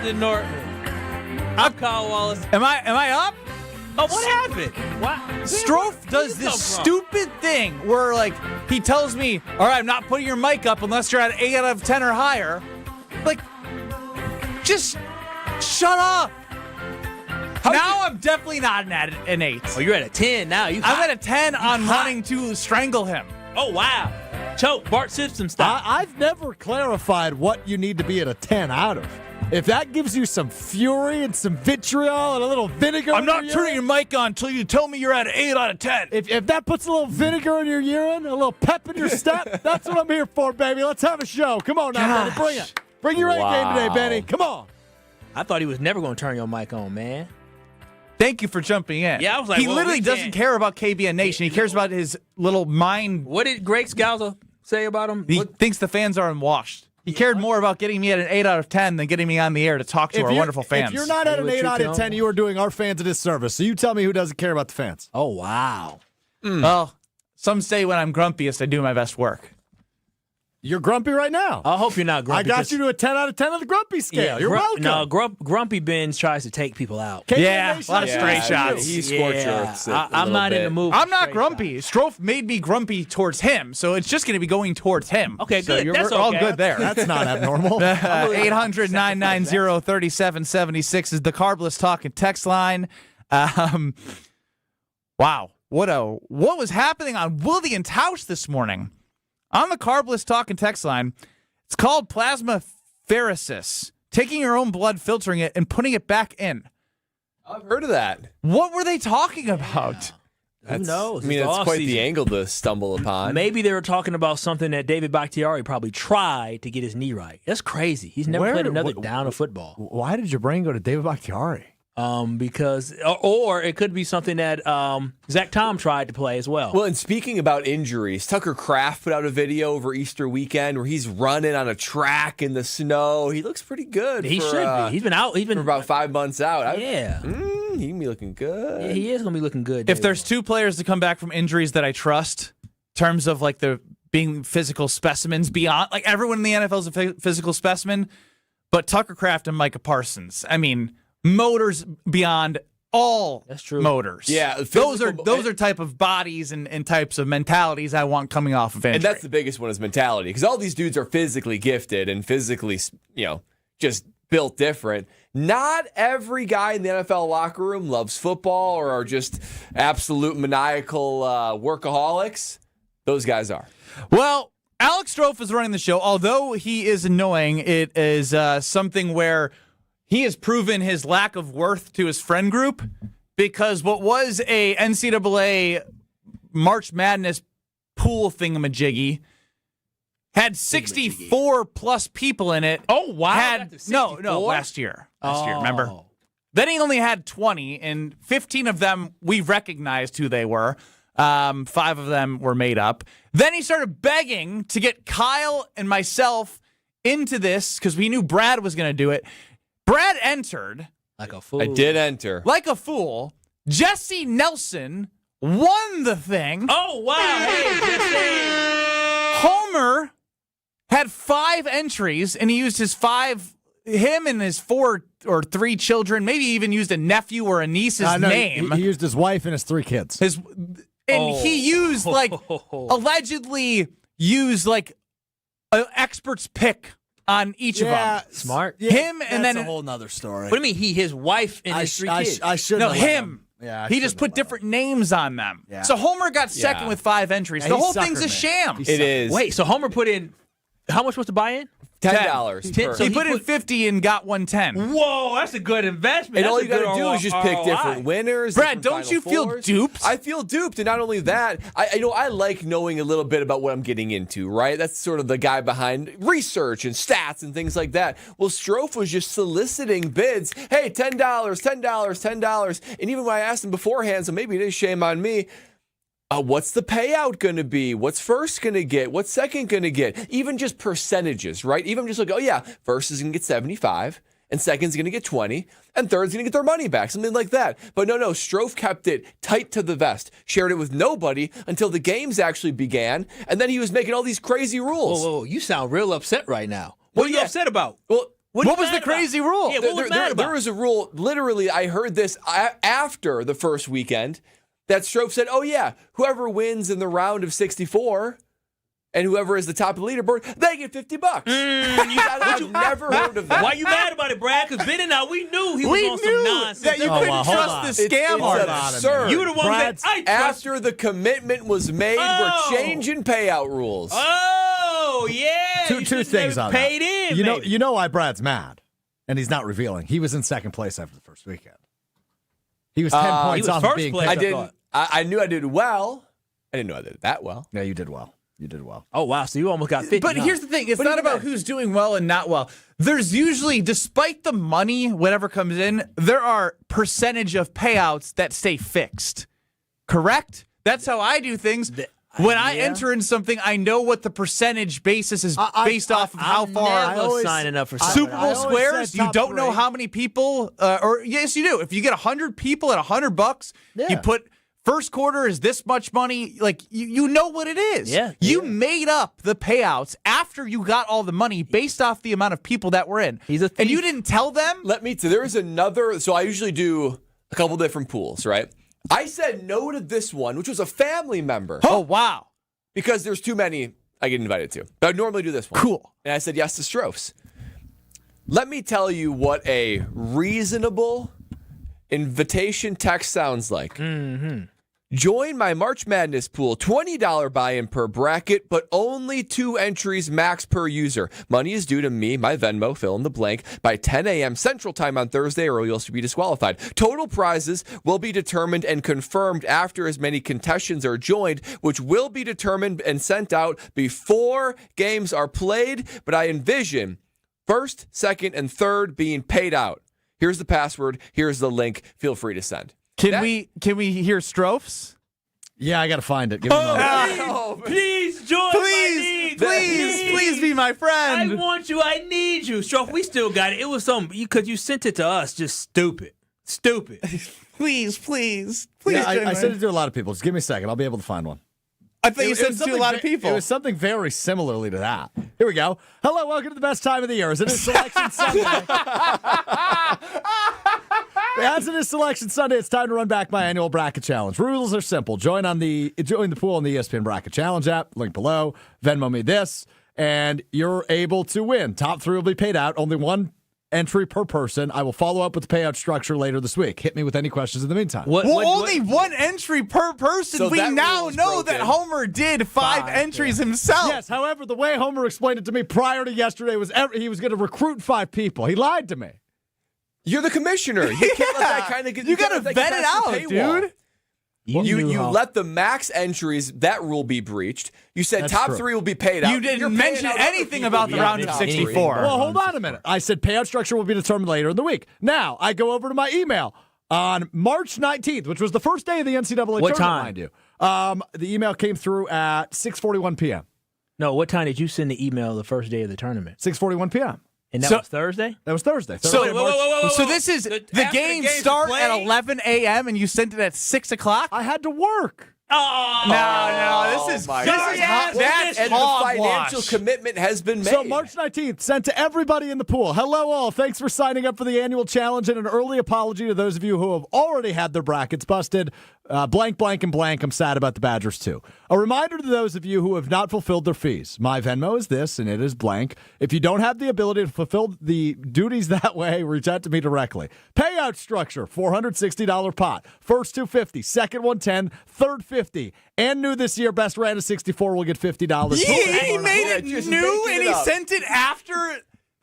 Brandon Nortman. I'm Kyle Wallace. Am I up? Oh, what happened? What? Strofe does this stupid thing where, like, he tells me, all right, I'm not putting your mic up unless you're at 8 out of 10 or higher. Like, just shut up. Now I'm definitely not an 8. Oh, you're at a 10 now. I'm at a 10 on wanting to strangle him. Oh, wow. Choke, Bart Simpson style. I've never clarified what you need to be at a 10 out of. If that gives you some fury and some vitriol and a little vinegar, I'm not turning your mic on until you tell me you're at an 8 out of 10. If that puts a little vinegar in your urine, a little pep in your step, that's what I'm here for, baby. Let's have a show. Come on now, Benny. Bring it. Bring your A game today, Benny. Come on. I thought he was never going to turn your mic on, man. Thank you for jumping in. Yeah, I was like, he literally doesn't care about KBN Nation. He cares about his little mind. What did Greg Scalzo say about him? He thinks the fans are unwashed. He cared more about getting me at an 8 out of 10 than getting me on the air to talk to our wonderful fans. If you're not at an 8 out of 10, you are doing our fans a disservice. So you tell me who doesn't care about the fans. Oh, wow. Well, some say when I'm grumpiest, I do my best work. You're grumpy right now. I hope you're not grumpy. I got you to a 10 out of 10 on the grumpy scale. Yeah, you're welcome. No, Grumpy Ben tries to take people out. Yeah, a lot of straight shots. He scorched earth. I'm not in the mood. I'm not grumpy. Strofe made me grumpy towards him, so it's just going to be going towards him. Okay, good. So That's we're all okay. good there. That's not abnormal. 800-990-3776 is the Carbless Talking text line. Wow. What was happening on Willie and Tausch this morning? On the Carbless Talking text line, it's called plasmapheresis, taking your own blood, filtering it, and putting it back in. I've heard of that. What were they talking about? Who knows? I mean, it's quite the angle to stumble upon. Maybe they were talking about something that David Bakhtiari probably tried to get his knee right. That's crazy. He's never played another down of football. Why did your brain go to David Bakhtiari? Because or it could be something that Zach Tom tried to play as well. Well, and speaking about injuries, Tucker Kraft put out a video over Easter weekend where he's running on a track in the snow. He looks pretty good. He should be. He's been out. He's been for about 5 months out. Yeah. He can be looking good. Yeah, he is going to be looking good. If there's two players to come back from injuries that I trust, in terms of like the being physical specimens beyond, like everyone in the NFL is a physical specimen, but Tucker Kraft and Micah Parsons. I mean, motors beyond all motors. Yeah, those are type of bodies and types of mentalities I want coming off of injury. And that's the biggest one is mentality, because all these dudes are physically gifted and physically, just built different. Not every guy in the NFL locker room loves football or are just absolute maniacal workaholics. Those guys are. Well, Alex Strofe is running the show. Although he is annoying, it is something where he has proven his lack of worth to his friend group, because what was a NCAA March Madness pool thingamajiggy had 64 plus people in it. Oh, wow. No, last year. Remember? Then he only had 20, and 15 of them we recognized who they were. 5 of them were made up. Then he started begging to get Kyle and myself into this because we knew Brad was going to do it. Brad entered. Like a fool. I did enter. Like a fool. Jesse Nelson won the thing. Oh, wow. Hey, Jesse. Homer had 5 entries, and he used him and his 4 or 3 children, maybe even used a nephew or a niece's name. He used his wife and his 3 kids. He used, allegedly used, an expert's pick on each of them. Smart. Yeah, him and that's then a whole nother story. What do you mean his wife and his 3 kids? I shouldn't. No, him. Yeah, he just put different names on them. Yeah. So Homer got second with 5 entries. Yeah, the he's whole thing's a sucker, man. sham. It is. Wait, so Homer put in, how much was the buy-in? $10. Ten. So He put in 50 and got 110. Whoa, that's a good investment. And That's all a you got good to do is just pick ROI. different winners. Brad, different don't Final you feel Fours. duped? I feel duped, and not only that, I like knowing a little bit about what I'm getting into, right? That's sort of the guy behind research and stats and things like that. Well, Strofe was just soliciting bids. Hey, $10, $10, $10. And even when I asked him beforehand, so maybe it is shame on me, what's the payout going to be? What's first going to get? What's second going to get? Even just percentages, right? Even just like, oh yeah, first is going to get 75, and second's going to get 20, and third's going to get their money back, something like that. But no, Strofe kept it tight to the vest, shared it with nobody until the games actually began, and then he was making all these crazy rules. Whoa, you sound real upset right now. What are you upset about? Well, What was the crazy rule? Yeah, what was mad about? There was a rule. Literally, I heard this after the first weekend that Strofe said, "Oh yeah, whoever wins in the round of 64 and whoever is the top of the leaderboard, they get $50." I've never heard of that. Why you mad about it, Brad? Because Ben and I, we knew he was We on knew some nonsense. that you couldn't trust the scam It's artist. absurd. You the one that I trust. After the commitment was made, we're changing payout rules. Oh, yeah. Two things on paid that. in, You know why Brad's mad, and he's not revealing. He was in second place after the first weekend. He was 10 points he was off first of being place. picked. I knew I did well. I didn't know I did that well. Yeah, you did well. You did well. Oh, wow. So you almost got 50. But here's the thing. It's But not even about then- who's doing well and not well. There's usually, despite the money, whatever comes in, there are percentage of payouts that stay fixed. Correct? That's how I do things. When I enter in something, I know what the percentage basis is based off of how far. never signing up for Super I Bowl always squares, said you top don't know three. how many people, or yes, you do. If you get 100 people at $100, you put first quarter is this much money. Like you know what it is. Yeah. You made up the payouts after you got all the money based off the amount of people that were in. He's a thief. And you didn't tell them. There is another. So I usually do a couple different pools, right? I said no to this one, which was a family member. Oh wow. Because there's too many I get invited to. But I'd normally do this one. Cool. And I said yes to Stroph's. Let me tell you what a reasonable invitation text sounds like. Mm-hmm. Join my March Madness pool. $20 buy-in per bracket, but only 2 entries max per user. Money is due to me, my Venmo, fill in the blank, by 10 a.m. Central Time on Thursday, or you'll be disqualified. Total prizes will be determined and confirmed after as many contestants are joined, which will be determined and sent out before games are played, but I envision first, second, and third being paid out. Here's the password. Here's the link. Feel free to send. Can we hear Strophs? Yeah, I got to find it. Give me a moment. Please join my league. Please be my I friend. want you. I need you. Strofe, we still got it. It was because you sent it to us. Just stupid. Please. Yeah, I sent it to a lot of people. Just give me a second. I'll be able to find one. I thought you It sent was it to a something lot of people. It was something very similarly to that. Here we go. Hello, welcome to the best time of the year. As it is Selection Sunday. As it is Selection Sunday, it's time to run back my annual bracket challenge. Rules are simple. Join the pool on the ESPN Bracket Challenge app. Link below. Venmo me this, and you're able to win. Top 3 will be paid out. Only 1 entry per person. I will follow up with the payout structure later this week. Hit me with any questions in the meantime. Only 1 entry per person. So we that now rule is know that broken. Homer did 5 entries himself. Yes, however, the way Homer explained it to me prior to yesterday was he was going to recruit 5 people. He lied to me. You're the commissioner. You can't let that kind of get. You got to can't let vet that it pass out, the paywall. dude. You let the max entries, that rule be breached. You said That's top true. 3 will be paid out. You didn't You're paying mention out other anything people about to the get round of top 3. 64. Well, hold on a minute. I said payout structure will be determined later in the week. Now, I go over to my email on March 19th, which was the first day of the NCAA tournament, time? mind you. The email came through at 6:41 p.m. No, what time did you send the email the first day of the tournament? 6:41 p.m. And that was Thursday? That was Thursday. So, Thursday, March- so this is the game start at 11 a.m. and you sent it at 6 o'clock? I had to work. Oh, No, this is my this God. is hot. That's And the hogwash. financial commitment has been made. So March 19th, sent to everybody in the pool. Hello all. Thanks for signing up for the annual challenge, and an early apology to those of you who have already had their brackets busted. Blank, blank, and blank. I'm sad about the Badgers, too. A reminder to those of you who have not fulfilled their fees. My Venmo is this, and it is blank. If you don't have the ability to fulfill the duties that way, reach out to me directly. Payout structure, $460 pot. First $250, second $110, third $50. And new this year, best round of 64 will get $50. He made it just new making and it he up. sent it after,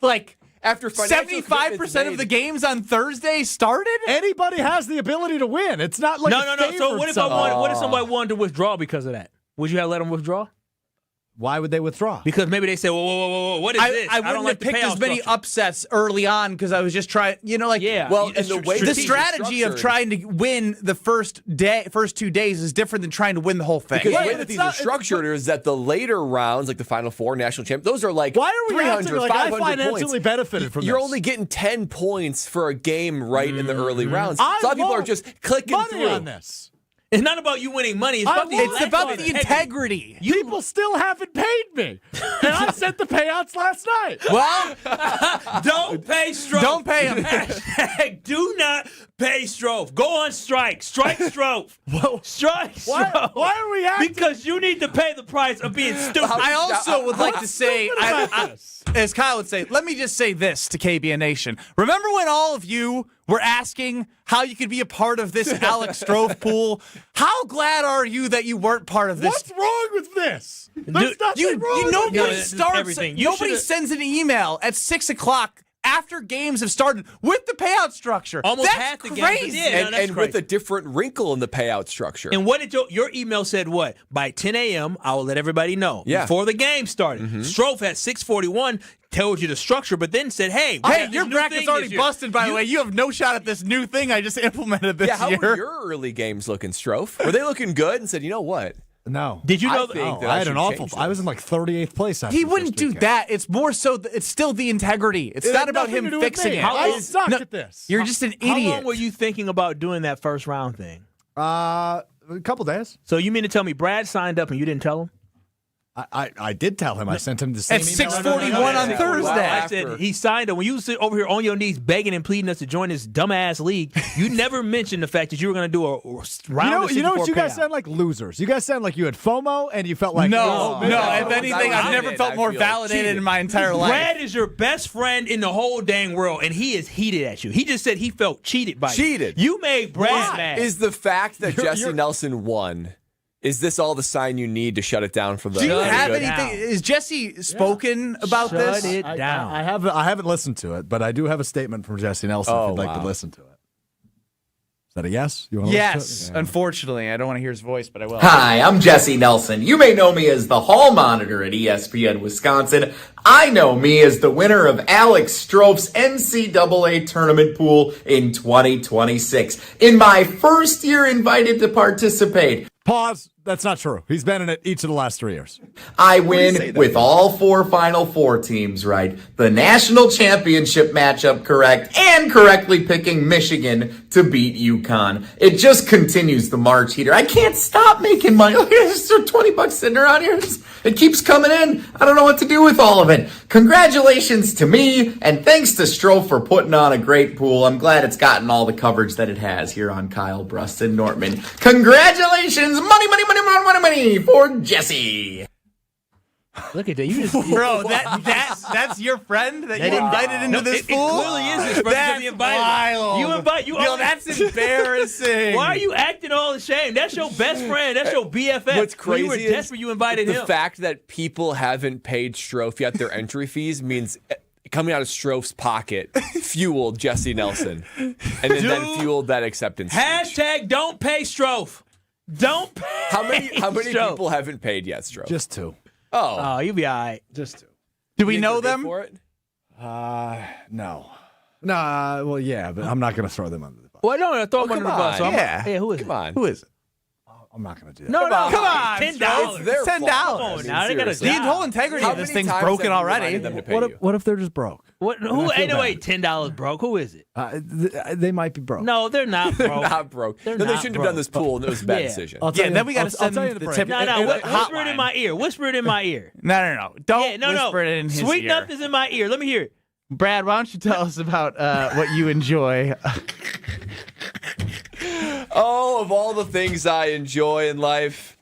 like, After financial 75% of the games on Thursday started? Anybody has the ability to win. It's not like No. a So what if favored what if somebody wanted to withdraw because of that? Would you have let them withdraw? Why would they withdraw? Because maybe they say, whoa, what is this? I wouldn't don't like have the picked payout as many structure. upsets early on because I was just trying, Yeah. Well, and the way the this is strategy of structured- trying to win the first 2 days is different than trying to win the whole thing. Because Yeah, the way but that it's these not- are structured is that the later rounds, like the Final Four, National Champ, those are like Why are we 300, acting like I 500 financially points. benefited from You're this? only getting 10 points for a game right in the early rounds. So a lot of people are just clicking money through. on this. It's not about you winning money. It's about It's about the integrity. People still haven't paid me. And I sent the payouts last night. Well, Don't pay Strofe. don't pay him. Hashtag do not pay Strofe. Go on strike. Strike Strofe. Strike Strofe. Why are we acting? Because you need to pay the price of being stupid. I also would like to say, about this? as Kyle would say, let me just say this to KBN Nation. Remember when all of you were asking how you could be a part of this Alex Strofe pool? How glad are you that you weren't part of this? What's wrong with this? There's nothing wrong with Nobody this. starts. everything. You Nobody should've- sends an email at 6:00 after games have started with the payout structure. Almost That's half the games crazy. did. And, that's and with crazy. a different wrinkle in the payout structure. And what did your email said? What by 10 a.m. I will let everybody know before the game started. Strofe at 6:41 told you the structure, but then said, "Hey, we Hey, got your this new bracket's thing already this year. busted, by the way. You have no shot at this new thing I just implemented this yeah, how year. were your early games looking, Strofe? Were they looking good? And said, you know what? No. Did you know? I think that I had an should awful. change I was in like 38th place. After He the wouldn't first do weekend. that. It's more so, it's still the integrity. It's It not had about nothing to him do with fixing me. it. I suck No, at this. You're just an How idiot. long were you thinking about doing that first round thing? A couple days. So you mean to tell me Brad signed up and you didn't tell him? I did tell him. I sent him the same At email. 6:41 on Thursday. I said he signed up. When you sit over here on your knees begging and pleading us to join this dumbass league, you never mentioned the fact that you were going to do a round. You know what 64 you guys payout. sound like losers. You guys sound like you had FOMO and you felt like No, man, if anything, I've never felt more validated in my entire life. Brad is your best friend in the whole dang world, and he is heated at you. He just said he felt cheated by you. Cheated. You made Brad mad. Is the fact that Jesse Nelson won, is this all the sign you need to shut it down for the Do you Shut have it anything? down. Is Jesse spoken about Shut this? it I down. haven't listened to it, but I do have a statement from Jesse Nelson if Oh, you'd like wow. to listen to it. Is that a yes? You want to Yes. listen to it? Unfortunately, I don't want to hear his voice, but I will. Hi, I'm Jesse Nelson. You may know me as the hall monitor at ESPN Wisconsin. I know me as the winner of Alex Strofe's NCAA tournament pool in 2026. In my first year invited to participate, Pause. That's not true. He's been in it each of the last 3 years. I win with all 4 Final Four teams right, the national championship matchup correct, and correctly picking Michigan to beat UConn. It just continues the March heater. I can't stop making money. Look at this, $20 sitting around here. It keeps coming in. I don't know what to do with all of it. Congratulations to me, and thanks to Strofe for putting on a great pool. I'm glad it's gotten all the coverage that it has here on Kyle, Brust, and Nortman. Congratulations, money for Jesse. Look at that. You just Bro, that's your friend that you invited into this it pool? clearly is his friend because That's he invited him. wild. You invite you. Yo, always- that's embarrassing. Why are you acting all ashamed? That's your best friend. That's your BFF. What's When crazy you were is desperate, you invited the him. fact that people haven't paid Strofe yet their entry fees means coming out of Strofe's pocket fueled Jesse Nelson and then Dude. fueled that acceptance. Hashtag don't pay Strofe. Don't pay How many Strofe. people haven't paid yet, Strofe? Just 2. Oh, you'll be all right. Just 2. Do we You think know we're good them? for it? No. Nah, well, yeah, but I'm not going to throw them under the bus. Well, no, throw him under the come bus. So on. I'm- Yeah. Who is Come it? on. Who is it? I'm not going to do that. No, no, Come on, $10. It's their $10. fault. Come on now, they gotta seriously. The whole integrity How of this many thing's times broken have you already. reminded them to pay What you? if, what if they're just broke? What? I Who? feel Anyway, bad. $10 broke. Who is it? They might be broke. No, they're not broke. Not broke. They're No, they not shouldn't broke. have done this pool, and it was a bad Yeah. decision. I'll tell Yeah, you- then we gotta I'll send tell you the the tip. break. No, whisper it in my ear. Whisper it in my ear. No. Don't Yeah, no. whisper it in his Sweet ear. nothing's in my ear. Let me hear it. Brad, why don't you tell us about what you enjoy? Oh, of all the things I enjoy in life,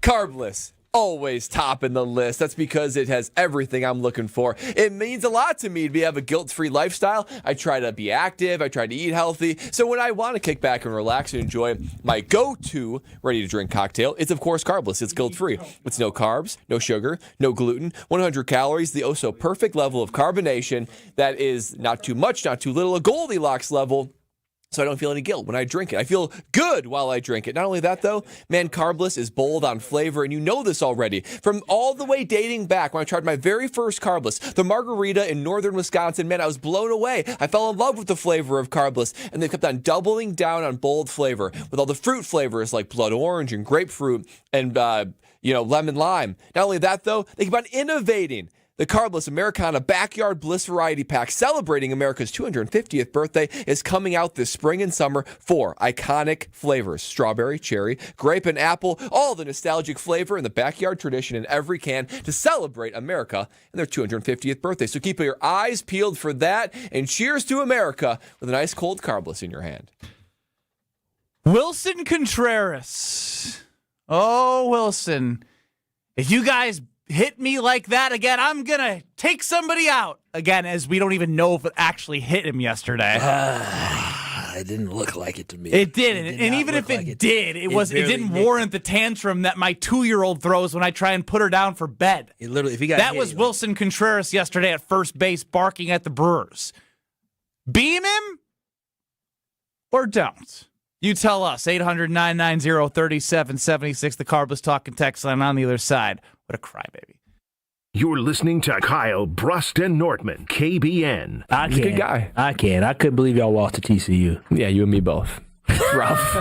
carbless. Always topping the list. That's because it has everything I'm looking for. It means a lot to me to have a guilt-free lifestyle. I try to be active. I try to eat healthy. So when I want to kick back and relax and enjoy my go-to ready-to-drink cocktail, it's of course carbless. It's guilt-free. It's no carbs, no sugar, no gluten, 100 calories, the oh-so-perfect level of carbonation that is not too much, not too little, a Goldilocks level. So I don't feel any guilt when I drink it. I feel good while I drink it. Not only that, though, man, carbless is bold on flavor, and you know this already. From all the way dating back when I tried my very first carbless, the margarita in northern Wisconsin, man, I was blown away. I fell in love with the flavor of carbless, and they kept on doubling down on bold flavor with all the fruit flavors like blood orange and grapefruit and, lemon lime. Not only that, though, they keep on innovating. The Carbless Americana Backyard Bliss Variety Pack celebrating America's 250th birthday is coming out this spring and summer. 4 iconic flavors: strawberry, cherry, grape, and apple. All the nostalgic flavor and the backyard tradition in every can to celebrate America and their 250th birthday. So keep your eyes peeled for that, and cheers to America with a nice cold Carbless in your hand. Willson Contreras. Oh, Willson. If you guys hit me like that again, I'm going to take somebody out. Again, as we don't even know if it actually hit him yesterday. It didn't look like it to me. It didn't. And even if it did, it didn't warrant the tantrum that my 2-year-old throws when I try and put her down for bed. It literally, if he got that hit, was Willson Contreras yesterday at first base barking at the Brewers. Beam him or don't? You tell us. 800-990-3776. The Carbless Talking text line on the other side. What a crybaby. You're listening to Kyle, Brust, and Nortman, KBN. He's a good guy. I couldn't believe y'all lost to TCU. Yeah, you and me both. Rough.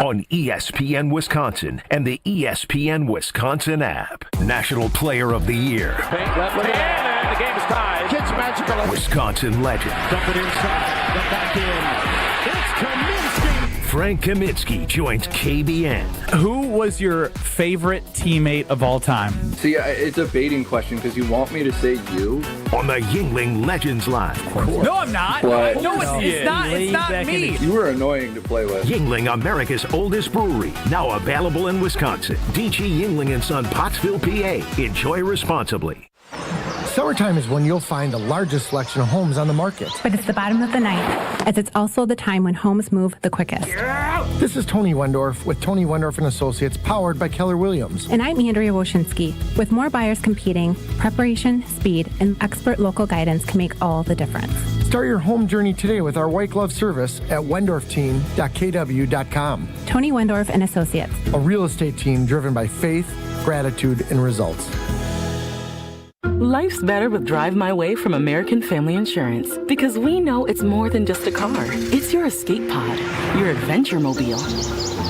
On ESPN Wisconsin and the ESPN Wisconsin app. National Player of the Year. Left hand, and the game is tied. Kids magical. Wisconsin legend. Dump it inside. Dump back in. It's Kaminsky. Frank Kaminsky joins KBN. Who was your favorite teammate of all time? See, it's a baiting question because you want me to say you. On the Yuengling Legends Line. No, I'm not. What? No, it's not me. You were annoying to play with. Yuengling, America's oldest brewery. Now available in Wisconsin. DG Yuengling & Son, Pottsville, PA. Enjoy responsibly. Summertime is when you'll find the largest selection of homes on the market. But it's the bottom of the ninth, as it's also the time when homes move the quickest. This is Tony Wendorf with Tony Wendorf & Associates, powered by Keller Williams. And I'm Andrea Woshinski. With more buyers competing, preparation, speed, and expert local guidance can make all the difference. Start your home journey today with our white glove service at wendorfteam.kw.com. Tony Wendorf & Associates. A real estate team driven by faith, gratitude, and results. Life's better with Drive My Way from American Family Insurance, because we know it's more than just a car. It's your escape pod, your adventure mobile,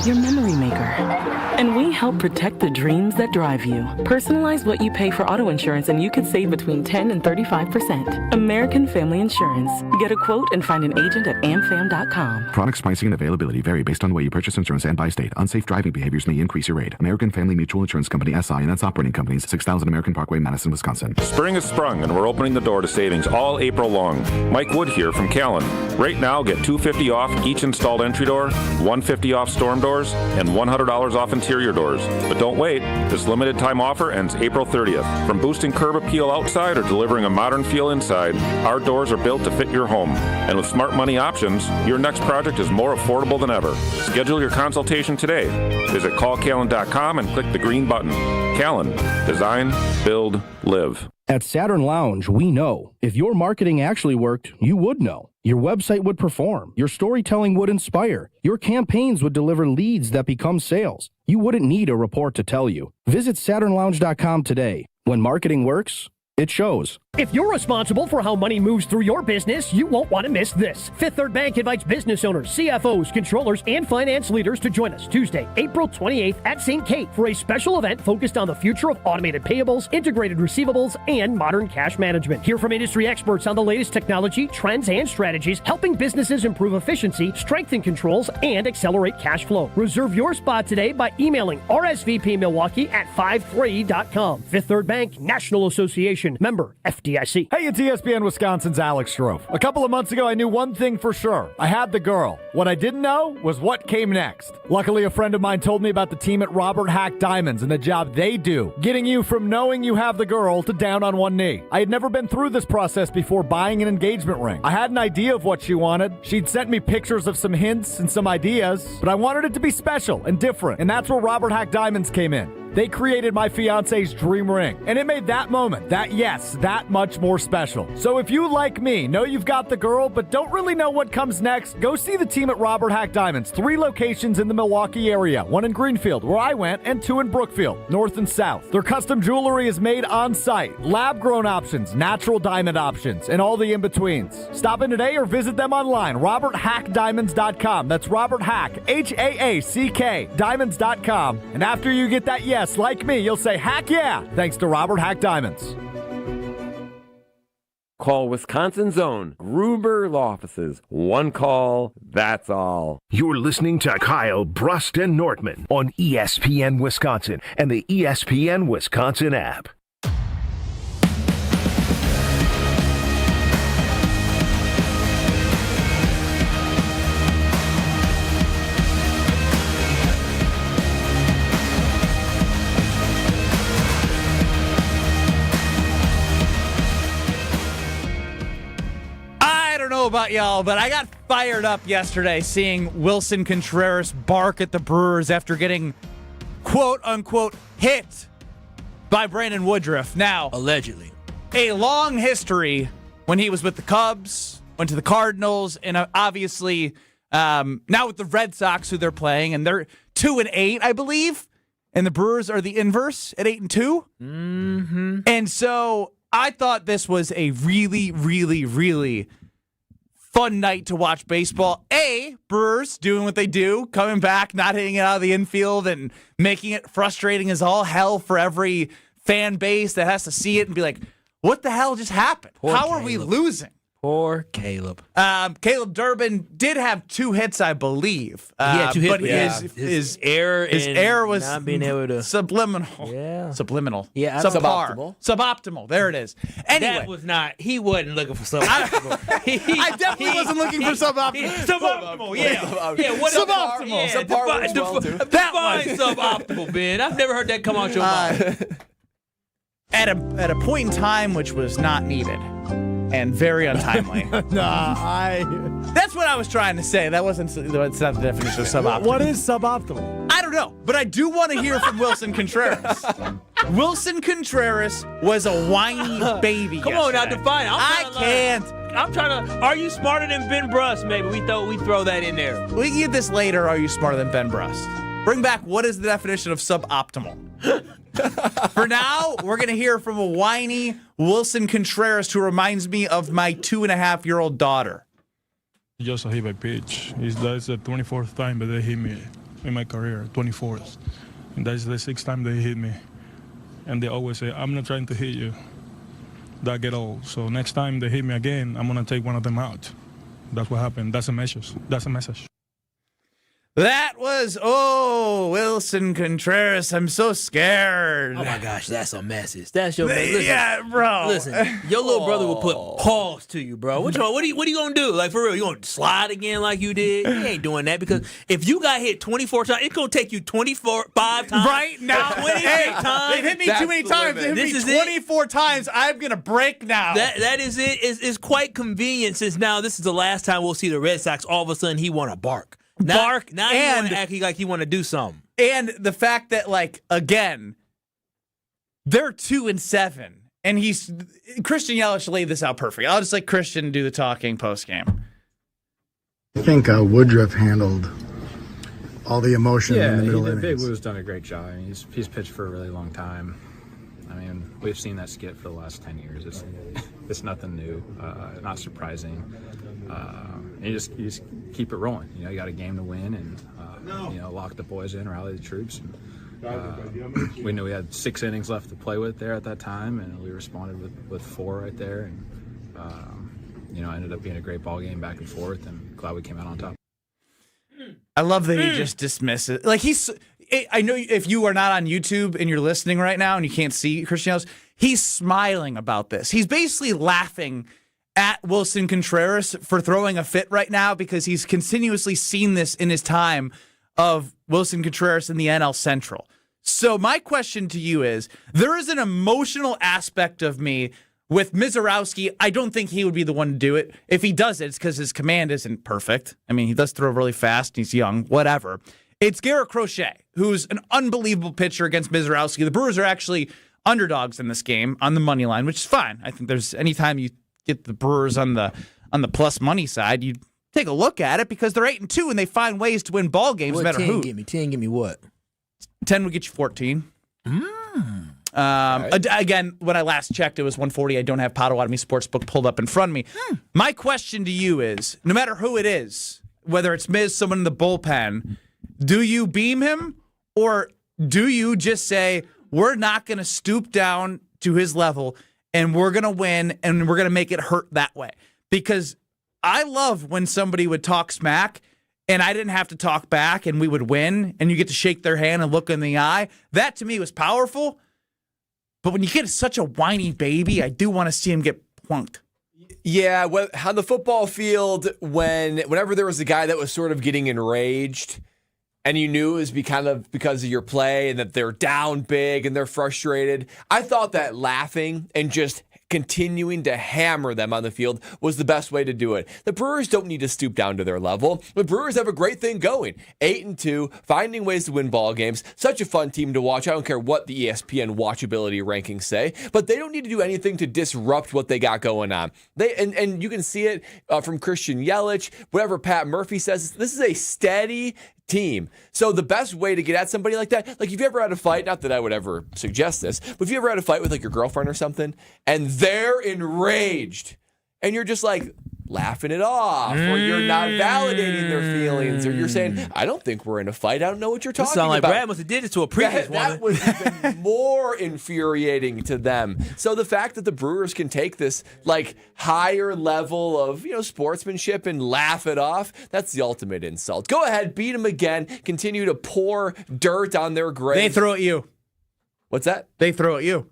your memory maker. And we help protect the dreams that drive you. Personalize what you pay for auto insurance and you could save between 10 and 35%. American Family Insurance. Get a quote and find an agent at amfam.com. Products, pricing, and availability vary based on the way you purchase insurance and by state. Unsafe driving behaviors may increase your rate. American Family Mutual Insurance Company, SI, and its operating companies, 6000 American Parkway, Madison, Wisconsin. Spring has sprung, and we're opening the door to savings all April long. Mike Wood here from Callan. Right now, get $250 off each installed entry door, $150 off storm doors, and $100 off interior doors. But don't wait. This limited time offer ends April 30th. From boosting curb appeal outside or delivering a modern feel inside, our doors are built to fit your home. And with smart money options, your next project is more affordable than ever. Schedule your consultation today. Visit callcallan.com and click the green button. Callan. Design, build, live. At Saturn Lounge, we know if your marketing actually worked, you would know. Your website would perform. Your storytelling would inspire. Your campaigns would deliver leads that become sales. You wouldn't need a report to tell you. Visit SaturnLounge.com today. When marketing works, it shows. If you're responsible for how money moves through your business, you won't want to miss this. Fifth Third Bank invites business owners, CFOs, controllers, and finance leaders to join us Tuesday, April 28th at St. Kate for a special event focused on the future of automated payables, integrated receivables, and modern cash management. Hear from industry experts on the latest technology, trends, and strategies, helping businesses improve efficiency, strengthen controls, and accelerate cash flow. Reserve your spot today by emailing rsvpmilwaukee@53.com. Fifth Third Bank, National Association, member FDIC. Hey, it's ESPN Wisconsin's Alex Strofe. A couple of months ago, I knew one thing for sure. I had the girl. What I didn't know was what came next. Luckily, a friend of mine told me about the team at Robert Hack Diamonds and the job they do, getting you from knowing you have the girl to down on one knee. I had never been through this process before buying an engagement ring. I had an idea of what she wanted. She'd sent me pictures of some hints and some ideas, but I wanted it to be special and different, and that's where Robert Hack Diamonds came in. They created my fiance's dream ring, and it made that moment, that much more special. So if you, like me, know you've got the girl but don't really know what comes next, go see the team at Robert Hack Diamonds. 3 locations in the Milwaukee area, 1 in Greenfield, where I went, and 2 in Brookfield, north and south. Their custom jewelry is made on site, lab-grown options, natural diamond options, and all the in-betweens. Stop in today or visit them online, roberthackdiamonds.com. That's Robert Hack, H-A-A-C-K, diamonds.com. And after you get that yes, like me, you'll say, heck yeah, thanks to Robert Hack Diamonds. Call Wisconsin's own Gruber Law Offices. One call, that's all. You're listening to Kyle, Brust, and Nortman on ESPN Wisconsin and the ESPN Wisconsin app. About y'all, but I got fired up yesterday seeing Willson Contreras bark at the Brewers after getting quote-unquote hit by Brandon Woodruff. Now, allegedly, a long history when he was with the Cubs, went to the Cardinals, and obviously now with the Red Sox, who they're playing, and they're 2-8, I believe, and the Brewers are the inverse at 8-2. Mm-hmm. And so I thought this was a really, really, really fun night to watch baseball. Brewers doing what they do, coming back, not hitting it out of the infield, and making it frustrating as all hell for every fan base that has to see it and be like, what the hell just happened? How are we losing? Poor Caleb. Caleb Durbin did have 2 hits, I believe. He had 2 hits, but his error was not being able to subliminal. Yeah. Subliminal. Yeah, suboptimal. Suboptimal. There it is. Anyway, that was not. He wasn't looking for suboptimal. I definitely wasn't looking for suboptimal. Suboptimal. Yeah. What suboptimal. Define suboptimal, Ben. I've never heard that come out your mouth. At a point in time which was not needed. And very untimely. That's what I was trying to say. That's not the definition of suboptimal. What is suboptimal? I don't know, but I do want to hear from Willson Contreras. Willson Contreras was a whiny baby. Come on now, define. I can't. I'm trying to. Are you smarter than Ben Brust? Maybe we throw that in there. We can get this later. Are you smarter than Ben Brust? Bring back what is the definition of suboptimal. For now, we're going to hear from a whiny Willson Contreras who reminds me of my 2.5-year-old daughter. Just a hit by pitch. That's the 24th time that they hit me in my career, 24th. And that's the 6th time they hit me. And they always say, I'm not trying to hit you. That get old. So next time they hit me again, I'm going to take one of them out. That's what happened. That's a message. That was, Willson Contreras. I'm so scared. Oh, my gosh, that's a message. That's your message. Listen, yeah, bro. Listen, your little brother will put pause to you, bro. What are you going to do? Like, for real, you going to slide again like you did? You ain't doing that because if you got hit 24 times, it's going to take you 5 times. Right now. 28 times. They hit me too many times. They hit me 24 times. I'm going to break now. That is it. It's quite convenient since now this is the last time we'll see the Red Sox. All of a sudden, he want to bark. Now he want to act like he want to do something. And the fact that, again, they're 2-7, and Christian Yelich laid this out perfect. I'll just let Christian do the talking post game. I think Woodruff handled all the emotion in the middle innings. Big Lou's done a great job. I mean, he's pitched for a really long time. I mean, we've seen that skit for the last 10 years. It's nothing new, not surprising. And you just keep it rolling. You got a game to win, and lock the boys in, rally the troops. And, we knew we had 6 innings left to play with there at that time, and we responded with 4 right there. And ended up being a great ball game, back and forth, and glad we came out on top. I love that he just dismisses. I know if you are not on YouTube and you're listening right now and you can't see Christian Yelich, he's smiling about this. He's basically laughing at Willson Contreras for throwing a fit right now because he's continuously seen this in his time of Willson Contreras in the NL Central. So my question to you is, there is an emotional aspect of me with Mizorowski. I don't think he would be the one to do it. If he does it, it's because his command isn't perfect. I mean, he does throw really fast. He's young, whatever. It's Garrett Crochet, who's an unbelievable pitcher against Mizorowski. The Brewers are actually underdogs in this game on the money line, which is fine. I think there's anytime you get the Brewers on the plus money side, you take a look at it because they're 8-2 and they find ways to win ball games no matter who. 10 give me what? 10 would get you 14. Again, when I last checked, it was 140. I don't have Potawatomi Sportsbook pulled up in front of me. My question to you is, no matter who it is, whether it's Miz, someone in the bullpen, do you beam him or do you just say, we're not going to stoop down to his level and we're going to win, and we're going to make it hurt that way. Because I love when somebody would talk smack, and I didn't have to talk back, and we would win, and you get to shake their hand and look in the eye. That, to me, was powerful. But when you get such a whiny baby, I do want to see him get plunked. Yeah, on the football field, whenever there was a guy that was sort of getting enraged, and you knew it was because of your play and that they're down big and they're frustrated, I thought that laughing and just continuing to hammer them on the field was the best way to do it. The Brewers don't need to stoop down to their level. The Brewers have a great thing going. 8-2, finding ways to win ball games. Such a fun team to watch. I don't care what the ESPN watchability rankings say, but they don't need to do anything to disrupt what they got going on. And you can see it from Christian Yelich, whatever Pat Murphy says. This is a steady team. So the best way to get at somebody like that, like if you ever had a fight, not that I would ever suggest this, but if you ever had a fight with like your girlfriend or something, and they're enraged, and you're just like laughing it off, or you're not validating their feelings, or you're saying, I don't think we're in a fight. I don't know what you're talking about. Sound like Brad must have did it to a previous woman. That was even more infuriating to them. So the fact that the Brewers can take this like higher level of sportsmanship and laugh it off, that's the ultimate insult. Go ahead, beat them again. Continue to pour dirt on their grave. They throw at you. What's that? They throw at you.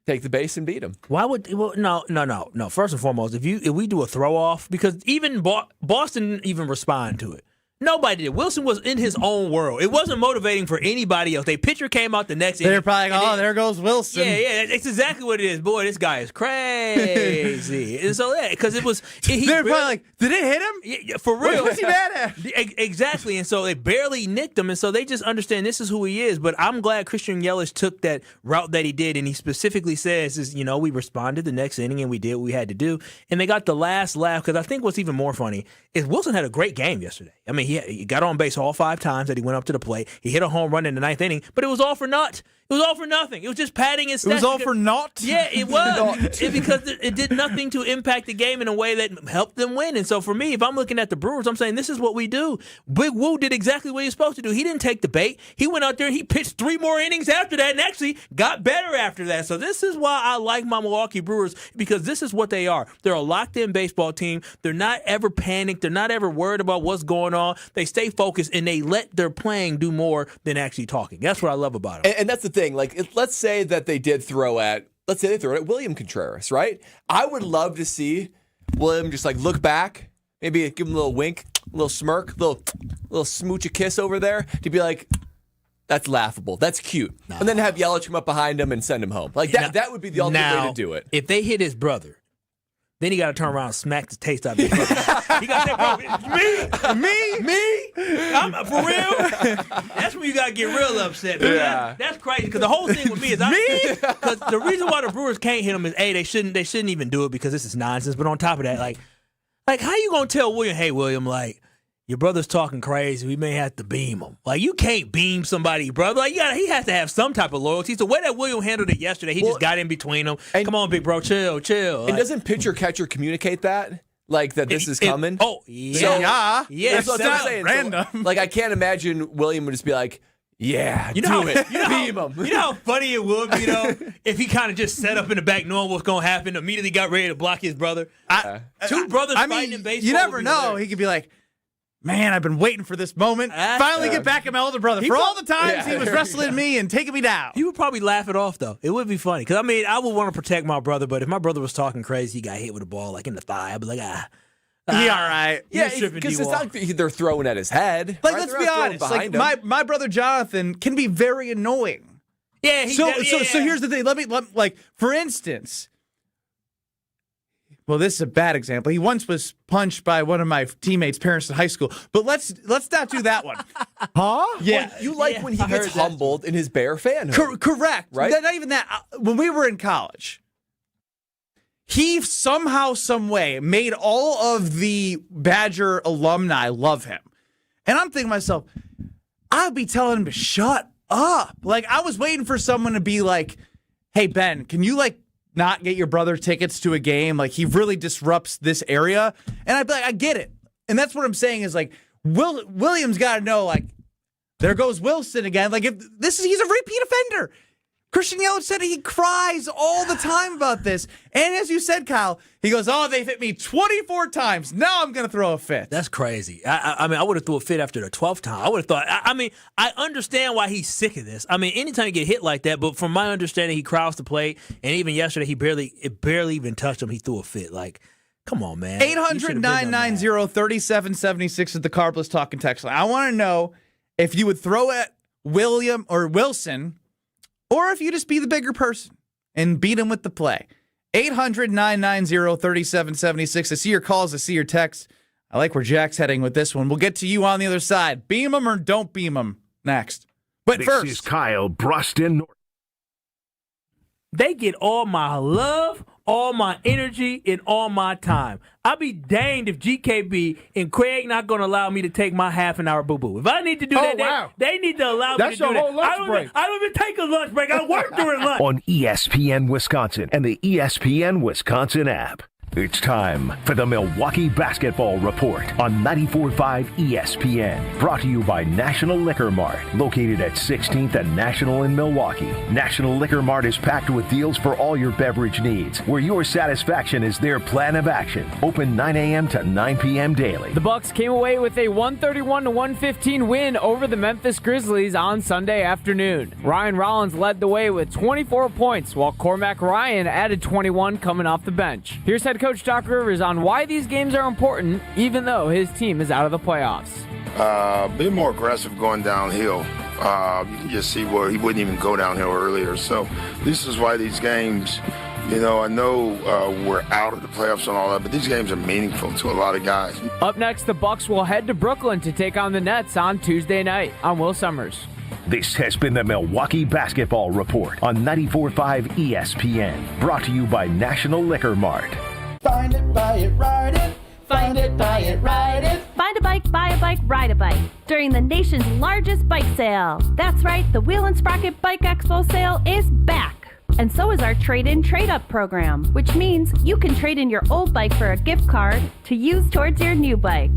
Take the base and beat them. Why would no? First and foremost, if we do a throw off, because even Boston didn't even respond to it. Nobody did. Willson was in his own world. It wasn't motivating for anybody else. Their pitcher came out the next inning. They're probably like, there goes Willson. Yeah, it's exactly what it is. Boy, this guy is crazy. And so, because it was... They're probably like, did it hit him? Yeah, for real. What's he mad at? Exactly. And so they barely nicked him, and so they just understand this is who he is. But I'm glad Christian Yelich took that route that he did, and he specifically says, we responded the next inning, and we did what we had to do. And they got the last laugh, because I think what's even more funny is Willson had a great game yesterday. I mean, he got on base all 5 times that he went up to the plate. He hit a home run in the 9th inning, but it was all for naught. It was all for nothing. It was just padding his stats. It was all for naught? Yeah, it was. Because it did nothing to impact the game in a way that helped them win. And so for me, if I'm looking at the Brewers, I'm saying this is what we do. Big Woo did exactly what he was supposed to do. He didn't take the bait. He went out there and he pitched 3 more innings after that and actually got better after that. So this is why I like my Milwaukee Brewers, because this is what they are. They're a locked-in baseball team. They're not ever panicked. They're not ever worried about what's going on. They stay focused, and they let their playing do more than actually talking. That's what I love about them. And that's the thing. Like, let's say that they did throw at Willson Contreras, right? I would love to see William just like look back, maybe give him a little wink, a little smirk, a little smooch a kiss over there to be like, that's laughable. That's cute. No. And then have Yelich come up behind him and send him home. Like that would be the ultimate way to do it. If they hit his brother, then he got to turn around and smack the taste out of his brother. He got that, bro. Me? I'm, for real? That's when you got to get real upset. Yeah. That's crazy, because the whole thing with me is because the reason why the Brewers can't hit him is, A, they shouldn't even do it because this is nonsense. But on top of that, like how you going to tell William, hey, William, like, your brother's talking crazy, we may have to beam him. Like, you can't beam somebody, brother. Like, he has to have some type of loyalty. So the way that William handled it yesterday, he just got in between them. Come on, big bro, chill. And doesn't pitcher-catcher communicate that? Like, that this is coming? Yeah. That's what I'm saying. Random. So, I can't imagine William would just be like, yeah, beam him. You know how funny it would be, though, if he kind of just set up in the back knowing what's going to happen, immediately got ready to block his brother? Two brothers fighting in baseball. You never know. He could be like, man, I've been waiting for this moment. Finally get back at my older brother. For all the times he was wrestling me and taking me down. He would probably laugh it off, though. It would be funny. Because, I would want to protect my brother, but if my brother was talking crazy, he got hit with a ball, like in the thigh, I'd be like, he all right. Yeah, because it's not like they're throwing at his head. Like, let's be honest. Like, my brother Jonathan can be very annoying. Yeah, So here's the thing. Let me for instance. Well, this is a bad example. He once was punched by one of my teammates' parents in high school. But let's not do that one. Huh? Yeah. Well, you like when he gets humbled in his Bear fanhood. Correct. Right? Not even that. When we were in college, he somehow, some way, made all of the Badger alumni love him. And I'm thinking to myself, I'd be telling him to shut up. Like, I was waiting for someone to be like, hey, Ben, can you, not get your brother tickets to a game? Like, he really disrupts this area. And I'd be like, I get it. And that's what I'm saying is, like, Williams got to know, like, there goes Willson again. Like, he's a repeat offender. Christian Yelich said he cries all the time about this. And as you said, Kyle, he goes, they've hit me 24 times. Now I'm going to throw a fit. That's crazy. I mean, I would have threw a fit after the 12th time. I would have thought, I understand why he's sick of this. I mean, anytime you get hit like that, but from my understanding, he crowds the plate. And even yesterday, it barely even touched him. He threw a fit. Like, come on, man. 800-990-3776 is the Carbless Talking text line. I want to know if you would throw at William or Willson, or if you just be the bigger person and beat him with the play. 800-990-3776. I see your calls. I see your texts. I like where Jack's heading with this one. We'll get to you on the other side. Beam him or don't beam him next. But this first, is Kyle, Brust Nortman. They get all my love, all my energy, and all my time. I'll be danged if GKB and Craig not going to allow me to take my half-an-hour boo-boo. If I need to do that, they need to allow me to do that. That's your whole lunch break. I don't even take a lunch break. I work during lunch. On ESPN Wisconsin and the ESPN Wisconsin app. It's time for the Milwaukee Basketball Report on 94.5 ESPN. Brought to you by National Liquor Mart, located at 16th and National in Milwaukee. National Liquor Mart is packed with deals for all your beverage needs, where your satisfaction is their plan of action. Open 9 a.m. to 9 p.m. daily. The Bucks came away with a 131-115 win over the Memphis Grizzlies on Sunday afternoon. Ryan Rollins led the way with 24 points, while Cormac Ryan added 21 coming off the bench. Here's head coach Doc Rivers on why these games are important, even though his team is out of the playoffs. Been more aggressive going downhill. You can just see where he wouldn't even go downhill earlier. So this is why these games, I know we're out of the playoffs and all that, but these games are meaningful to a lot of guys. Up next, the Bucks will head to Brooklyn to take on the Nets on Tuesday night. I'm Will Summers. This has been the Milwaukee Basketball Report on 94.5 ESPN. Brought to you by National Liquor Mart. Find it, buy it, ride it. Find it, buy it, ride it. Find a bike, buy a bike, ride a bike during the nation's largest bike sale. That's right, the Wheel and Sprocket Bike Expo sale is back. And so is our trade-in, trade-up program, which means you can trade in your old bike for a gift card to use towards your new bike.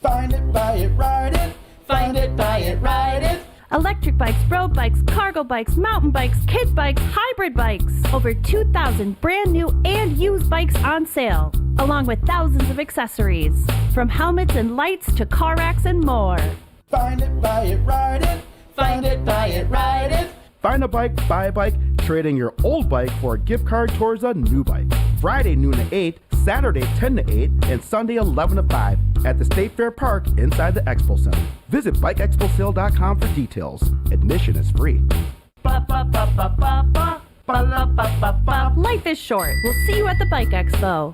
Find it, buy it, ride it. Find it, buy it, ride it. Electric bikes, road bikes, cargo bikes, mountain bikes, kid bikes, hybrid bikes. Over 2,000 brand new and used bikes on sale, along with thousands of accessories. From helmets and lights to car racks and more. Find it, buy it, ride it. Find it, buy it, ride it. Find a bike, buy a bike, trade in your old bike for a gift card towards a new bike. Friday noon to 8, Saturday 10 to 8, and Sunday 11 to 5 at the State Fair Park inside the Expo Center. Visit bikeexposale.com for details. Admission is free. Life is short. We'll see you at the Bike Expo.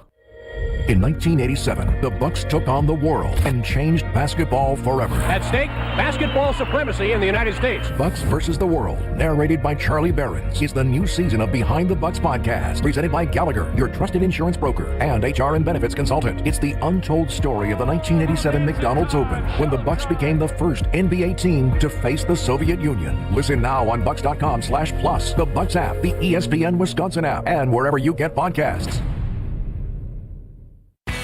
In 1987, the Bucks took on the world and changed basketball forever. At stake, basketball supremacy in the United States. Bucks versus the World, narrated by Charlie Behrens, is the new season of Behind the Bucks podcast, presented by Gallagher, your trusted insurance broker and HR and benefits consultant. It's the untold story of the 1987 McDonald's Open, when the Bucks became the first NBA team to face the Soviet Union. Listen now on Bucks.com/plus, the Bucks app, the ESPN Wisconsin app, and wherever you get podcasts.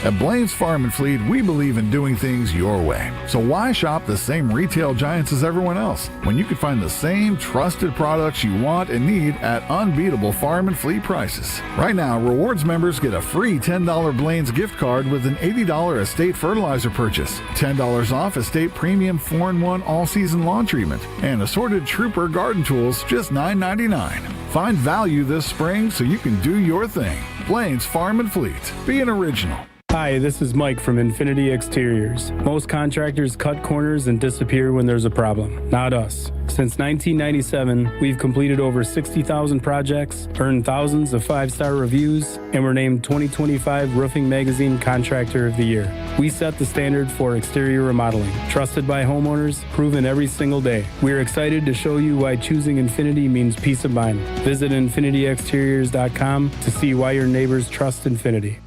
At Blaine's Farm and Fleet, we believe in doing things your way. So why shop the same retail giants as everyone else when you can find the same trusted products you want and need at unbeatable farm and fleet prices? Right now, Rewards members get a free $10 Blaine's gift card with an $80 Estate fertilizer purchase, $10 off Estate Premium 4-in-1 all-season lawn treatment, and assorted Trooper garden tools, just $9.99. Find value this spring so you can do your thing. Blaine's Farm and Fleet. Be an original. Hi, this is Mike from Infinity Exteriors. Most contractors cut corners and disappear when there's a problem. Not us. Since 1997, we've completed over 60,000 projects, earned thousands of 5-star reviews, and were named 2025 Roofing Magazine Contractor of the Year. We set the standard for exterior remodeling. Trusted by homeowners, proven every single day. We're excited to show you why choosing Infinity means peace of mind. Visit infinityexteriors.com to see why your neighbors trust Infinity.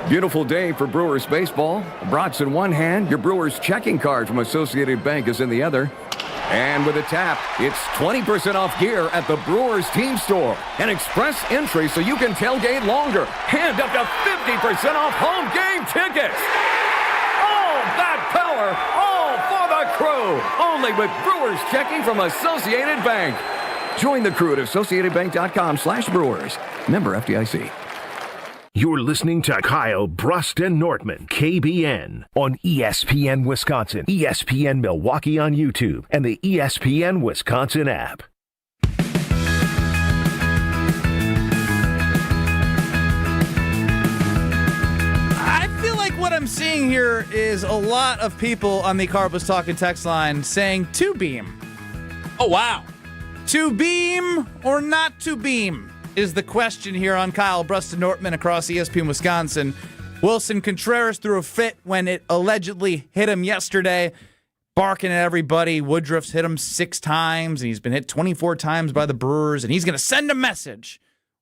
Beautiful day for Brewers baseball. Brats in one hand, your Brewers checking card from Associated Bank is in the other. And with a tap, it's 20% off gear at the Brewers team store. An express entry so you can tailgate longer. And up to 50% off home game tickets. All that power, all for the crew. Only with Brewers checking from Associated Bank. Join the crew at AssociatedBank.com/Brewers. Member FDIC. You're listening to Kyle, Brust, and Nortman, KBN, on ESPN Wisconsin, ESPN Milwaukee on YouTube, and the ESPN Wisconsin app. I feel like what I'm seeing here is a lot of people on the Carbless Talking text line saying to beam. Oh, wow. To beam or not to beam is the question here on Kyle, Brust, and Nortman across ESPN Wisconsin. Willson Contreras threw a fit when it allegedly hit him yesterday, barking at everybody. Woodruff's hit him 6 times, and he's been hit 24 times by the Brewers, and he's going to send a message.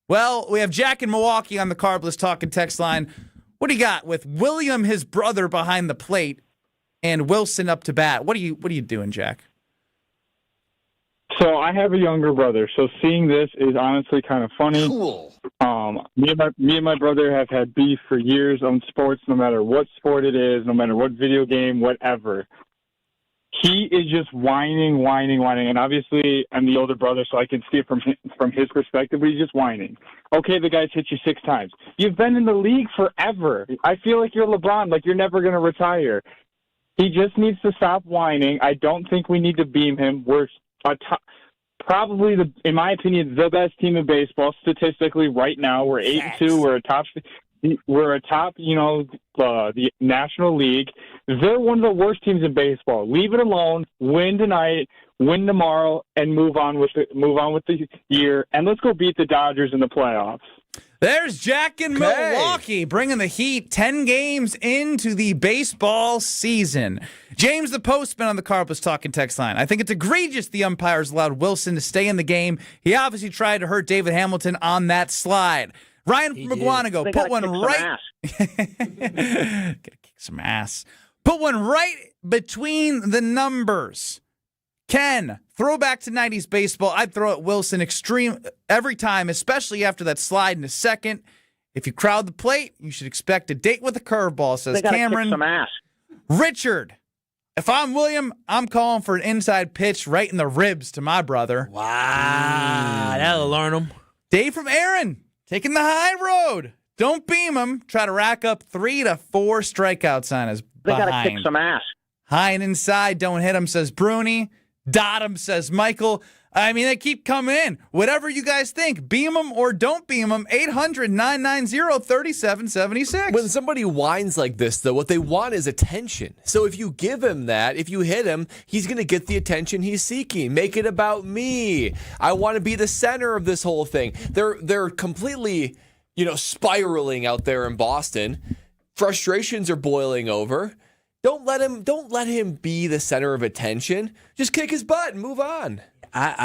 Well, we have Jack in Milwaukee on the Carbless Talking text line. What do you got with William, his brother, behind the plate, and Willson up to bat? What are you doing, Jack? So I have a younger brother, so seeing this is honestly kind of funny. Cool. Me and my brother have had beef for years on sports, no matter what sport it is, no matter what video game, whatever. He is just whining, and obviously I'm the older brother, so I can see it from his perspective, but he's just whining. Okay, the guy's hit you 6 times. You've been in the league forever. I feel like you're LeBron, like you're never going to retire. He just needs to stop whining. I don't think we need to beam him. We're probably, in my opinion, the best team in baseball statistically right now. We're 8-2. We're a top, the National League. They're one of the worst teams in baseball. Leave it alone. Win tonight. Win tomorrow, and move on with the year. And let's go beat the Dodgers in the playoffs. There's Jack in Milwaukee bringing the heat 10 games into the baseball season. James the Postman on the Carbless Talking text line. I think it's egregious the umpires allowed Willson to stay in the game. He obviously tried to hurt David Hamilton on that slide. Ryan from McGuanago, put one right. Gotta kick some ass. Put one right between the numbers. Ken, throwback to 90s baseball. I'd throw at Willson extreme every time, especially after that slide in a second. If you crowd the plate, you should expect a date with a curveball, says Cameron. Kick some ass. Richard, if I'm William, I'm calling for an inside pitch right in the ribs to my brother. Wow, that'll learn him. Dave from Aaron, taking the high road. Don't beam him. Try to rack up 3 to 4 strikeouts on his behind. They got to kick some ass. High and inside, don't hit him, says Bruni. Dot him, says Michael. I mean, they keep coming in. Whatever you guys think, beam them or don't beam them. 800-990-3776. When somebody whines like this, though, what they want is attention. So if you give him that, if you hit him, he's going to get the attention he's seeking. Make it about me. I want to be the center of this whole thing. They're completely, spiraling out there in Boston. Frustrations are boiling over. Don't let him be the center of attention. Just kick his butt and move on.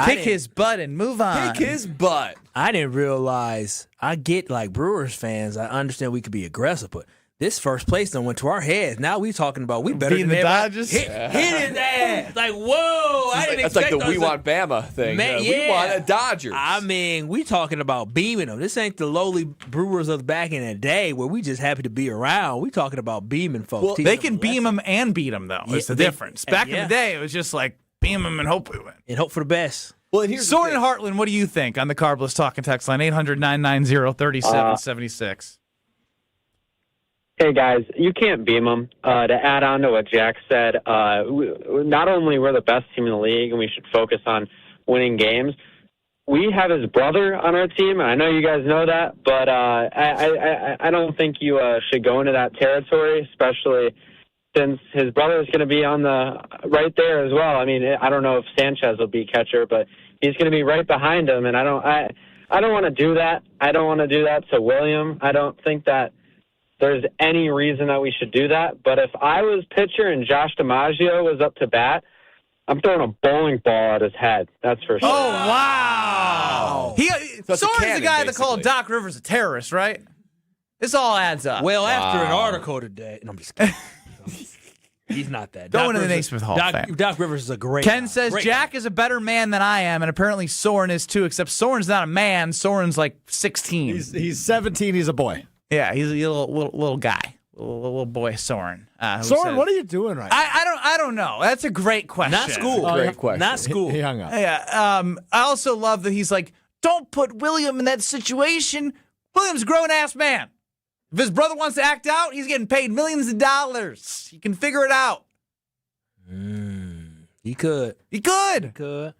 Kick his butt and move on. Kick his butt. I didn't realize. I get like Brewers fans. I understand we could be aggressive, but this first place done went to our heads. Now we talking about we better beating than the Dodgers. Hit his ass. Like, whoa! I didn't That's expect like the We Want Bama thing. Man, We want a Dodgers. I mean, we talking about beaming them. This ain't the lowly Brewers of back in the day where we just happy to be around. We talking about beaming folks. Well, they can beam them and beat them, though. That's the difference. Back in the day, it was just like beam them and hope we win. And hope for the best. Well, and here's Soren Hartland, what do you think on the Carbless Talking text line? 800-990-3776. Hey, guys, you can't beam them. To add on to what Jack said, not only we're the best team in the league and we should focus on winning games, we have his brother on our team. I know you guys know that, but I don't think you should go into that territory, especially since his brother is going to be on the right there as well. I mean, I don't know if Sanchez will be catcher, but he's going to be right behind him, and I don't want to do that. I don't want to do that to William. I don't think that there's any reason that we should do that. But if I was pitcher and Josh DiMaggio was up to bat, I'm throwing a bowling ball at his head. That's for sure. Oh, wow. Soren's the guy that called Doc Rivers a terrorist, right? This all adds up. Well, after an article today. No, I'm just kidding. He's not that. Going to the Naismith Hall of Fame. Doc Rivers is a great Ken guy. says Great Jack guy. is a better man than I am, and apparently Soren is too, except Soren's not a man. Soren's like 16. He's 17. He's a boy. Yeah, he's a little guy. little boy Soren. Soren, what are you doing right now? I don't know. That's a great question. Not school. Great question. Not school. He hung up. Yeah. I also love that he's like, don't put William in that situation. William's a grown-ass man. If his brother wants to act out, he's getting paid millions of dollars. He can figure it out. He could. He could.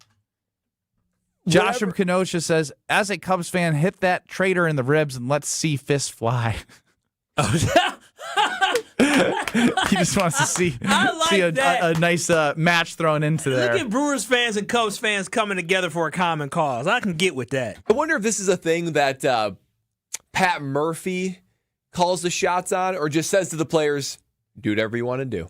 Josh from Kenosha says, as a Cubs fan, hit that traitor in the ribs and let's see fists fly. He just wants to see a nice match thrown into there. Look at Brewers fans and Cubs fans coming together for a common cause. I can get with that. I wonder if this is a thing that Pat Murphy calls the shots on, or just says to the players, do whatever you want to do.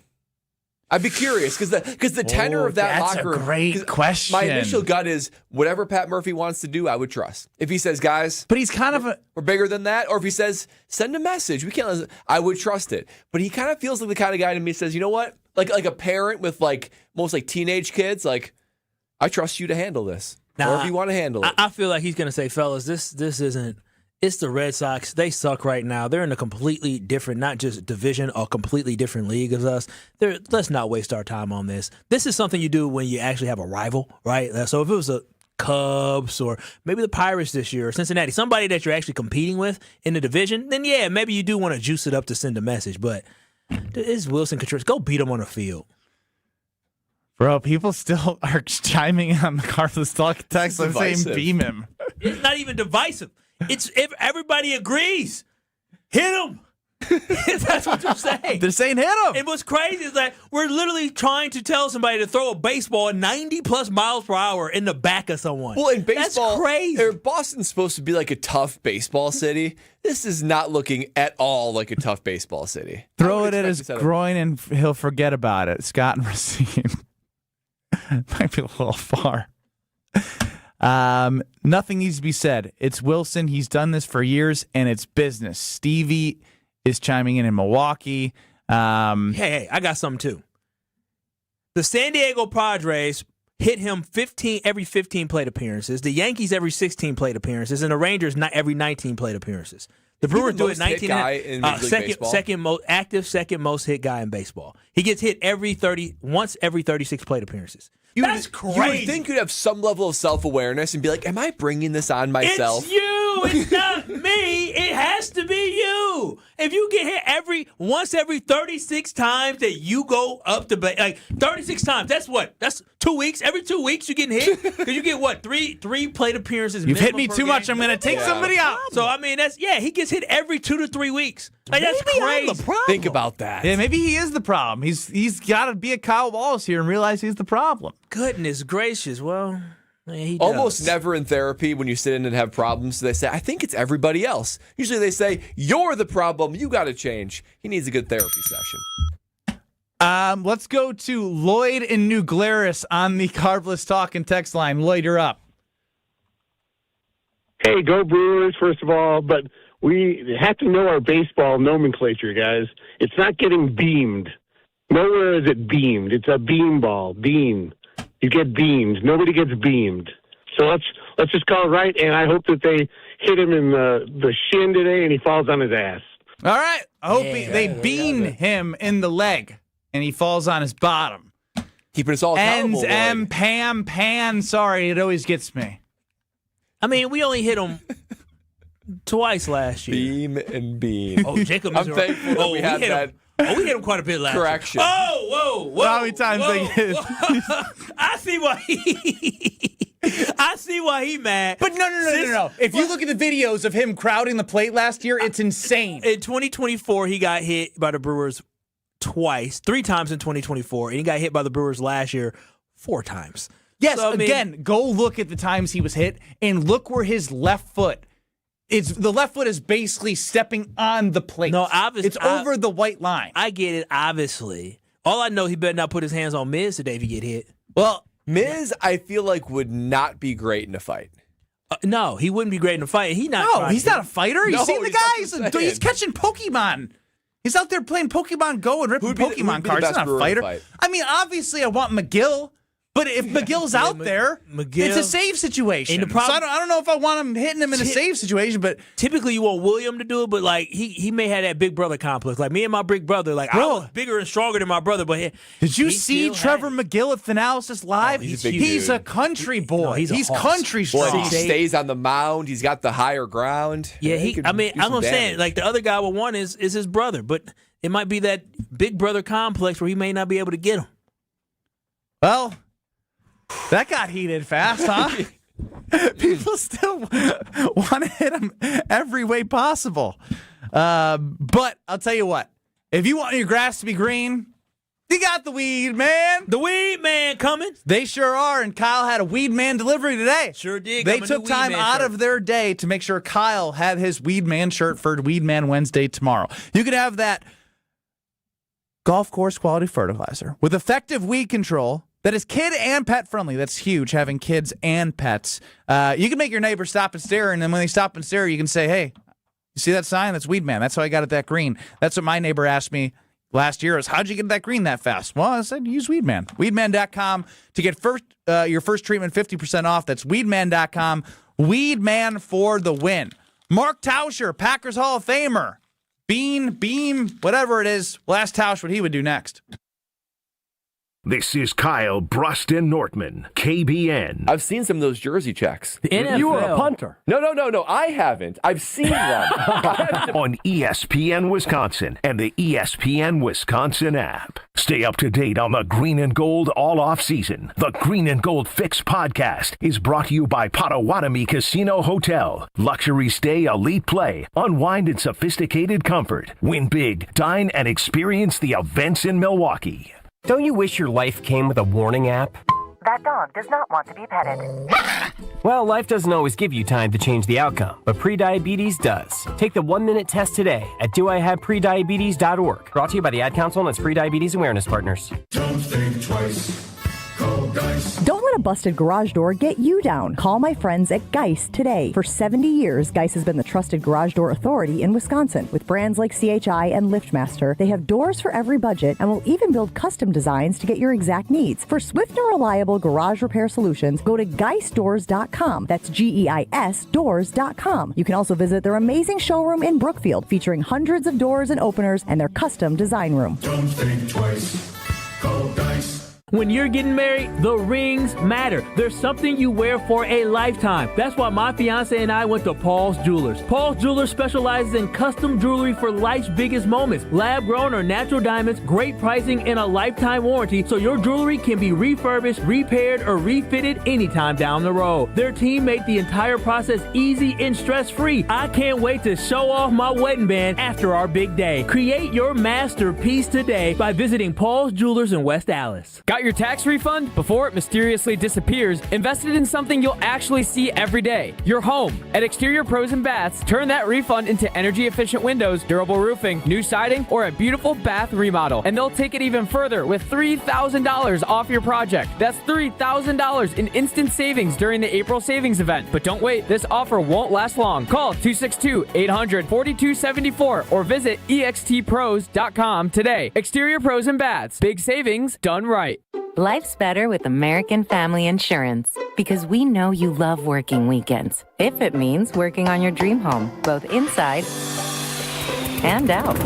I'd be curious, because the tenor of that locker room. That's a great question. My initial gut is whatever Pat Murphy wants to do, I would trust. If he says, guys, but he's kind of we're bigger than that, or if he says, send a message, we can't listen, I would trust it. But he kind of feels like the kind of guy to me says, you know what? Like a parent with most teenage kids, I trust you to handle this. Now, or if you want to handle it. I feel like he's going to say, fellas, this isn't. It's the Red Sox. They suck right now. They're in a completely different, not just division, a completely different league as us. Let's not waste our time on this. This is something you do when you actually have a rival, right? So if it was a Cubs or maybe the Pirates this year or Cincinnati, somebody that you're actually competing with in the division, then yeah, maybe you do want to juice it up to send a message. But it's Willson Contreras. Go beat him on the field. Bro, people still are chiming on the Carlos Talk text. I'm saying beam him. It's not even divisive. It's if everybody agrees. Hit him. That's what they're saying. They're saying hit him. And what's crazy is that we're literally trying to tell somebody to throw a baseball at 90+ miles per hour in the back of someone. Well, in baseball, that's crazy. Boston's supposed to be like a tough baseball city. This is not looking at all like a tough baseball city. Throw it at his groin and he'll forget about it. Scott and Racine. Might be a little far. Nothing needs to be said. It's Willson. He's done this for years, and it's business. Stevie is chiming in Milwaukee. Hey, I got something too. The San Diego Padres hit him every 15 plate appearances. The Yankees every 16 plate appearances, and the Rangers every 19 plate appearances. The Brewers do it 19. Second most active, second most hit guy in baseball. He gets hit once every 36 plate appearances. That's crazy. You would think you'd have some level of self-awareness and be like, am I bringing this on myself? It's you. It's not me. It has to be you. If you get hit once every 36 times that you go up to 36 times, that's what? That's 2 weeks. Every 2 weeks you getting hit? Because you get what? Three plate appearances. You've hit me too much. I'm going to take somebody out. So, I mean, he gets hit every 2 to 3 weeks. That's maybe crazy. I'm the problem. Think about that. Yeah, maybe he is the problem. He's got to be a Kyle Wallace here and realize he's the problem. Goodness gracious. Well, he almost does. never in therapy when you sit in and have problems, they say, I think it's everybody else. Usually they say, you're the problem. You got to change. He needs a good therapy session. Let's go to Lloyd in New Glarus on the Carbless Talk and text line. Lloyd, you're up. Hey, go Brewers, first of all, but we have to know our baseball nomenclature, guys. It's not getting beamed. Nowhere is it beamed. It's a beam ball. Beam. You get beamed. Nobody gets beamed. So let's just call it right, and I hope that they hit him in the shin today and he falls on his ass. All right. I hope they beam him in the leg and he falls on his bottom. Keeping us all accountable. Pan. Sorry, it always gets me. I mean, we only hit him twice last year. Beam and beam. Oh, Jacob is I'm thankful that we had that. We hit him quite a bit last correction. year. Oh, whoa. How many times they hit? I see why he mad. But no. If you look at the videos of him crowding the plate last year, it's insane. In 2024, he got hit by the Brewers twice, 3 times in 2024, and he got hit by the Brewers last year 4 times. Yes, so, again, go look at the times he was hit and look where his left foot. The left foot is basically stepping on the plate. No, obviously. It's over the white line. I get it, obviously. All I know, he better not put his hands on Miz today if he get hit. Well, Miz, I feel like, would not be great in a fight. No, he wouldn't be great in a fight. He's not a fighter. You seen the guy? He's catching Pokemon. He's out there playing Pokemon Go and ripping Pokemon cards. He's not a fighter. I mean, obviously, I want McGill. But if McGill's out there, it's a save situation. And the problem, so I don't know if I want him hitting him in a save situation, but typically you want William to do it, but like he may have that big brother complex. Like me and my big brother, like I was bigger and stronger than my brother, but did you see Trevor McGill at Thanalis Live? He's a country boy. He's country strong. Boy, he stays on the mound. He's got the higher ground. Yeah, I'm saying, like the other guy with one is his brother, but it might be that big brother complex where he may not be able to get him. Well, that got heated fast, huh? People still want to hit him every way possible. But I'll tell you what. If you want your grass to be green, you got the Weed Man. The Weed Man coming. They sure are, and Kyle had a Weed Man delivery today. Sure did. They took time out of their day to make sure Kyle had his Weed Man shirt for Weed Man Wednesday tomorrow. You could have that golf course quality fertilizer with effective weed control that is kid and pet friendly. That's huge, having kids and pets. You can make your neighbor stop and stare, and then when they stop and stare, you can say, hey, you see that sign? That's Weed Man. That's how I got it that green. That's what my neighbor asked me last year is, how'd you get that green that fast? Well, I said, use Weedman. Weedman.com to get your first treatment 50% off. That's Weedman.com. Weedman for the win. Mark Tauscher, Packers Hall of Famer. Beam, whatever it is. We'll ask Tausch what he would do next. This is Kyle Brust Nortman, KBN. I've seen some of those jersey checks. You were a punter. No. I haven't. I've seen them. On ESPN Wisconsin and the ESPN Wisconsin app. Stay up to date on the Green and Gold all off season. The Green and Gold Fix podcast is brought to you by Potawatomi Casino Hotel. Luxury stay, elite play, unwind in sophisticated comfort. Win big, dine, and experience the events in Milwaukee. Don't you wish your life came with a warning app? That dog does not want to be petted. Well, life doesn't always give you time to change the outcome, but prediabetes does. Take the 1-minute test today at doihaveprediabetes.org. Brought to you by the Ad Council and its pre-diabetes awareness partners. Don't think twice. Call Geis. Don't let a busted garage door get you down. Call my friends at Geis today. For 70 years, Geis has been the trusted garage door authority in Wisconsin. With brands like CHI and LiftMaster, they have doors for every budget and will even build custom designs to get your exact needs. For swift and reliable garage repair solutions, go to geisdoors.com. That's GEIS doors.com. You can also visit their amazing showroom in Brookfield, featuring hundreds of doors and openers and their custom design room. Don't think twice. Call Geis. When you're getting married, the rings matter. There's something you wear for a lifetime. That's why my fiance and I went to Paul's Jewelers. Paul's Jewelers specializes in custom jewelry for life's biggest moments. Lab-grown or natural diamonds, great pricing, and a lifetime warranty, so your jewelry can be refurbished, repaired, or refitted anytime down the road. Their team made the entire process easy and stress-free. I can't wait to show off my wedding band after our big day. Create your masterpiece today by visiting Paul's Jewelers in West Allis. Got your tax refund? Before it mysteriously disappears, invest it in something you'll actually see every day. Your home. At Exterior Pros and Baths, turn that refund into energy-efficient windows, durable roofing, new siding, or a beautiful bath remodel. And they'll take it even further with $3,000 off your project. That's $3,000 in instant savings during the April savings event. But don't wait, this offer won't last long. Call 262-800-4274 or visit extpros.com today. Exterior Pros and Baths. Big savings done right. Life's better with American Family Insurance because we know you love working weekends. If it means working on your dream home, both inside and out.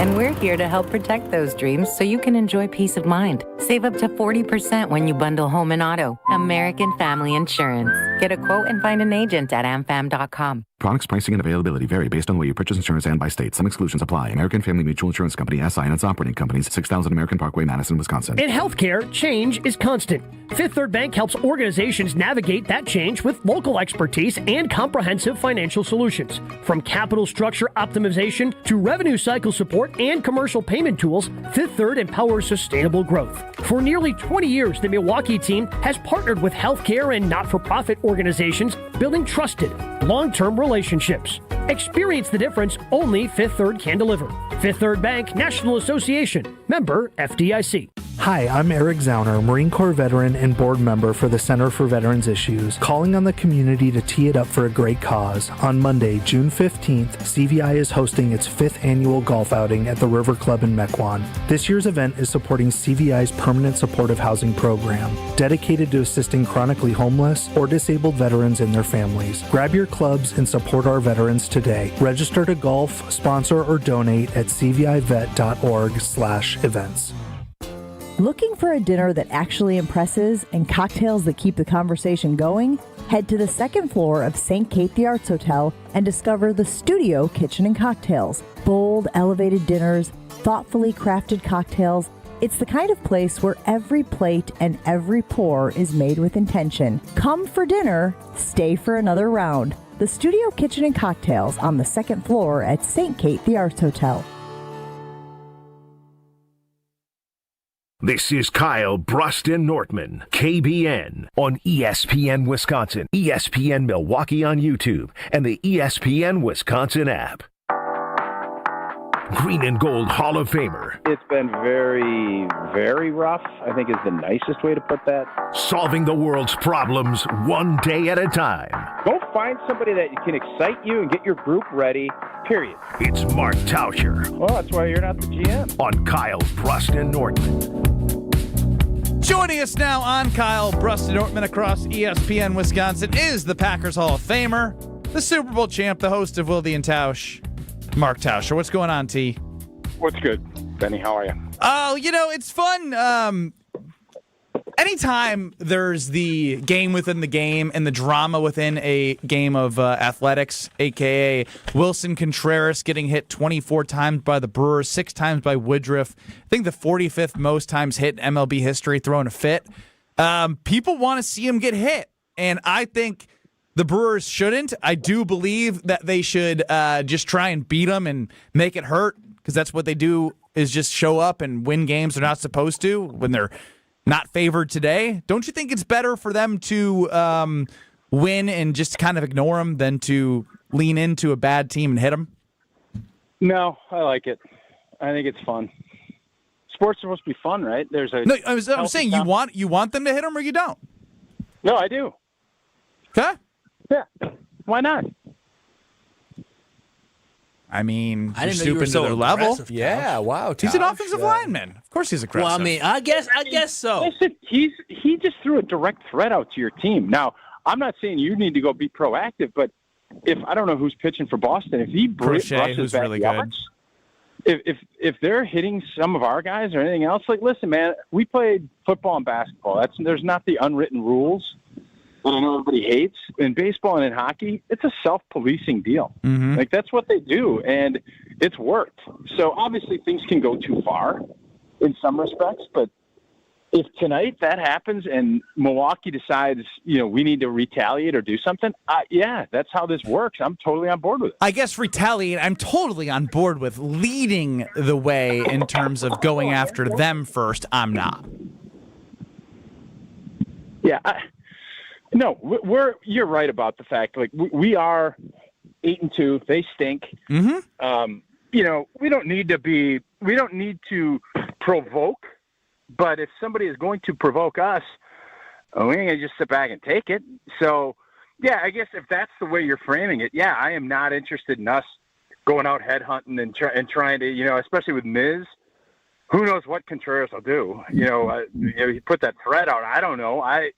And we're here to help protect those dreams so you can enjoy peace of mind. Save up to 40% when you bundle home and auto. American Family Insurance. Get a quote and find an agent at amfam.com. Products, pricing, and availability vary based on where you purchase insurance and by state. Some exclusions apply. American Family Mutual Insurance Company, SI, and its operating companies, 6000 American Parkway, Madison, Wisconsin. In healthcare, change is constant. Fifth Third Bank helps organizations navigate that change with local expertise and comprehensive financial solutions. From capital structure optimization to revenue cycle support and commercial payment tools, Fifth Third empowers sustainable growth. For nearly 20 years, the Milwaukee team has partnered with healthcare and not-for-profit organizations, building trusted, long-term relationships. Experience the difference only Fifth Third can deliver. Fifth Third Bank National Association. Member FDIC. Hi, I'm Eric Zauner, Marine Corps veteran and board member for the Center for Veterans Issues, calling on the community to tee it up for a great cause. On Monday, June 15th, CVI is hosting its 5th annual golf outing at the River Club in Mequon. This year's event is supporting CVI's Permanent Supportive Housing Program, dedicated to assisting chronically homeless or disabled veterans and their families. Grab your clubs and support our veterans today. Register to golf, sponsor, or donate at cvivet.org/events. Looking for a dinner that actually impresses and cocktails that keep the conversation going? Head to the second floor of St. Kate the Arts Hotel and discover the Studio Kitchen and Cocktails. Bold, elevated dinners, thoughtfully crafted cocktails. It's the kind of place where every plate and every pour is made with intention. Come for dinner, stay for another round. The Studio Kitchen and Cocktails on the second floor at St. Kate the Arts Hotel. This is Kyle Brust Nortman, KBN, on ESPN Wisconsin, ESPN Milwaukee on YouTube, and the ESPN Wisconsin app. Green and Gold Hall of Famer. It's been very, very rough, I think is the nicest way to put that. Solving the world's problems one day at a time. Go find somebody that can excite you and get your group ready, period. It's Mark Tauscher. Well, that's why you're not the GM. On Kyle Brust Nortman. Joining us now on Kyle Brust Nortman across ESPN Wisconsin is the Packers Hall of Famer, the Super Bowl champ, the host of Wilde and Tausch, Mark Tauscher. What's going on, T? What's good, Benny? How are you? Oh, it's fun. Anytime there's the game within the game and the drama within a game of athletics, a.k.a. Willson Contreras getting hit 24 times by the Brewers, 6 times by Woodruff, I think the 45th most times hit in MLB history, throwing a fit. People want to see him get hit, and I think the Brewers shouldn't. I do believe that they should just try and beat them and make it hurt, because that's what they do, is just show up and win games they're not supposed to when they're not favored today. Don't you think it's better for them to win and just kind of ignore them than to lean into a bad team and hit them? No, I like it. I think it's fun. Sports are supposed to be fun, right? No, I'm saying you want them to hit them or you don't? No, I do. Okay. Yeah. Why not? I mean, I didn't know stoop you were into so their level. aggressive, Yeah, wow. He's an Tausch, offensive lineman. Of course he's aggressive. Well, I mean, I guess so. Listen, he just threw a direct threat out to your team. Now, I'm not saying you need to go be proactive, but if I don't know who's pitching for Boston, if he Crochet, who's really good. If they're hitting some of our guys or anything else, like, listen, man, we played football and basketball. There's not the unwritten rules that I know everybody hates. In baseball and in hockey, it's a self-policing deal. Mm-hmm. Like, that's what they do, and it's worked. So obviously things can go too far in some respects, but if tonight that happens and Milwaukee decides, we need to retaliate or do something, yeah, that's how this works. I'm totally on board with it. I guess retaliate, I'm totally on board with. Leading the way in terms of going after them first, I'm not. Yeah, no, you're right about the fact, like, we are 8-2. They stink. Mm-hmm. We don't need to provoke, but if somebody is going to provoke us, we ain't gonna just sit back and take it. So, yeah, I guess if that's the way you're framing it, yeah, I am not interested in us going out headhunting and trying to, especially with Miz. Who knows what Contreras will do? He put that threat out. I don't know. I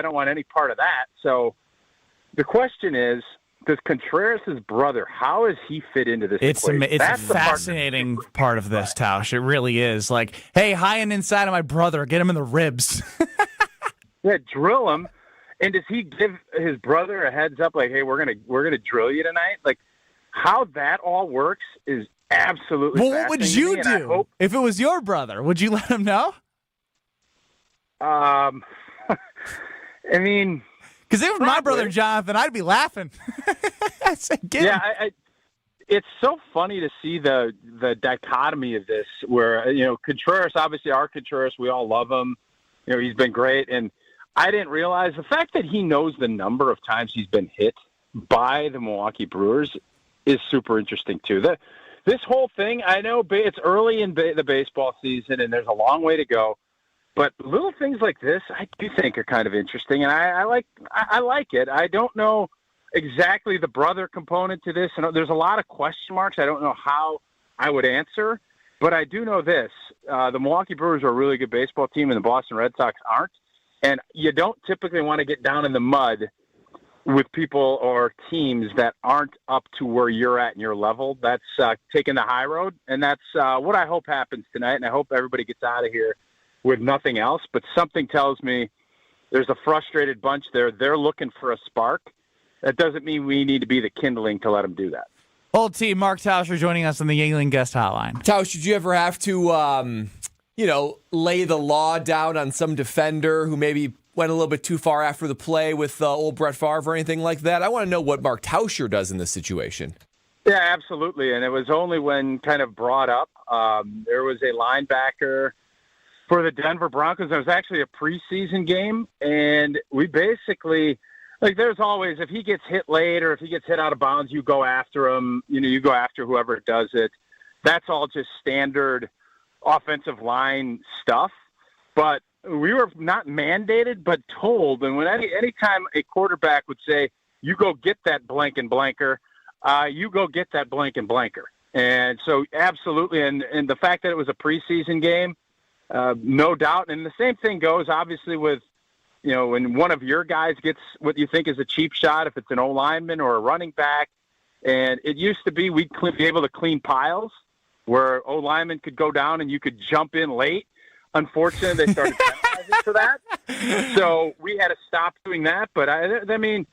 don't want any part of that. So the question is, does Contreras' brother, how does he fit into this equation? It's a fascinating part of this, Tausch. It really is. Like, hey, high and inside of my brother, get him in the ribs. Yeah, drill him. And does he give his brother a heads up, like, hey, we're gonna drill you tonight? Like, how that all works is absolutely well, what would you do if it was your brother? Would you let him know? I mean, because if it was my brother Jonathan, I'd be laughing. It's so funny to see the dichotomy of this, where Contreras, obviously our Contreras, we all love him. He's been great, and I didn't realize the fact that he knows the number of times he's been hit by the Milwaukee Brewers is super interesting too. This whole thing, I know it's early in the baseball season and there's a long way to go, But little things like this, I do think are kind of interesting, and I like it. I don't know exactly the brother component to this, and there's a lot of question marks. I don't know how I would answer, but I do know this: the Milwaukee Brewers are a really good baseball team, and the Boston Red Sox aren't. And you don't typically want to get down in the mud with people or teams that aren't up to where you're at in your level. That's taking the high road, and that's what I hope happens tonight. And I hope everybody gets out of here with nothing else, but something tells me there's a frustrated bunch there. They're looking for a spark. That doesn't mean we need to be the kindling to let them do that. Old T, Mark Tauscher joining us on the Yuengling guest hotline. Tauscher, did you ever have to, lay the law down on some defender who maybe went a little bit too far after the play with old Brett Favre or anything like that? I want to know what Mark Tauscher does in this situation. Yeah, absolutely. And it was only when kind of brought up. There was a linebacker for the Denver Broncos. It was actually a preseason game, and we basically, there's always, if he gets hit late or if he gets hit out of bounds, you go after him. You go after whoever does it. That's all just standard offensive line stuff. But we were not mandated, but told. And when anytime a quarterback would say, you go get that blank and blanker, you go get that blank and blanker. And so absolutely, and the fact that it was a preseason game, no doubt. And the same thing goes, obviously, with, when one of your guys gets what you think is a cheap shot, if it's an O-lineman or a running back. And it used to be we'd be able to clean piles where O-lineman could go down and you could jump in late. Unfortunately, they started penalizing for that. So we had to stop doing that. But, I mean,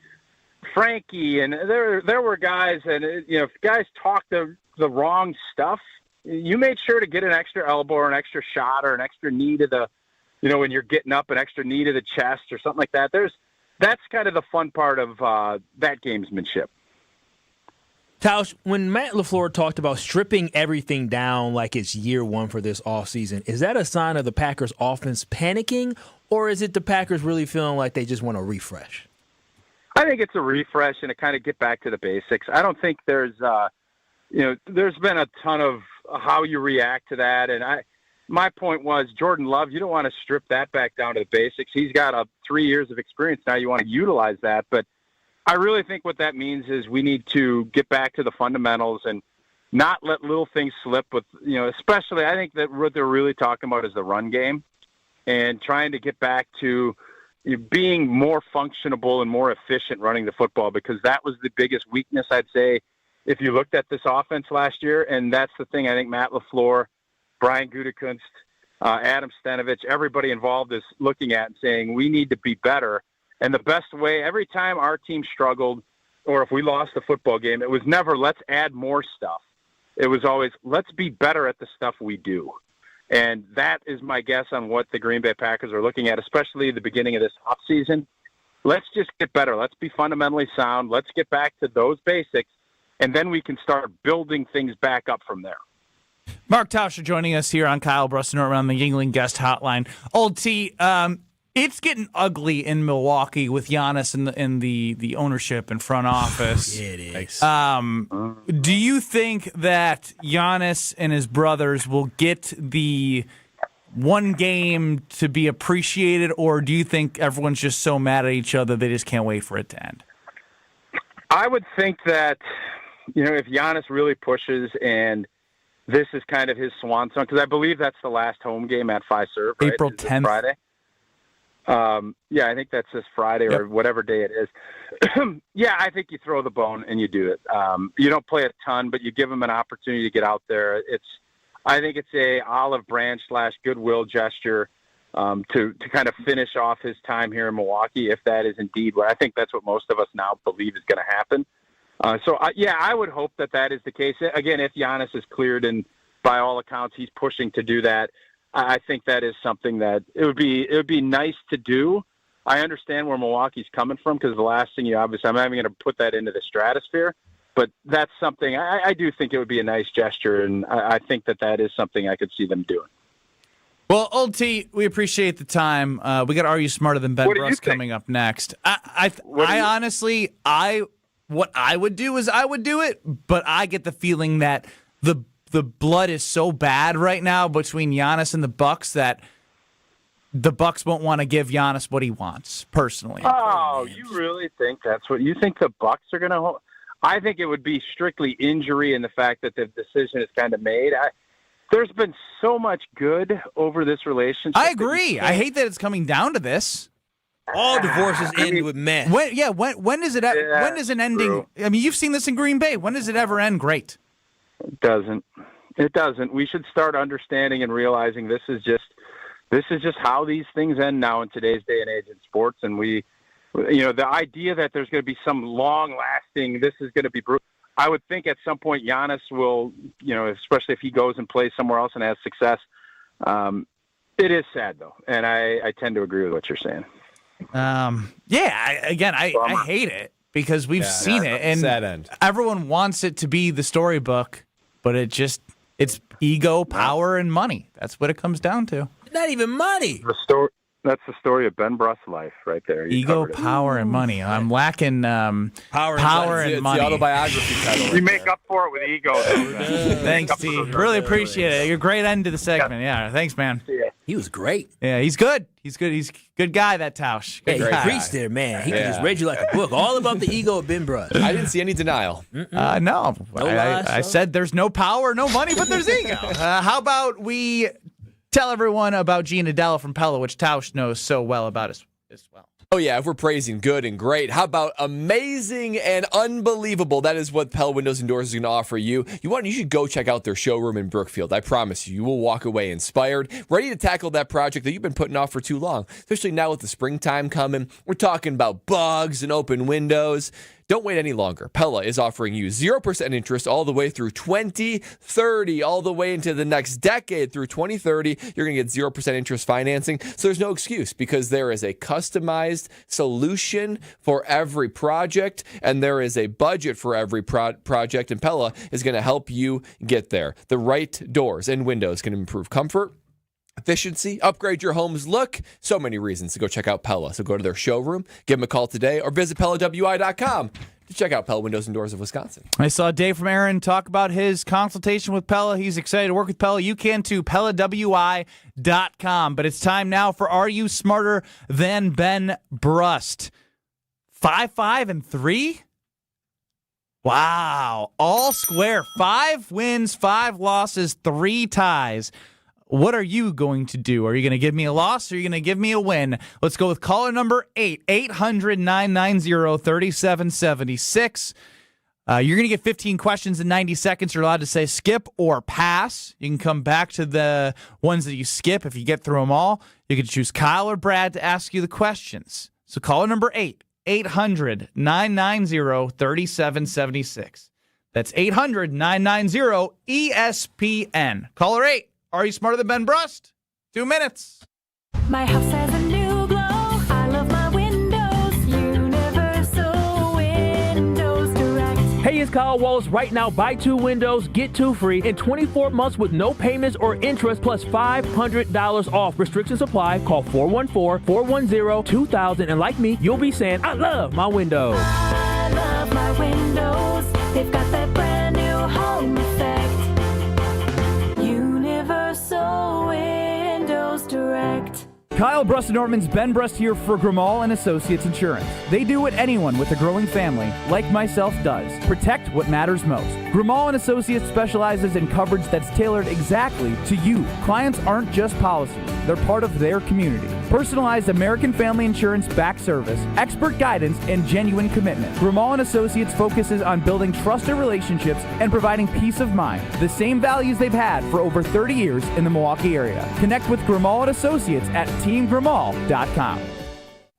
Frankie, and there were guys, and, if guys talked the wrong stuff, you made sure to get an extra elbow or an extra shot or an extra knee to the, when you're getting up, an extra knee to the chest or something like that. That's kind of the fun part of that gamesmanship. Tausch, when Matt LaFleur talked about stripping everything down like it's year one for this offseason, is that a sign of the Packers offense panicking, or is it the Packers really feeling like they just want to refresh? I think it's a refresh and to kind of get back to the basics. I don't think there's been a ton of how you react to that. And my point was, Jordan Love, you don't want to strip that back down to the basics. He's got 3 years of experience now. You want to utilize that. But I really think what that means is we need to get back to the fundamentals and not let little things slip with, especially I think that what they're really talking about is the run game and trying to get back to being more functionable and more efficient running the football, because that was the biggest weakness, I'd say, if you looked at this offense last year. And that's the thing I think Matt LaFleur, Brian Gutekunst, Adam Stenavich, everybody involved is looking at and saying we need to be better. And the best way, every time our team struggled or if we lost the football game, it was never let's add more stuff. It was always let's be better at the stuff we do. And that is my guess on what the Green Bay Packers are looking at, especially the beginning of this offseason. Let's just get better. Let's be fundamentally sound. Let's get back to those basics, and then we can start building things back up from there. Mark Tauscher joining us here on Kyle Brust Nortman on the Yuengling guest hotline. Old T, it's getting ugly in Milwaukee with Giannis and the ownership and front office. It is. Do you think that Giannis and his brothers will get the one game to be appreciated, or do you think everyone's just so mad at each other they just can't wait for it to end? I would think that, if Giannis really pushes and this is kind of his swan song, because I believe that's the last home game at Fiserv, right? April 10th. Friday. I think that's this Friday or whatever day it is. Yeah, I think you throw the bone and you do it. You don't play a ton, but you give him an opportunity to get out there. I think it's a olive branch / goodwill gesture to kind of finish off his time here in Milwaukee, if that is indeed what I think that's what most of us now believe is going to happen. I would hope that is the case. Again, if Giannis is cleared, and by all accounts he's pushing to do that, I think that is something that it would be nice to do. I understand where Milwaukee's coming from, because the last thing I'm not even going to put that into the stratosphere, but that's something I do think it would be a nice gesture, and I think that is something I could see them doing. Well, Old T, we appreciate the time. We got Are You Smarter Than Ben Brust coming up next. Honestly, what I would do is I would do it, but I get the feeling that the blood is so bad right now between Giannis and the Bucks that the Bucks won't want to give Giannis what he wants, personally. Oh, you really think that's what you think the Bucks are going to hold? I think it would be strictly injury and the fact that the decision is kind of made. There's been so much good over this relationship. I agree. I hate that it's coming down to this. All divorces end with mess. When does it? When does an ending? True. I mean, you've seen this in Green Bay. When does it ever end great? It doesn't. It doesn't. We should start understanding and realizing this is just how these things end now in today's day and age in sports. And the idea that there's going to be some long-lasting, this is going to be brutal. I would think at some point Giannis will, especially if he goes and plays somewhere else and has success. It is sad, though, and I tend to agree with what you're saying. I hate it because we've seen it, and sad end. Everyone wants it to be the storybook, but it's ego, power, and money. That's what it comes down to. Not even money. That's the story of Ben Brust's life right there. Ego, power, and money. I'm lacking power and money. The autobiography title. You make up for it with ego. Thanks, T. Really appreciate it. You're a great end to the segment. Yeah, thanks, man. He was great. Yeah, he's good. He's good. He's a good guy, that Tausch. He preached there, man. He just read you like a book, all about the ego of Ben Brust. I didn't see any denial. No. I said there's no power, no money, but there's ego. How about we tell everyone about Gina Della from Pella, which Tausch knows so well about as well. Oh, yeah, if we're praising good and great, how about amazing and unbelievable? That is what Pella Windows and Doors is going to offer you. You should go check out their showroom in Brookfield. I promise you will walk away inspired, ready to tackle that project that you've been putting off for too long, especially now with the springtime coming. We're talking about bugs and open windows. Don't wait any longer. Pella is offering you 0% interest all the way through 2030, all the way into the next decade through 2030. You're going to get 0% interest financing. So there's no excuse because there is a customized solution for every project and there is a budget for every project. And Pella is going to help you get there. The right doors and windows can improve comfort, efficiency, upgrade your home's look. So many reasons to go check out Pella. So go to their showroom, give them a call today, or visit PellaWI.com to check out Pella Windows and Doors of Wisconsin. I saw Dave from Aaron talk about his consultation with Pella. He's excited to work with Pella. You can too, PellaWI.com. But it's time now for Are You Smarter Than Ben Brust? 5-5-3? Wow. All square. 5 wins, 5 losses, 3 ties. What are you going to do? Are you going to give me a loss or are you going to give me a win? Let's go with caller number 8, 800-990-3776. You're going to get 15 questions in 90 seconds. You're allowed to say skip or pass. You can come back to the ones that you skip. If you get through them all, you can choose Kyle or Brad to ask you the questions. So caller number 8, 800-990-3776. That's 800-990-ESPN. Caller 8. Are you smarter than Ben Brust? 2 minutes. My house has a new glow. I love my windows. Universal Windows Direct. Hey, it's Kyle Wallace. Right now, buy 2 windows, get 2 free in 24 months with no payments or interest plus $500 off. Restrictions apply. Call 414-410-2000. And like me, you'll be saying, I love my windows. I love my windows. They've got that brand new home effect. Universal Windows Direct. Kyle Brust Nortman's Ben Brust here for Grimal & Associates Insurance. They do what anyone with a growing family, like myself, does. Protect what matters most. Grimal & Associates specializes in coverage that's tailored exactly to you. Clients aren't just policies. They're part of their community. Personalized American Family Insurance back service, expert guidance, and genuine commitment. Grimal & Associates focuses on building trusted relationships and providing peace of mind. The same values they've had for over 30 years in the Milwaukee area. Connect with Grimal & Associates at teamgrimal.com.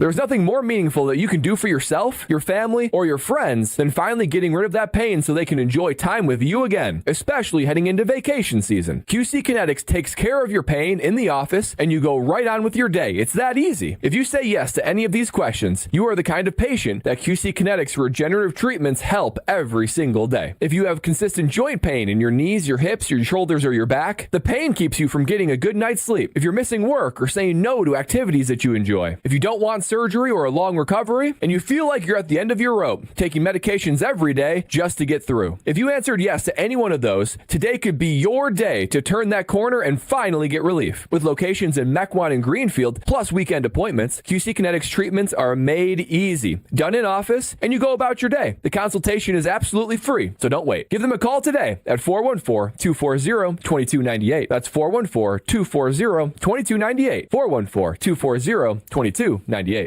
There's nothing more meaningful that you can do for yourself, your family, or your friends than finally getting rid of that pain so they can enjoy time with you again, especially heading into vacation season. QC Kinetics takes care of your pain in the office and you go right on with your day. It's that easy. If you say yes to any of these questions, you are the kind of patient that QC Kinetics regenerative treatments help every single day. If you have consistent joint pain in your knees, your hips, your shoulders, or your back, the pain keeps you from getting a good night's sleep. If you're missing work or saying no to activities that you enjoy, if you don't want surgery or a long recovery, and you feel like you're at the end of your rope, taking medications every day just to get through. If you answered yes to any one of those, today could be your day to turn that corner and finally get relief. With locations in Mequon and Greenfield, plus weekend appointments, QC Kinetics treatments are made easy. Done in office, and you go about your day. The consultation is absolutely free, so don't wait. Give them a call today at 414-240-2298. That's 414-240-2298. 414-240-2298.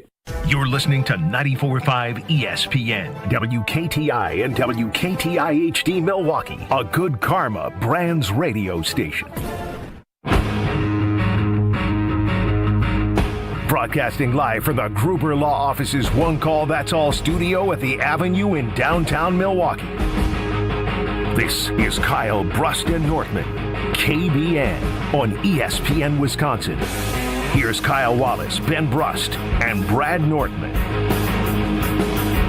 You're listening to 94.5 ESPN, WKTI and WKTI HD Milwaukee, a Good Karma Brands radio station. Broadcasting live from the Gruber Law Office's One Call That's All studio at the Avenue in downtown Milwaukee. This is Kyle Brust and Nortman, KBN on ESPN Wisconsin. Here's Kyle Wallace, Ben Brust, and Brad Nortman.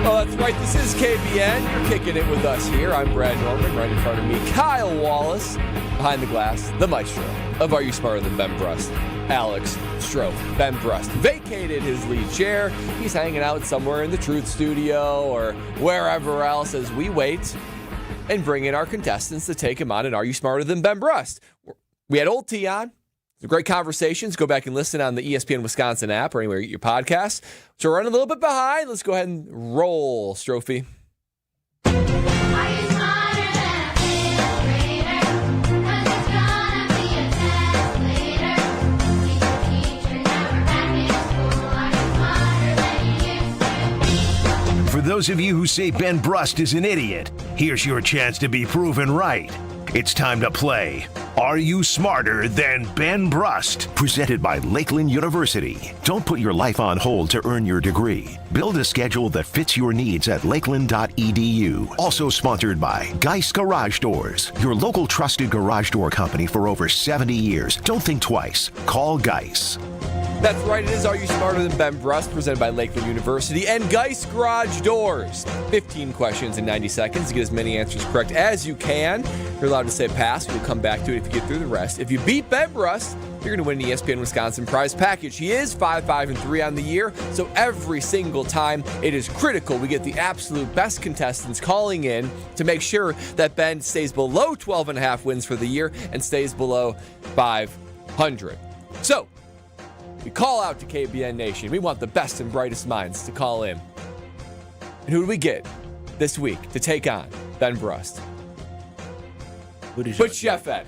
Oh, that's right. This is KBN. You're kicking it with us here. I'm Brad Nortman. Right in front of me, Kyle Wallace. Behind the glass, the maestro of Are You Smarter Than Ben Brust? Alex Stroh. Ben Brust vacated his lead chair. He's hanging out somewhere in the Truth Studio or wherever else as we wait and bring in our contestants to take him on and Are You Smarter Than Ben Brust? We had Old T on. Great conversations. Go back and listen on the ESPN Wisconsin app or anywhere you get your podcasts. So we're running a little bit behind. Let's go ahead and roll, Strophy. For those of you who say Ben Brust is an idiot, here's your chance to be proven right. It's time to play Are You Smarter Than Ben Brust? Presented by Lakeland University. Don't put your life on hold to earn your degree. Build a schedule that fits your needs at lakeland.edu. Also sponsored by Geis Garage Doors, your local trusted garage door company for over 70 years. Don't think twice. Call Geis. That's right, it is Are You Smarter Than Ben Brust, presented by Lakeland University and Geis Garage Doors. 15 questions in 90 seconds to get as many answers correct as you can. You're allowed to say pass. We'll come back to it if you get through the rest. If you beat Ben Brust, you're going to win an ESPN Wisconsin prize package. He is 5-5-3 on the year, so every single time it is critical we get the absolute best contestants calling in to make sure that Ben stays below 12.5 wins for the year and stays below 500. So, we call out to KBN Nation. We want the best and brightest minds to call in. And who do we get this week to take on Ben Brust? But Chef Ed.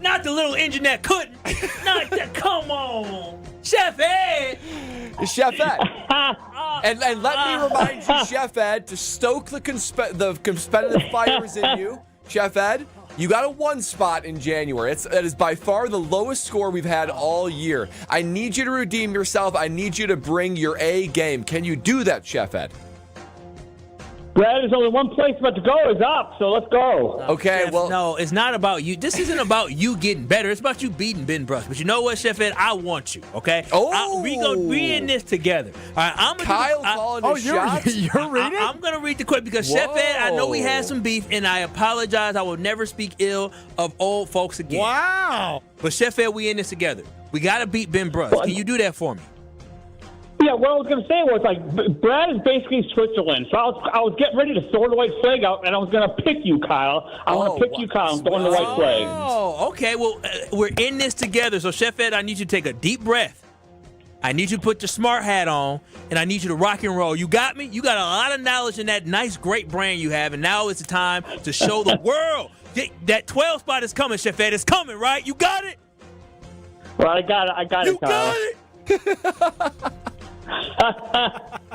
Not the little engine that couldn't. Not that. Come on. Chef Ed. Chef Ed. and let me remind you, Chef Ed, to stoke the competitive fires in you. Chef Ed, you got a 1 spot in January. That is by far the lowest score we've had all year. I need you to redeem yourself. I need you to bring your A game. Can you do that, Chef Ed? Brad, there's only one place but to go is up, so let's go. Okay, Chef, well. No, it's not about you. This isn't about you getting better. It's about you beating Ben Brust. But you know what, Chef Ed? I want you, okay? We in this together. All right, Kyle calling his shots? You're reading? I'm going to read the question because, Chef Ed, I know we had some beef, and I apologize. I will never speak ill of old folks again. Wow. But, Chef Ed, we in this together. We got to beat Ben Brust. Can you do that for me? Yeah, what I was going to say was, like, Brad is basically Switzerland. So I was getting ready to throw the white flag out, and I was going to pick you, Kyle. I want to pick you, Kyle, and throw the white flag. Oh, okay. Well, we're in this together. So, Chef Ed, I need you to take a deep breath. I need you to put your smart hat on, and I need you to rock and roll. You got me? You got a lot of knowledge in that nice, great brain you have, and now it's the time to show the world. That 12 spot is coming, Chef Ed. It's coming, right? You got it? Well, I got it, Kyle. You got it?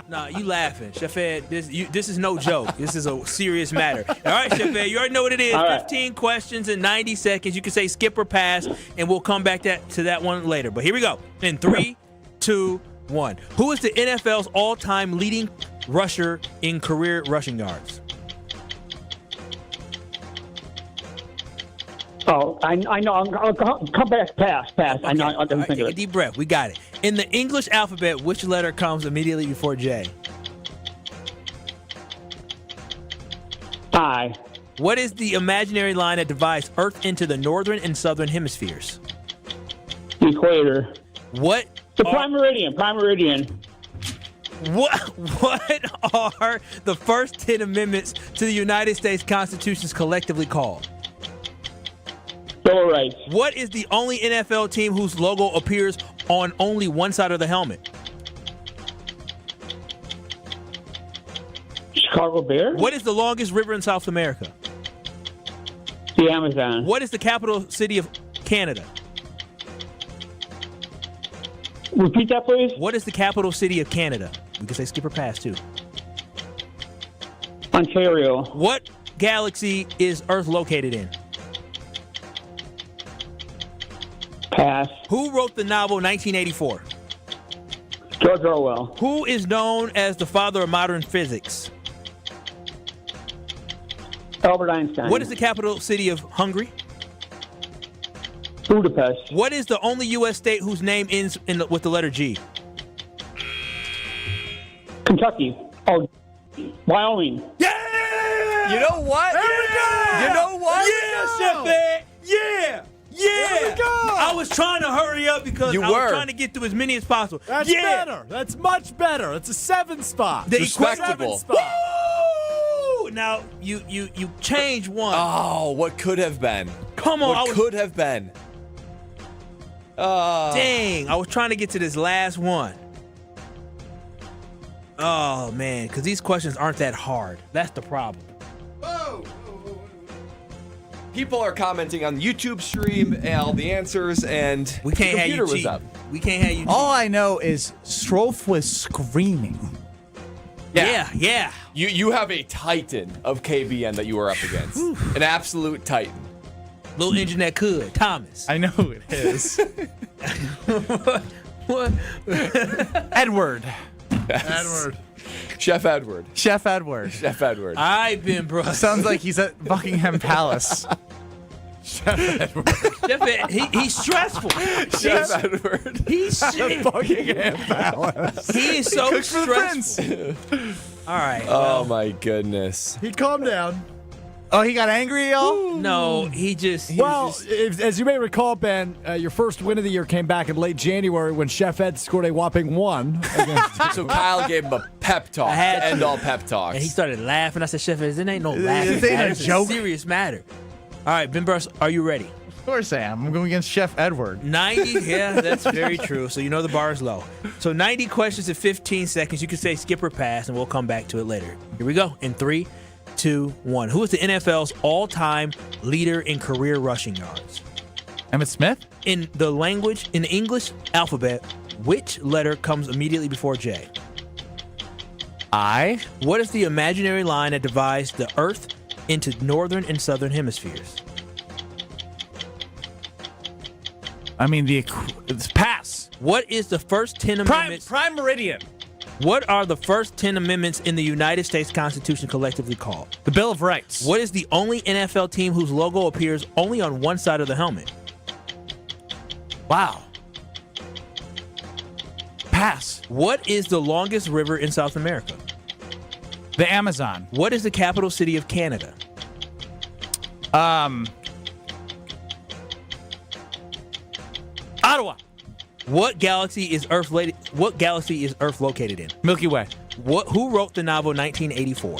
Nah, you laughing. Chef Ed, this is no joke. This is a serious matter. All right, Chef Ed, you already know what it is. All right. 15 questions in 90 seconds. You can say skip or pass, and we'll come back to that one later. But here we go. In 3, 2, 1. Who is the NFL's all-time leading rusher in career rushing yards? Oh, I know. I'll come back. Pass. Okay. I know. I'll think Take of a it. deep breath. We got it. In the English alphabet, which letter comes immediately before J? I. What is the imaginary line that divides Earth into the northern and southern hemispheres? Equator. What? The prime meridian. What are the first 10 amendments to the United States Constitution collectively called? Bill of Rights. What is the only NFL team whose logo appears on only one side of the helmet? Chicago Bears. What is the longest river in South America? The Amazon. What is the capital city of Canada? Repeat that, please. What is the capital city of Canada? We can say skip or pass, too. Ontario. What galaxy is Earth located in? Pass. Who wrote the novel 1984? George Orwell. Who is known as the father of modern physics? Albert Einstein. What is the capital city of Hungary? Budapest. What is the only U.S. state whose name ends with the letter G? Kentucky. Oh, Wyoming. You know what? There we go! You know what? Yeah, Chef. Yeah! There we go! I was trying to hurry up because I was trying to get through as many as possible. That's better. That's much better. It's a 7 spot. The Respectable. 7 spot. Woo! Now, you change one. Oh, what could have been? Come on. What could have been? Dang, I was trying to get to this last one. Oh, man, because these questions aren't that hard. That's the problem. People are commenting on the YouTube stream and all the answers, and we can't the have you computer was cheating. up. We can't have you. All I know is Strofe was screaming. Yeah. You have a titan of KBN that you are up against. An absolute titan. Little engine that could. Thomas. I know who it is. What? Edward. Edward. Chef Edward. Chef Edward. Chef Edward. I've been, bro. Sounds like he's at Buckingham Palace. Chef Edward. He's stressful. Chef Edward. He's Buckingham Palace. He is so Cooks for the stressful. All right. Oh my goodness. He calmed down. Oh, he got angry, y'all? No, he just. As you may recall, Ben, your first win of the year came back in late January when Chef Ed scored a whpping 1. So Kyle gave him a pep talk. I had to end all pep talks. And he started laughing. I said, Chef Ed, this ain't no laughing. This ain't a It's joke. a serious matter. All right, Ben Brust, are you ready? Of course I am. I'm going against Chef Edward. 90, yeah, that's very true. So you know the bar is low. So 90 questions in 15 seconds. You can say skip or pass, and we'll come back to it later. Here we go. In 3, 2, 1. Who is the NFL's all-time leader in career rushing yards? Emmitt Smith? In the English alphabet, which letter comes immediately before J? I. What is the imaginary line that divides the Earth into northern and southern hemispheres? I mean, it's pass. What is the first 10 amendments? Prime Meridian. What are the first 10 amendments in the United States Constitution collectively called? The Bill of Rights. What is the only NFL team whose logo appears only on one side of the helmet? Wow. Pass. What is the longest river in South America? The Amazon. What is the capital city of Canada? Ottawa. What galaxy is Earth located in? Milky Way. Who wrote the novel 1984?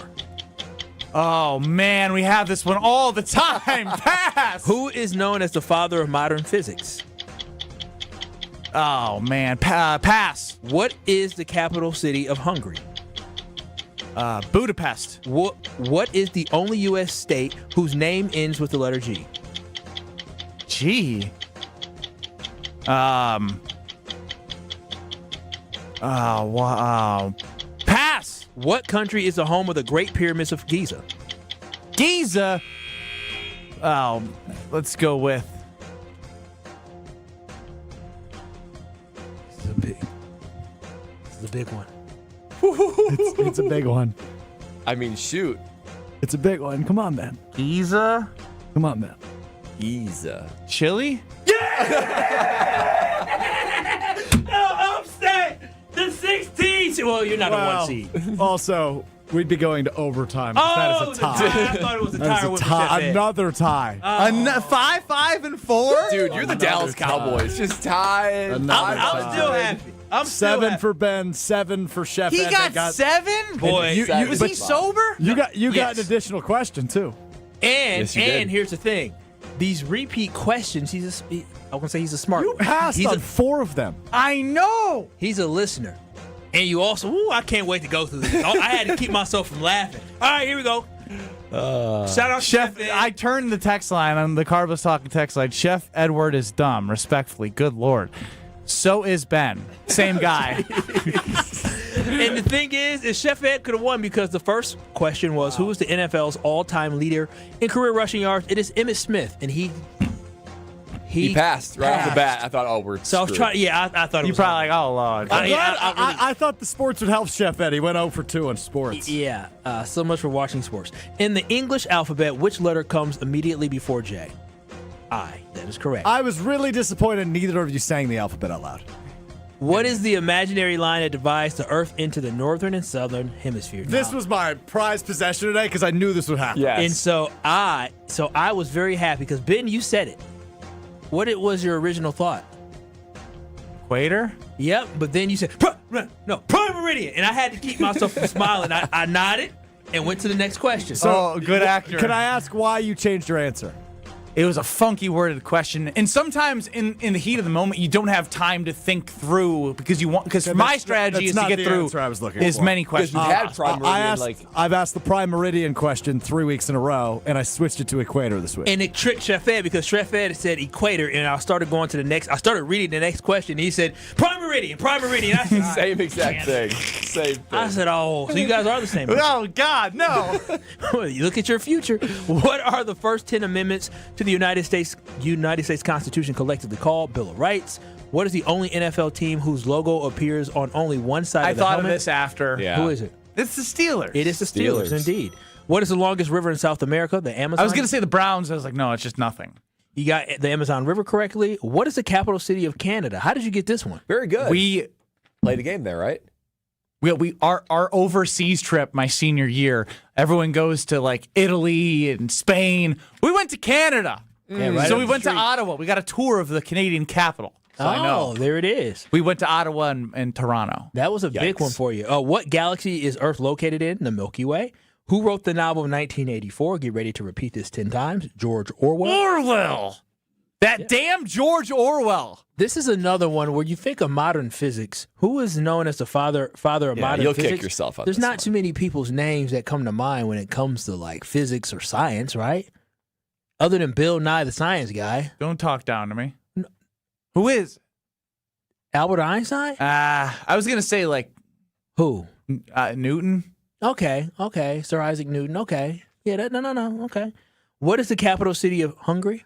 Oh, man, we have this one all the time. Pass. Who is known as the father of modern physics? Oh, man. Pass. What is the capital city of Hungary? Budapest. What is the only U.S. state whose name ends with the letter G? G. Oh, wow. Pass. What country is the home of the Great Pyramids of Giza? Giza. Oh, let's go with. This is a big one. It's a big one. I mean, shoot. It's a big one. Come on, man. Giza. Come on, man. Giza. Chile? Upstate! The 16th! Well, you're not a one seed. Also, we'd be going to overtime. Oh, that is a tie. I thought it was a That tie. is a tie. Another tie. 5, 5, and 4? Dude, you're the Dallas Cowboys. Just tie. I'm still happy. I'm still 7 for Ben, 7 for Chef He Ed. got 7? Boy, was he sober? You got Yes. an additional question too. And Yes, you did. here's the thing. These repeat questions, I was going to say he's a smart You one. passed He's on a, 4 of them. I know. he's a listener. And you also, I can't wait to go through this. I had to keep myself from laughing. All right, here we go. Shout out Chef, Ed. I turned the text line on the Carbos Talking text line. Chef Edward is dumb, respectfully. Good Lord. So is Ben. Same guy. And the thing is Chef Ed could have won because the first question was, who is the NFL's all-time leader in career rushing yards? It is Emmitt Smith, and he passed right off the bat. I thought, we're So I was screwed. trying. Yeah, I thought it You was. probably like, oh, Lord. I thought the sports would help Chef Ed. He went 0 for 2 on sports. Yeah. So much for watching sports. In the English alphabet, which letter comes immediately before J? I. That is correct. I was really disappointed neither of you sang the alphabet out loud. What is the imaginary line that divides the Earth into the northern and southern hemisphere? This was my prized possession today because I knew this would happen. Yes. And so I was very happy because Ben, you said it. What was your original thought? Equator? Yep, but then you said prime meridian, and I had to keep myself from smiling. I nodded and went to the next question. So, good actor. Can I ask why you changed your answer? It was a funky worded question, and sometimes in the heat of the moment, you don't have time to think through because my strategy is to get through as many questions. Because we had prime meridian, I've asked the prime meridian question 3 weeks in a row, and I switched it to equator this week. And it tricked Chef Ed because Chef Ed said equator, and I started going to the next. I started reading the next question. And he said prime meridian. I said, Same exact thing. Same thing. I said, oh, so you guys are the same. Oh God, no! You look at your future. What are the first 10 amendments to the United States Constitution collectively called? Bill of Rights. What is the only NFL team whose logo appears on only one side I of the thought helmet? of this after. Yeah. Who is it? It's the Steelers. It is the Steelers, indeed. What is the longest river in South America? The Amazon? I was going to say the Browns. I was like, no, it's just nothing. You got the Amazon River correctly. What is the capital city of Canada? How did you get this one? Very good. We played a game there, right? Our overseas trip my senior year, everyone goes to like Italy and Spain. We went to Canada. Yeah, right So up we the went to street. Ottawa. We got a tour of the Canadian capital. So I know. There it is. We went to Ottawa and Toronto. That was a big one for you. What galaxy is Earth located in? The Milky Way. Who wrote the novel 1984? Get ready to repeat this 10 times. George Orwell. Orwell. That damn George Orwell. This is another one where you think of modern physics. Who is known as the father of modern you'll physics? kick yourself on There's this not too many people's names that come to mind when it comes to like physics or science, right? Other than Bill Nye, the science guy. Don't talk down to me. Who is? Albert Einstein? I was going to say like who? Newton. Okay. Sir Isaac Newton. Okay. Yeah, no. Okay. What is the capital city of Hungary?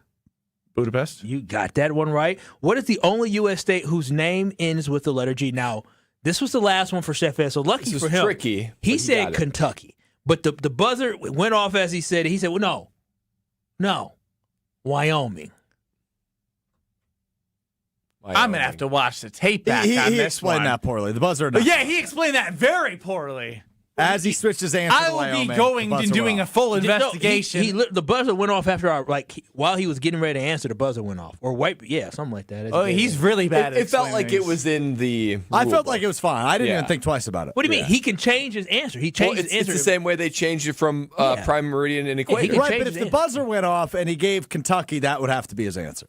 Budapest. You got that one right. What is the only U.S. state whose name ends with the letter G? Now, this was the last one for Chef Ed, so lucky This was for him. tricky, but He he said got it. Kentucky, but the buzzer went off as he said it. He said, well, no, Wyoming. I'm going to have to watch the tape back He on this explained one. that poorly. The buzzer. Yeah, he explained that very poorly. As he switched his answer I to will Wyoming, be going the buzzer and doing went a off. full No, investigation. the buzzer went off after while he was getting ready to answer. The buzzer went off, or something like that. Oh, he's really bad. It felt like it was in the. I rule felt book. like it was fine. I didn't Yeah. even think twice about it. What do you mean? He can change his answer. He changed his It's answer. the same way they changed it from prime meridian and equator. can Right, change but if his the buzzer went off and he gave Kentucky, that would have to be his answer.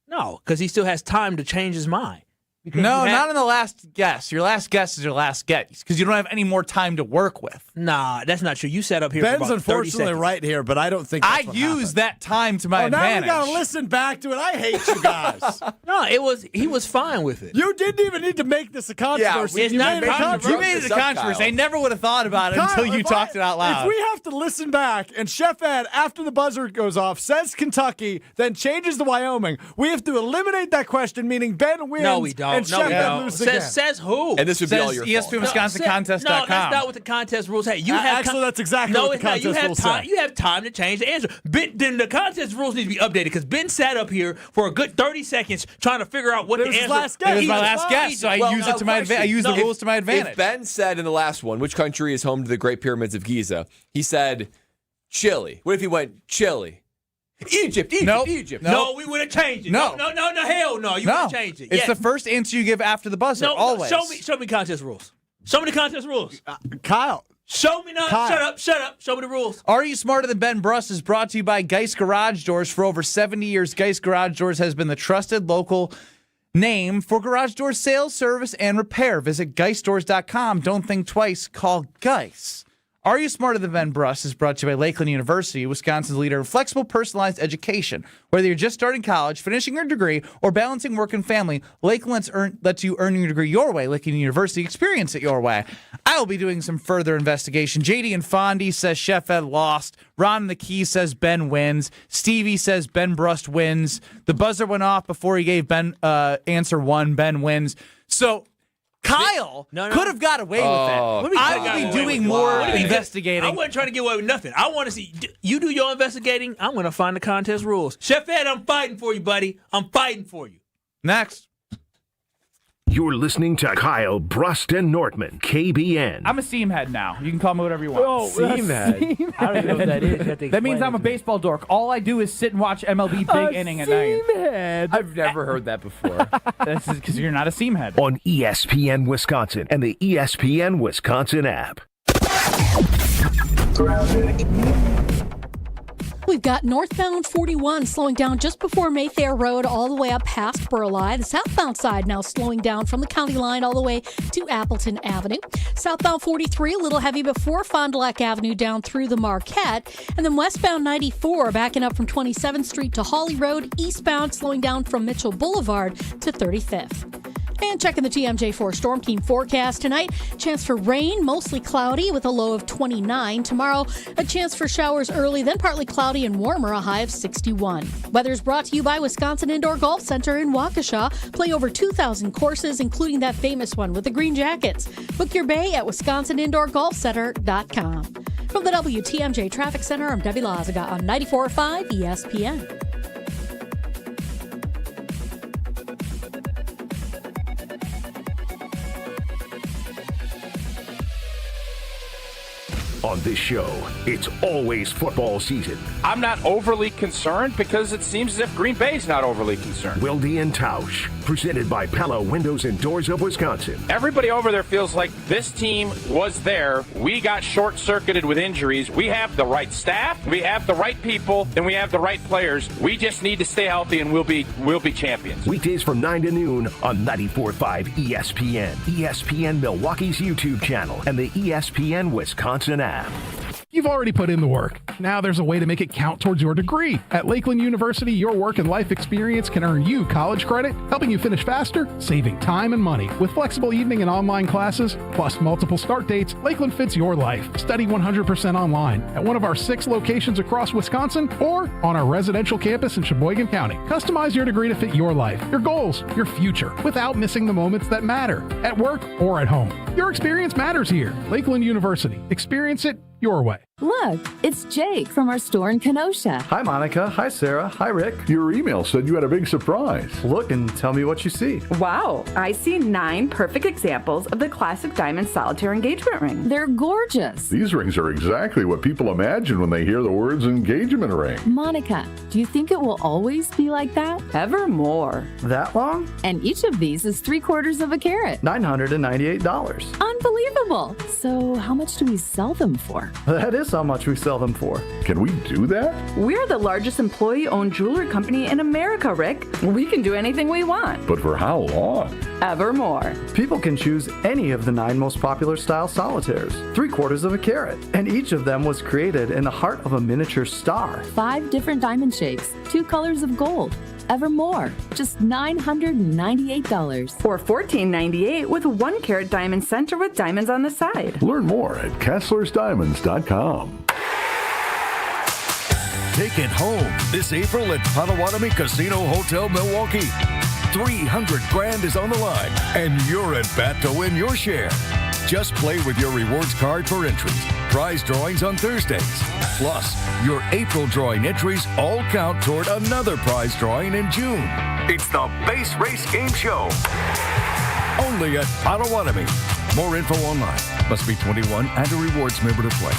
No, because he still has time to change his mind. Because No, you had- not in the last guess. Your last guess is your last guess because you don't have any more time to work with. Nah, that's not true. You sat up here Ben's for about 30 unfortunately seconds. right here, but I don't think I that's what used happened. that time to my now advantage. we gotta listen back to it. I hate you guys. No, he was fine with it. You didn't even need to make this a controversy. it's you not made it a controversial. You made it a controversy. Kyle. I never would have thought about it until you talked it out loud. If we have to listen back and Chef Ed, after the buzzer goes off, says Kentucky, then changes to Wyoming, we have to eliminate that question, meaning Ben wins. No, we don't. And No, Chef we Ed don't. loses again. Says who? And this would be all your ESPN fault. Wisconsin Contest.com. No, that's not what the contest rules say. You have Actually, that's exactly no, what the it's not. You contest have rules time. say. You have time to change the answer. Then the contest rules need to be updated because Ben sat up here for a good 30 seconds trying to figure out what It the was his answer. last guess. It was He my was last fine. guess, so I used it to my advantage. I used the rules to my advantage. If Ben said in the last one, which country is home to the Great Pyramids of Giza, he said Chile. What if he went Chile? Egypt. Nope. No, we would have changed it. No. No, hell no. You would have changed it. It's the first answer you give after the buzzer, always. Show me contest rules. Show me the contest rules. Kyle. Show me Shut up. Show me the rules. Are You Smarter Than Ben Brust is brought to you by Geis Garage Doors. For over 70 years, Geis Garage Doors has been the trusted local name for garage door sales, service, and repair. Visit GeisDoors.com. Don't think twice. Call Geis. Are You Smarter Than Ben Brust is brought to you by Lakeland University, Wisconsin's leader in flexible, personalized education. Whether you're just starting college, finishing your degree, or balancing work and family, Lakeland lets you earn your degree your way. Lakeland University, experience it your way. I will be doing some further investigation. JD and Fondy says Chef Ed lost. Ron and the Key says Ben wins. Stevie says Ben Brust wins. The buzzer went off before he gave Ben answer 1. Ben wins. So Kyle could have got away with it. I will be doing more investigating. I wasn't trying to get away with nothing. I want to see you do your investigating. I'm going to find the contest rules. Chef Ed, I'm fighting for you, buddy. I'm fighting for you. Next. You're listening to Kyle, Brust, and Nortman, KBN. I'm a seam head now. You can call me whatever you want. Oh, seam head. I don't even know what that is. That means I'm a baseball dork. All I do is sit and watch MLB Big Inning at night. Head. I've never heard that before. This is because you're not a seam head. On ESPN Wisconsin and the ESPN Wisconsin app. We've got northbound 41 slowing down just before Mayfair Road all the way up past Burleigh. The southbound side now slowing down from the county line all the way to Appleton Avenue. Southbound 43 a little heavy before Fond du Lac Avenue down through the Marquette. And then westbound 94 backing up from 27th Street to Hawley Road. Eastbound slowing down from Mitchell Boulevard to 35th. And checking the TMJ4 Storm Team forecast tonight, chance for rain, mostly cloudy with a low of 29. Tomorrow, a chance for showers early, then partly cloudy and warmer, a high of 61. Weather is brought to you by Wisconsin Indoor Golf Center in Waukesha. Play over 2,000 courses, including that famous one with the green jackets. Book your bay at wisconsinindorgolfcenter.com. From the WTMJ Traffic Center, I'm Debbie Lazaga on 94.5 ESPN. On this show, it's always football season. I'm not overly concerned because it seems as if Green Bay's not overly concerned. Wildy and Tauscher, presented by Pella Windows and Doors of Wisconsin. Everybody over there feels like this team was there. We got short-circuited with injuries. We have the right staff, we have the right people, and we have the right players. We just need to stay healthy and we'll be champions. Weekdays from 9 to noon on 94.5 ESPN, ESPN Milwaukee's YouTube channel, and the ESPN Wisconsin app. You've already put in the work. Now there's a way to make it count towards your degree. At Lakeland University, your work and life experience can earn you college credit, helping you finish faster, saving time and money. With flexible evening and online classes, plus multiple start dates, Lakeland fits your life. Study 100% online at one of our 6 locations across Wisconsin or on our residential campus in Sheboygan County. Customize your degree to fit your life, your goals, your future, without missing the moments that matter, at work or at home. Your experience matters here. Lakeland University. Experience it your way. Look, it's Jake from our store in Kenosha. Hi, Monica. Hi, Sarah. Hi, Rick. Your email said you had a big surprise. Look and tell me what you see. Wow, I see 9 perfect examples of the classic diamond solitaire engagement ring. They're gorgeous. These rings are exactly what people imagine when they hear the words engagement ring. Monica, do you think it will always be like that? Evermore. That long? And each of these is 3/4 of a carat. $998. Unbelievable. So how much do we sell them for? That is how much we sell them for. Can we do that? We're the largest employee-owned jewelry company in America, Rick. We can do anything we want. But for how long? Evermore. People can choose any of the 9 most popular style solitaires, 3/4 of a carat, and each of them was created in the heart of a miniature star. 5 different diamond shapes, 2 colors of gold. Evermore, just $998. Or $1498 with 1 carat diamond center with diamonds on the side. Learn more at KesslersDiamonds.com. Take it home this April at Potawatomi Casino Hotel Milwaukee. $300 grand is on the line, and you're at bat to win your share. Just play with your rewards card for entries. Prize drawings on Thursdays. Plus, your April drawing entries all count toward another prize drawing in June. It's the Base Race Game Show. Only at Potawatomi. More info online. Must be 21 and a rewards member to play.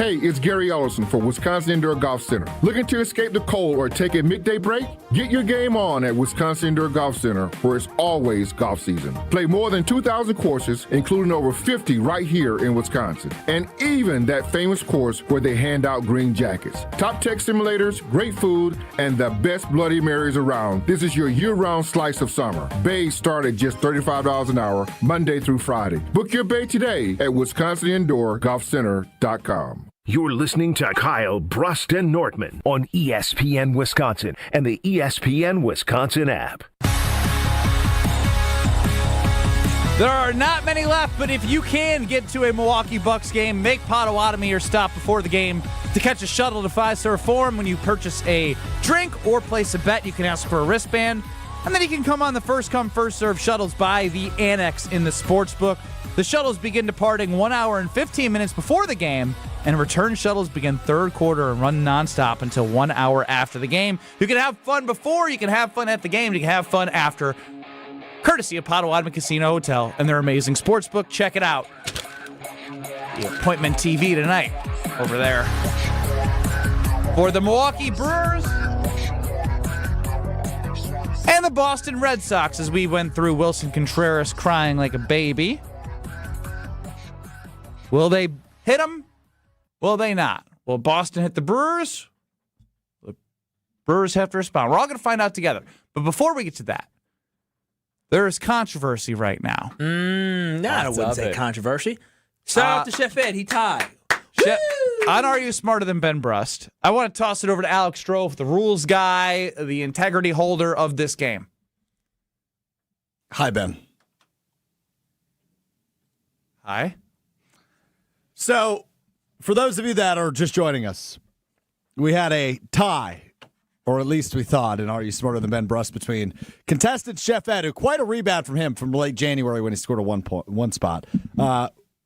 Hey, it's Gary Ellison for Wisconsin Indoor Golf Center. Looking to escape the cold or take a midday break? Get your game on at Wisconsin Indoor Golf Center, where it's always golf season. Play more than 2,000 courses, including over 50 right here in Wisconsin. And even that famous course where they hand out green jackets. Top tech simulators, great food, and the best Bloody Marys around. This is your year-round slice of summer. Bays start at just $35 an hour, Monday through Friday. Book your bay today at WisconsinIndoorGolfCenter.com. You're listening to Kyle, Brust, and Nortman on ESPN Wisconsin and the ESPN Wisconsin app. There are not many left, but if you can get to a Milwaukee Bucks game, make Potawatomi your stop before the game to catch a shuttle to Fiserv Forum. When you purchase a drink or place a bet, you can ask for a wristband, and then you can come on the first-come, first-served shuttles by the Annex in the Sportsbook. The shuttles begin departing 1 hour and 15 minutes before the game, and return shuttles begin third quarter and run nonstop until 1 hour after the game. You can have fun before, you can have fun at the game, you can have fun after. Courtesy of Potawatomi Casino Hotel and their amazing sportsbook. Check it out. The Appointment TV tonight over there. For the Milwaukee Brewers and the Boston Red Sox, as we went through Willson Contreras crying like a baby. Will they hit him? Will they not? Will Boston hit the Brewers? The Brewers have to respond. We're all going to find out together. But before we get to that, there is controversy right now. I wouldn't say controversy. Shout out to Chef Ed. He tied. On Are You Smarter Than Ben Brust? I want to toss it over to Alex Strofe, the rules guy, the integrity holder of this game. Hi, Ben. Hi. So, for those of you that are just joining us, we had a tie, or at least we thought, in Are You Smarter Than Ben Brust, between contestant Chef Ed, who quite a rebound from him from late January when he scored a one spot.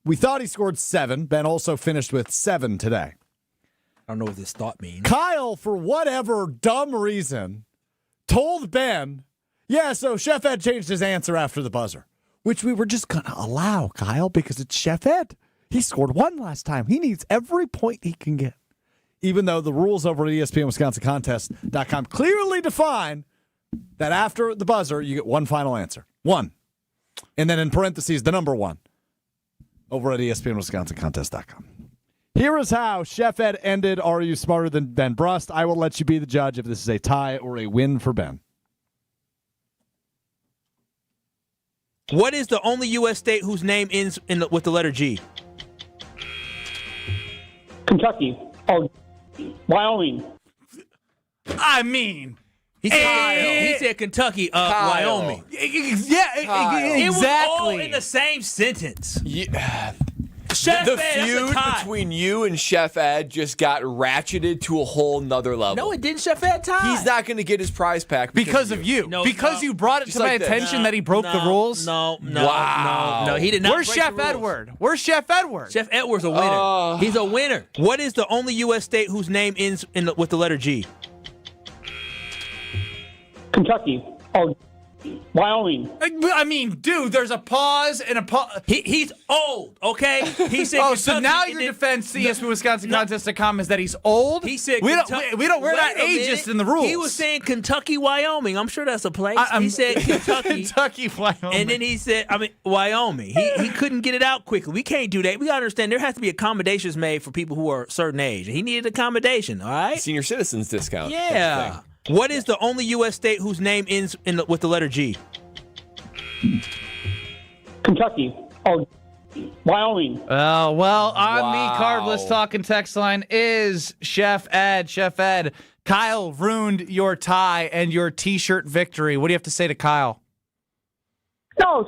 We thought he scored 7. Ben also finished with 7 today. I don't know what this thought means. Kyle, for whatever dumb reason, told Ben, yeah, so Chef Ed changed his answer after the buzzer, which we were just going to allow, Kyle, because it's Chef Ed. He scored 1 last time. He needs every point he can get. Even though the rules over at ESPN clearly define that after the buzzer, you get 1 final answer. 1. And then in parentheses, the number 1 over at ESPN Here is how Chef Ed ended Are You Smarter Than Ben Brust? I will let you be the judge if this is a tie or a win for Ben. What is the only U.S. state whose name ends with the letter G? Kentucky. Oh, Wyoming. I mean, he said Kentucky, Wyoming. Yeah, It exactly. was all in the same sentence. Yeah. Chef the Ed, that's a feud tie. between you and Chef Ed just got ratcheted to a whole nother level. No, it didn't. Chef Ed tie. He's not going to get his prize pack because of you. No, because you brought it Just to my like this. attention that he broke the rules. No, Wow. he did not. Where's break Chef the rules. Edward? Where's Chef Edward? Chef Edward's a winner. He's a winner. What is the only U.S. state whose name ends with the letter G? Kentucky. Oh, Wyoming. I mean, dude, there's a pause and a pause. He's old, okay? He said Oh, so Kentucky, now and your then- defense to ESPN Wisconsin Contest.com is that he's old? He said we're Kentucky. not Wait a ageist minute. in the rules. He was saying Kentucky, Wyoming. I'm sure that's a place. I'm- He said Kentucky. Kentucky, Wyoming. And then he said, Wyoming. He couldn't get it out quickly. We can't do that. We got to understand there has to be accommodations made for people who are a certain age. He needed accommodation, all right? Senior citizens discount. Yeah. What is the only U.S. state whose name ends with the letter G? Kentucky. Oh, Wyoming. Oh, well, on the Wow. Carbless Talking text line is Chef Ed. Chef Ed, Kyle ruined your tie and your T-shirt victory. What do you have to say to Kyle? No,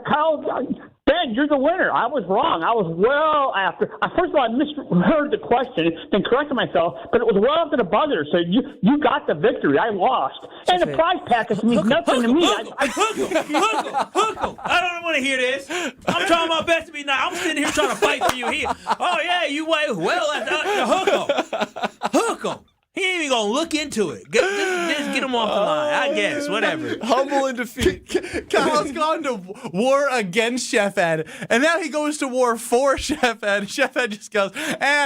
Kyle. Ben, you're the winner. I was wrong. I was well after. First of all, I misheard the question, then corrected myself, but it was well after the buzzer, so you got the victory. I lost. And the prize package means nothing to me. Hook him. I don't want to hear this. I'm trying my best to be nice. I'm sitting here trying to fight for you here. Oh, yeah, you well after hook him. Hook him. He ain't even going to look into it. Just get him off the line. I guess, whatever. Humble in defeat. Kyle's gone to war against Chef Ed, and now he goes to war for Chef Ed. Chef Ed just goes,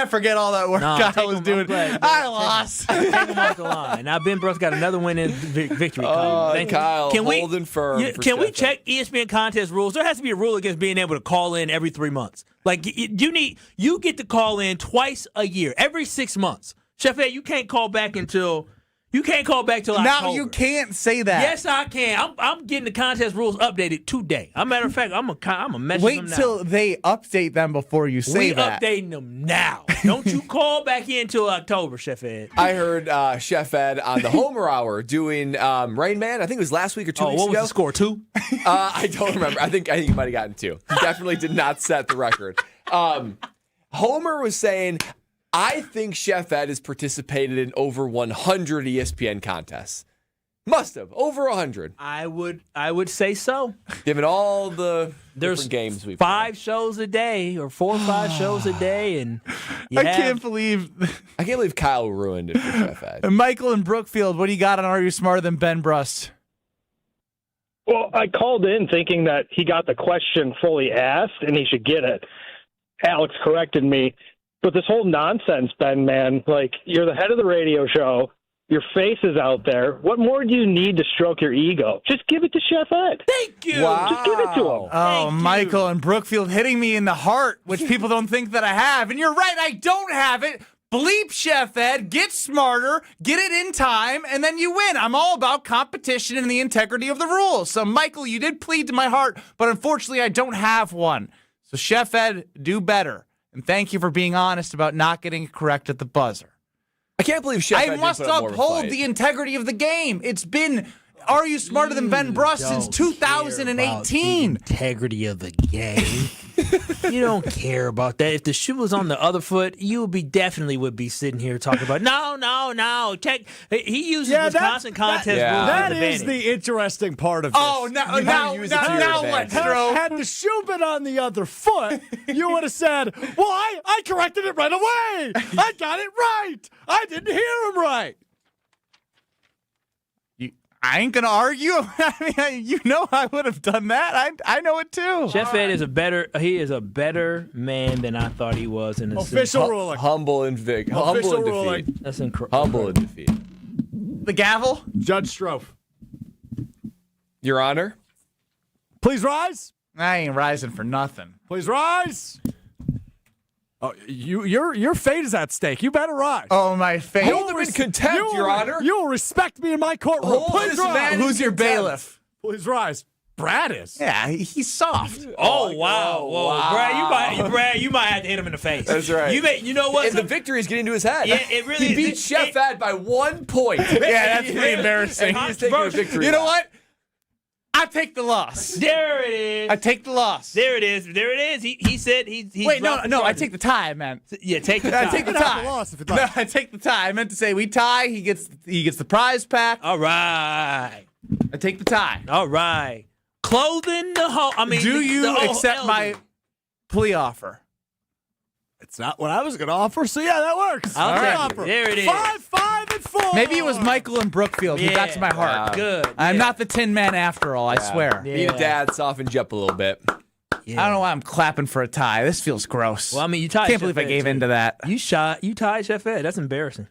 forget all that work Kyle was doing. I lost. Take him off the line. Now Ben Brust got another win in victory. Kyle, holding firm. Can we check ESPN contest rules? There has to be a rule against being able to call in every 3 months. Like you get to call in twice a year, every 6 months. Chef Ed, you can't call back till October. Now you can't say that. Yes, I can. I'm getting the contest rules updated today. As a matter of fact, I'm a message Wait them now. till they update them before you say that. We updating them now. Don't you call back in till October, Chef Ed. I heard Chef Ed on the Homer Hour doing Rain Man. I think it was last week or 2 weeks ago. What was the score? 2? I don't remember. I think he might have gotten 2. He definitely did not set the record. Homer was saying, I think Chef Ed has participated in over 100 ESPN contests. Must have. Over 100. I would say so. Given all the different games we've 5 shows a day or 4 or 5 shows a day. And I can't believe Kyle ruined it for Chef Ed. Michael in Brookfield, what do you got on Are You Smarter Than Ben Brust? Well, I called in thinking that he got the question fully asked and he should get it. Alex corrected me. But this whole nonsense, Ben, man, like, you're the head of the radio show. Your face is out there. What more do you need to stroke your ego? Just give it to Chef Ed. Thank you. Wow. Just give it to him. Oh, Michael in Brookfield hitting me in the heart, which people don't think that I have. And you're right, I don't have it. Bleep Chef Ed, get smarter, get it in time, and then you win. I'm all about competition and the integrity of the rules. So, Michael, you did plead to my heart, but unfortunately I don't have one. So, Chef Ed, do better. And thank you for being honest about not getting it correct at the buzzer. I can't believe Chef Ed I must didn't put up more of a uphold fight. the integrity of the game. It's been Are You Smarter Than Ben Brust since 2018. Integrity of the game. You don't care about that. If the shoe was on the other foot, you would be sitting here talking about no. Check. He uses Wisconsin contest rules. That as is the interesting part of this. Oh, now what, Stro? Had the shoe been on the other foot, you would have said, well, I corrected it right away. I got it right. I didn't hear him right. I ain't going to argue. I mean, you know I would have done that. I know it too. Chef Ed is a better man than I thought he was. In a Official ruling. Humble in defeat. That's incredible. Humble in defeat. The gavel? Judge Strofe. Your Honor. Please rise. I ain't rising for nothing. Please rise. Oh, your fate is at stake. You better rise. Oh, my fate. Hold him in contempt, Your Honor. You will respect me in my courtroom. Hold Please this rise. man in Who's your contempt. bailiff? Please rise. Brad is. Yeah, he's soft. Oh, wow. Whoa. Wow. Brad, you might have to hit him in the face. That's right. You know what? And the victory is getting to his head. Yeah, it really He is. beat Chef Ed by 1 point. Yeah, that's pretty embarrassing. And he's taking a victory. You know what? I take the loss. There it is. I take the loss. There it is. He said he's Wait, no, I take the tie, man. Yeah, take the tie. I take the tie. No, I take the tie. I meant to say we tie. He gets the prize pack. All right. I take the tie. All right. Clothing the whole. I mean, do you accept my plea offer? It's not what I was going to offer, so yeah, that works. I'll All take right. it. There it is. 5, and 4. Maybe it was Michael in Brookfield who got to my heart. Good. I'm not the Tin Man after all, I swear. Being a dad softened you up a little bit. Yeah. I don't know why I'm clapping for a tie. This feels gross. Well, I mean, you tied. Can't believe I gave into that. You tied Chef Ed. That's embarrassing.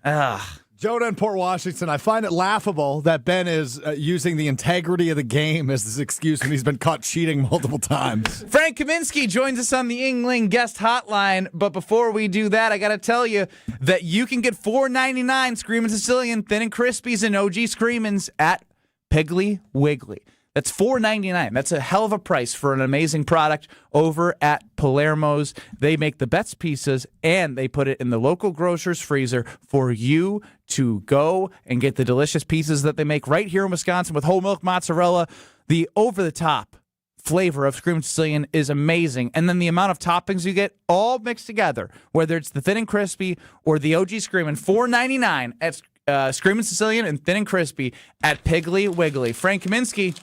Jonah in Port Washington, I find it laughable that Ben is using the integrity of the game as his excuse when he's been caught cheating multiple times. Frank Kaminsky joins us on the Yuengling guest hotline. But before we do that, I got to tell you that you can get $4.99 Screamin' Sicilian Thin and Crispies and OG Screamins at Piggly Wiggly. That's $4.99. That's a hell of a price for an amazing product over at Palermo's. They make the best pizzas, and they put it in the local grocer's freezer for you to go and get the delicious pizzas that they make right here in Wisconsin with whole milk mozzarella. The over-the-top flavor of Screamin' Sicilian is amazing. And then the amount of toppings you get all mixed together, whether it's the Thin and Crispy or the OG Screamin', $4.99 at Screamin' Sicilian and Thin and Crispy at Piggly Wiggly. Frank Kaminsky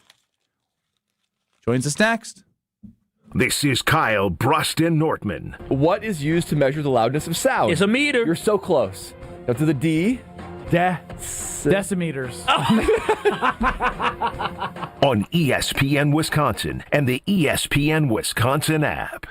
joins us next. This is Kyle Brust Nortman. What is used to measure the loudness of sound? It's a meter. You're so close. Now to the D, Decimeters. On ESPN Wisconsin and the ESPN Wisconsin app.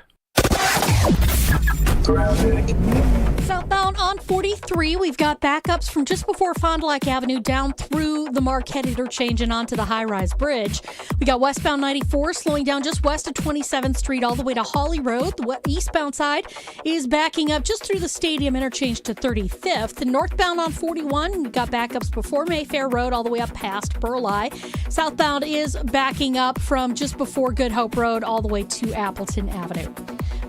Southbound on 43, we've got backups from just before Fond du Lac Avenue down through the Marquette interchange and onto the high-rise bridge. We got westbound 94 slowing down just west of 27th Street all the way to Hawley Road. The eastbound side is backing up just through the Stadium interchange to 35th. And northbound on 41, we've got backups before Mayfair Road all the way up past Burleigh. Southbound is backing up from just before Good Hope Road all the way to Appleton Avenue.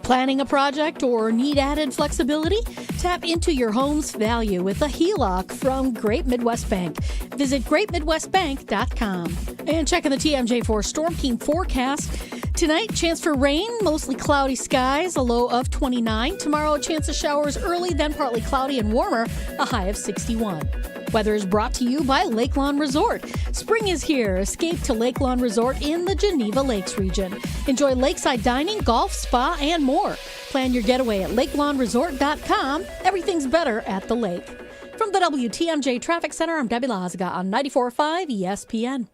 Planning a project or need added flexibility? Tap into your home's value with a HELOC from Great Midwest Bank. Visit greatmidwestbank.com. And checking the TMJ4 Storm Team forecast. Tonight, chance for rain, mostly cloudy skies, a low of 29. Tomorrow, a chance of showers early, then partly cloudy and warmer, a high of 61. Weather is brought to you by Lakeland Resort. Spring is here. Escape to Lakeland Resort in the Geneva Lakes region. Enjoy lakeside dining, golf, spa, and more. Plan your getaway at lakelandresort.com. Everything's better at the lake. From the WTMJ Traffic Center, I'm Debbie Lazaga on 94.5 ESPN.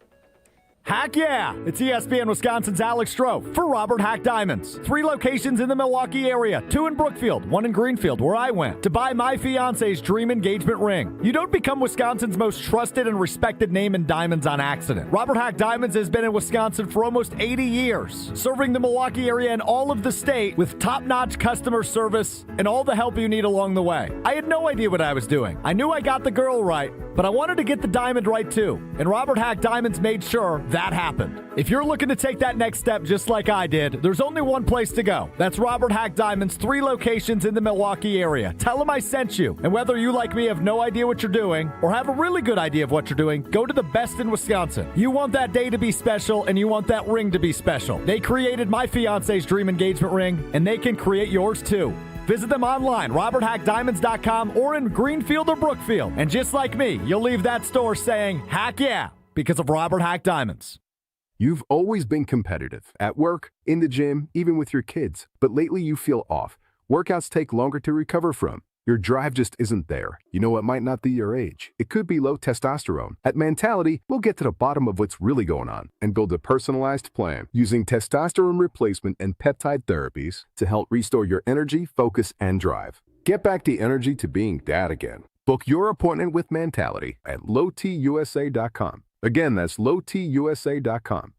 Heck yeah! It's ESPN Wisconsin's Alex Stroh for Robert Hack Diamonds. 3 locations in the Milwaukee area, 2 in Brookfield, 1 in Greenfield, where I went, to buy my fiance's dream engagement ring. You don't become Wisconsin's most trusted and respected name in diamonds on accident. Robert Hack Diamonds has been in Wisconsin for almost 80 years, serving the Milwaukee area and all of the state with top-notch customer service and all the help you need along the way. I had no idea what I was doing. I knew I got the girl right, but I wanted to get the diamond right too, and Robert Hack Diamonds made sure that happened. If you're looking to take that next step just like I did, there's only one place to go. That's Robert Hack Diamonds, 3 locations in the Milwaukee area. Tell them I sent you. And whether you, like me, have no idea what you're doing or have a really good idea of what you're doing, go to the best in Wisconsin. You want that day to be special and you want that ring to be special. They created my fiance's dream engagement ring, and they can create yours too. Visit them online, roberthackdiamonds.com, or in Greenfield or Brookfield. And just like me, you'll leave that store saying, heck yeah, because of Robert Hack Diamonds. You've always been competitive, at work, in the gym, even with your kids. But lately you feel off. Workouts take longer to recover from. Your drive just isn't there. You know, it might not be your age. It could be low testosterone. At Mentality, we'll get to the bottom of what's really going on and build a personalized plan using testosterone replacement and peptide therapies to help restore your energy, focus, and drive. Get back the energy to being dad again. Book your appointment with Mentality at lowtusa.com. Again, that's lowtusa.com.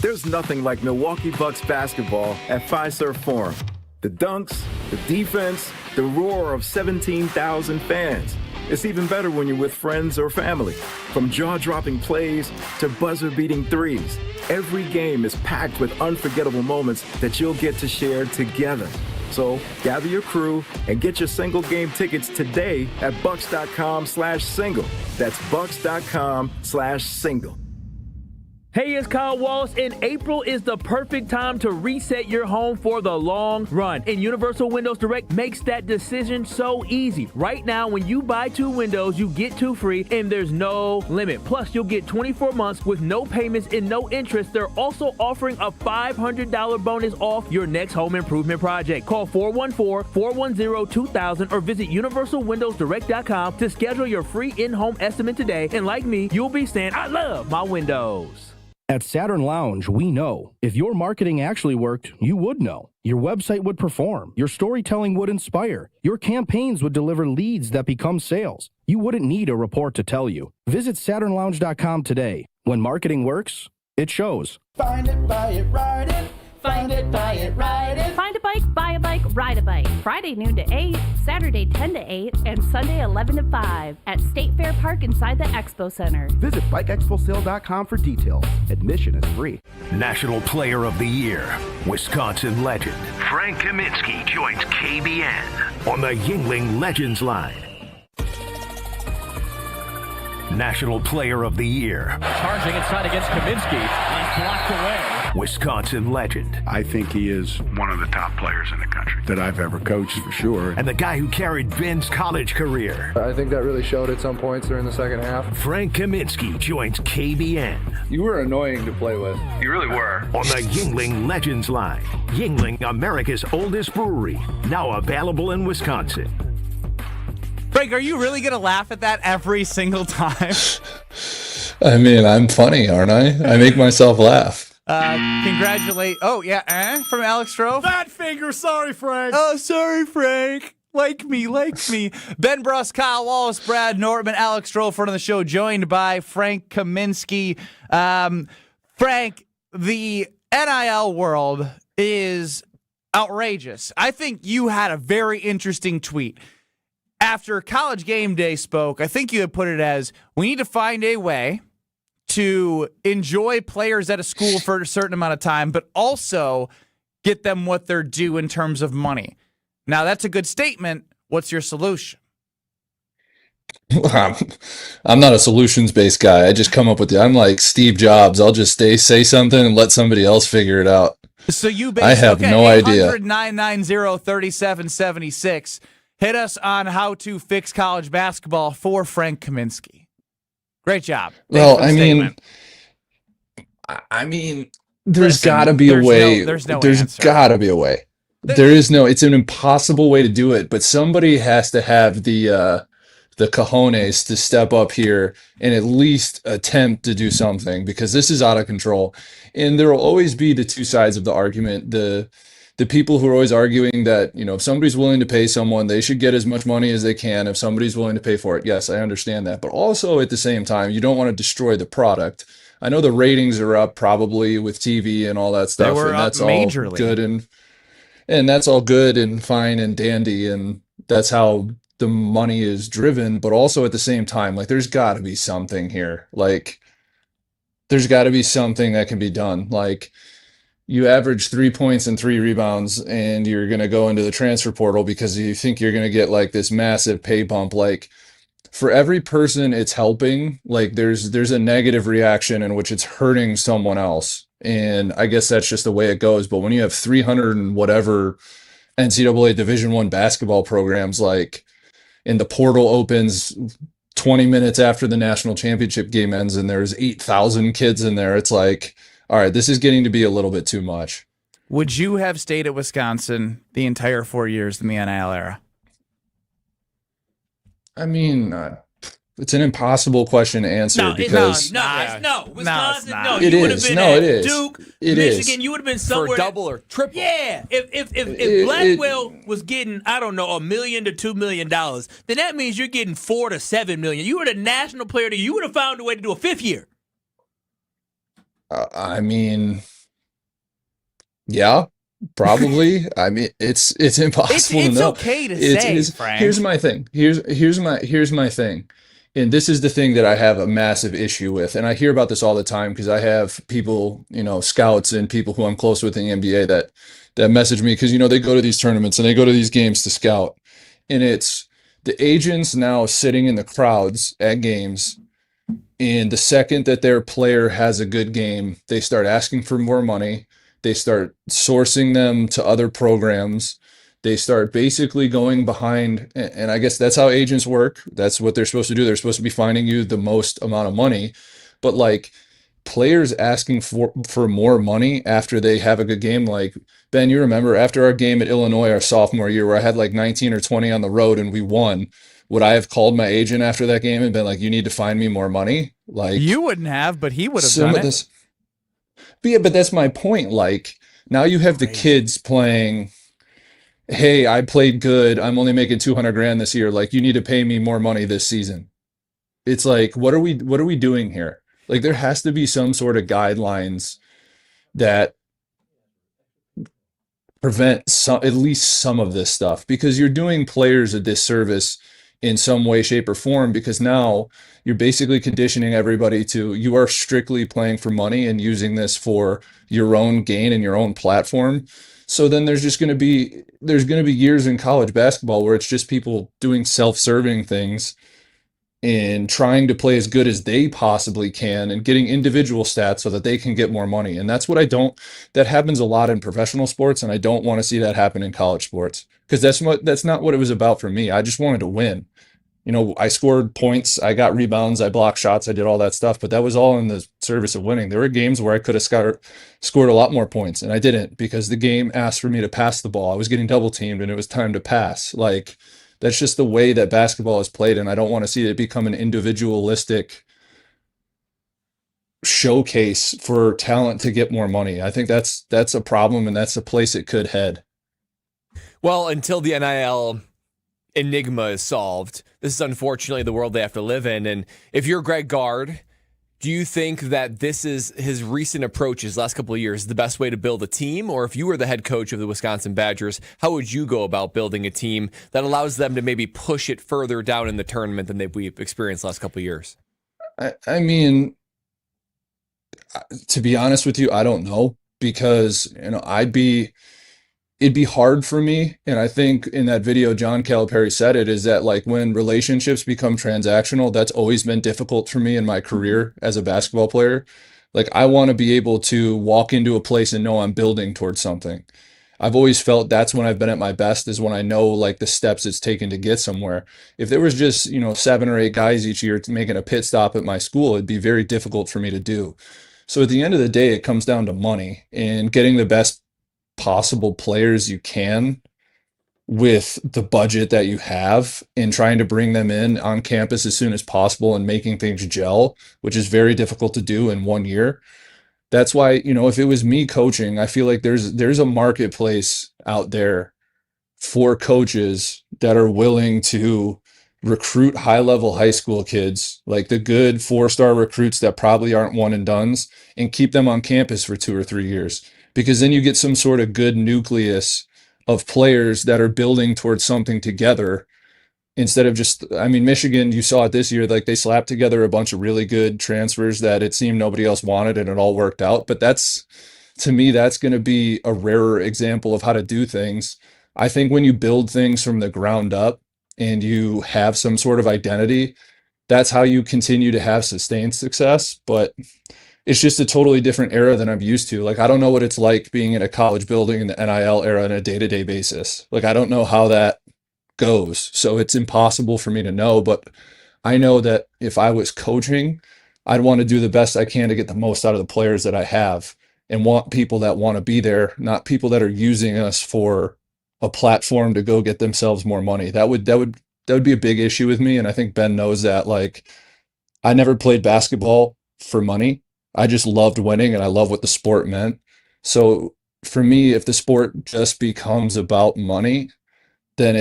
There's nothing like Milwaukee Bucks basketball at Fiserv Forum. The dunks, the defense, the roar of 17,000 fans. It's even better when you're with friends or family. From jaw-dropping plays to buzzer-beating threes, every game is packed with unforgettable moments that you'll get to share together. So gather your crew and get your single game tickets today at bucks.com/single. That's bucks.com/single. Hey, it's Kyle Wallace, and April is the perfect time to reset your home for the long run. And Universal Windows Direct makes that decision so easy. Right now, when you buy 2 windows, you get 2 free, and there's no limit. Plus, you'll get 24 months with no payments and no interest. They're also offering a $500 bonus off your next home improvement project. Call 414-410-2000 or visit universalwindowsdirect.com to schedule your free in-home estimate today. And like me, you'll be saying, I love my windows. At Saturn Lounge, we know. If your marketing actually worked, you would know. Your website would perform. Your storytelling would inspire. Your campaigns would deliver leads that become sales. You wouldn't need a report to tell you. Visit SaturnLounge.com today. When marketing works, it shows. Find it, buy it, ride it. Find it, buy it, ride it. Find a bike, buy a bike, ride a bike. Friday noon to 8, Saturday 10 to 8, and Sunday 11 to 5 at State Fair Park inside the Expo Center. Visit BikeExpoSale.com for details. Admission is free. National Player of the Year, Wisconsin legend Frank Kaminsky joins KBN on the Yuengling Legends line. National Player of the Year. Charging inside against Kaminsky. He's blocked away. Wisconsin legend. I think he is one of the top players in the country that I've ever coached, for sure. And the guy who carried Ben's college career. I think that really showed at some points during the second half. Frank Kaminsky joins KBN. You were annoying to play with. You really were. On the Yuengling Legends line. Yuengling, America's oldest brewery. Now available in Wisconsin. Frank, are you really going to laugh at that every single time? I mean, I'm funny, aren't I? I make myself laugh. Congratulate. Oh, yeah. From Alex Stroh. Fat finger. Sorry, Frank. Oh, sorry, Frank. Like me. Ben Brust, Kyle Wallace, Brad Nortman, Alex Stroh, front of the show, joined by Frank Kaminsky. Frank, the NIL world is outrageous. I think you had a very interesting tweet. After College Game Day spoke, I think you had put it as, we need to find a way to enjoy players at a school for a certain amount of time, but also get them what they're due in terms of money. Now, that's a good statement. What's your solution? I'm not a solutions-based guy. I just come up with I'm like Steve Jobs. I'll just say something and let somebody else figure it out. So you I have no idea. 800-990-3776. Hit us on how to fix college basketball for Frank Kaminsky. Great job. Well, I mean, there's got to be a way. There's got to be a way. There is no. It's an impossible way to do it. But somebody has to have the cojones to step up here and at least attempt to do something, because this is out of control. And there will always be the two sides of the argument. The people who are always arguing that, if somebody's willing to pay someone, they should get as much money as they can if somebody's willing to pay for it. Yes, I understand that. But also at the same time, you don't want to destroy the product. I know the ratings are up probably with TV and all that stuff. They were and that's up all majorly. good and that's all good and fine and dandy. And that's how the money is driven. But also at the same time, like, there's got to be something here. Like, there's got to be something that can be done. Like, you average 3 points and 3 rebounds and you're going to go into the transfer portal because you think you're going to get like this massive pay bump. Like, for every person it's helping, like there's a negative reaction in which it's hurting someone else. And I guess that's just the way it goes. But when you have 300 and whatever NCAA Division I basketball programs, like, and the portal opens 20 minutes after the national championship game ends and there's 8,000 kids in there, it's like, all right, this is getting to be a little bit too much. Would you have stayed at Wisconsin the entire 4 years in the NIL era? I mean, it's an impossible question to answer because no, Wisconsin, no. It You would have is. been No, at it is. Duke, It Michigan. is. You would have been somewhere For double or triple. Yeah, if Blackwell was getting, I don't know, $1 million to $2 million, then that means you're getting $4 to $7 million. You were the national player. You would have found a way to do a 5th year. I mean, yeah, probably. I mean, it's impossible to know. It's okay to say, Frank. Here's my thing. Here's my thing. And this is the thing that I have a massive issue with. And I hear about this all the time because I have people, scouts and people who I'm close with in the NBA that message me because, they go to these tournaments and they go to these games to scout. And it's the agents now sitting in the crowds at games. And the second that their player has a good game, they start asking for more money. They start sourcing them to other programs. They start basically going behind, and I guess that's how agents work. That's what they're supposed to do. They're supposed to be finding you the most amount of money. But like, players asking for more money after they have a good game, like, Ben, you remember after our game at Illinois our sophomore year where I had like 19 or 20 on the road and we won, would I have called my agent after that game and been like, you need to find me more money? Like, you wouldn't have, but he would have done it. But that's my point. Like, now you have the kids playing, hey, I played good. I'm only making $200,000 this year. Like, you need to pay me more money this season. It's like, what are we doing here? Like, there has to be some sort of guidelines that prevent at least some of this stuff, because you're doing players a disservice in some way, shape, or form, because now you're basically conditioning everybody to, you are strictly playing for money and using this for your own gain and your own platform. So then there's going to be years in college basketball where it's just people doing self-serving things and trying to play as good as they possibly can and getting individual stats so that they can get more money. And that's what that happens a lot in professional sports. And I don't want to see that happen in college sports, because that's not what it was about for me. I just wanted to win. I scored points, I got rebounds, I blocked shots, I did all that stuff, but that was all in the service of winning. There were games where I could have scored a lot more points, and I didn't, because the game asked for me to pass the ball. I was getting double teamed and it was time to pass. Like, That's just the way that basketball is played, and I don't want to see it become an individualistic showcase for talent to get more money. I think that's a problem, and that's a place it could head. Well, until the NIL enigma is solved, this is unfortunately the world they have to live in. And if you're Greg Gard, do you think that this is his recent approaches last couple of years, the best way to build a team? Or if you were the head coach of the Wisconsin Badgers, how would you go about building a team that allows them to maybe push it further down in the tournament than we've experienced last couple of years? I mean, to be honest with you, I don't know, because, it'd be hard for me. And I think in that video, John Calipari said it, is that like when relationships become transactional, that's always been difficult for me in my career as a basketball player. Like, I want to be able to walk into a place and know I'm building towards something. I've always felt that's when I've been at my best, is when I know like the steps it's taken to get somewhere. If there was just, 7 or 8 guys each year making a pit stop at my school, it'd be very difficult for me to do. So at the end of the day, it comes down to money and getting the best possible players you can with the budget that you have, and trying to bring them in on campus as soon as possible and making things gel, which is very difficult to do in 1 year. That's why, if it was me coaching, I feel like there's a marketplace out there for coaches that are willing to recruit high-level high school kids, like the good 4-star recruits that probably aren't one and dones, and keep them on campus for 2 or 3 years. Because then you get some sort of good nucleus of players that are building towards something together, instead of just, Michigan, you saw it this year, like they slapped together a bunch of really good transfers that it seemed nobody else wanted, and it all worked out. But to me, that's going to be a rarer example of how to do things. I think when you build things from the ground up and you have some sort of identity, that's how you continue to have sustained success. But it's just a totally different era than I'm used to. Like, I don't know what it's like being in a college building in the NIL era on a day-to-day basis. Like, I don't know how that goes. So it's impossible for me to know, but I know that if I was coaching, I'd want to do the best I can to get the most out of the players that I have, and want people that want to be there, not people that are using us for a platform to go get themselves more money. That would be a big issue with me. And I think Ben knows that. Like, I never played basketball for money. I just loved winning, and I love what the sport meant. So for me, if the sport just becomes about money, then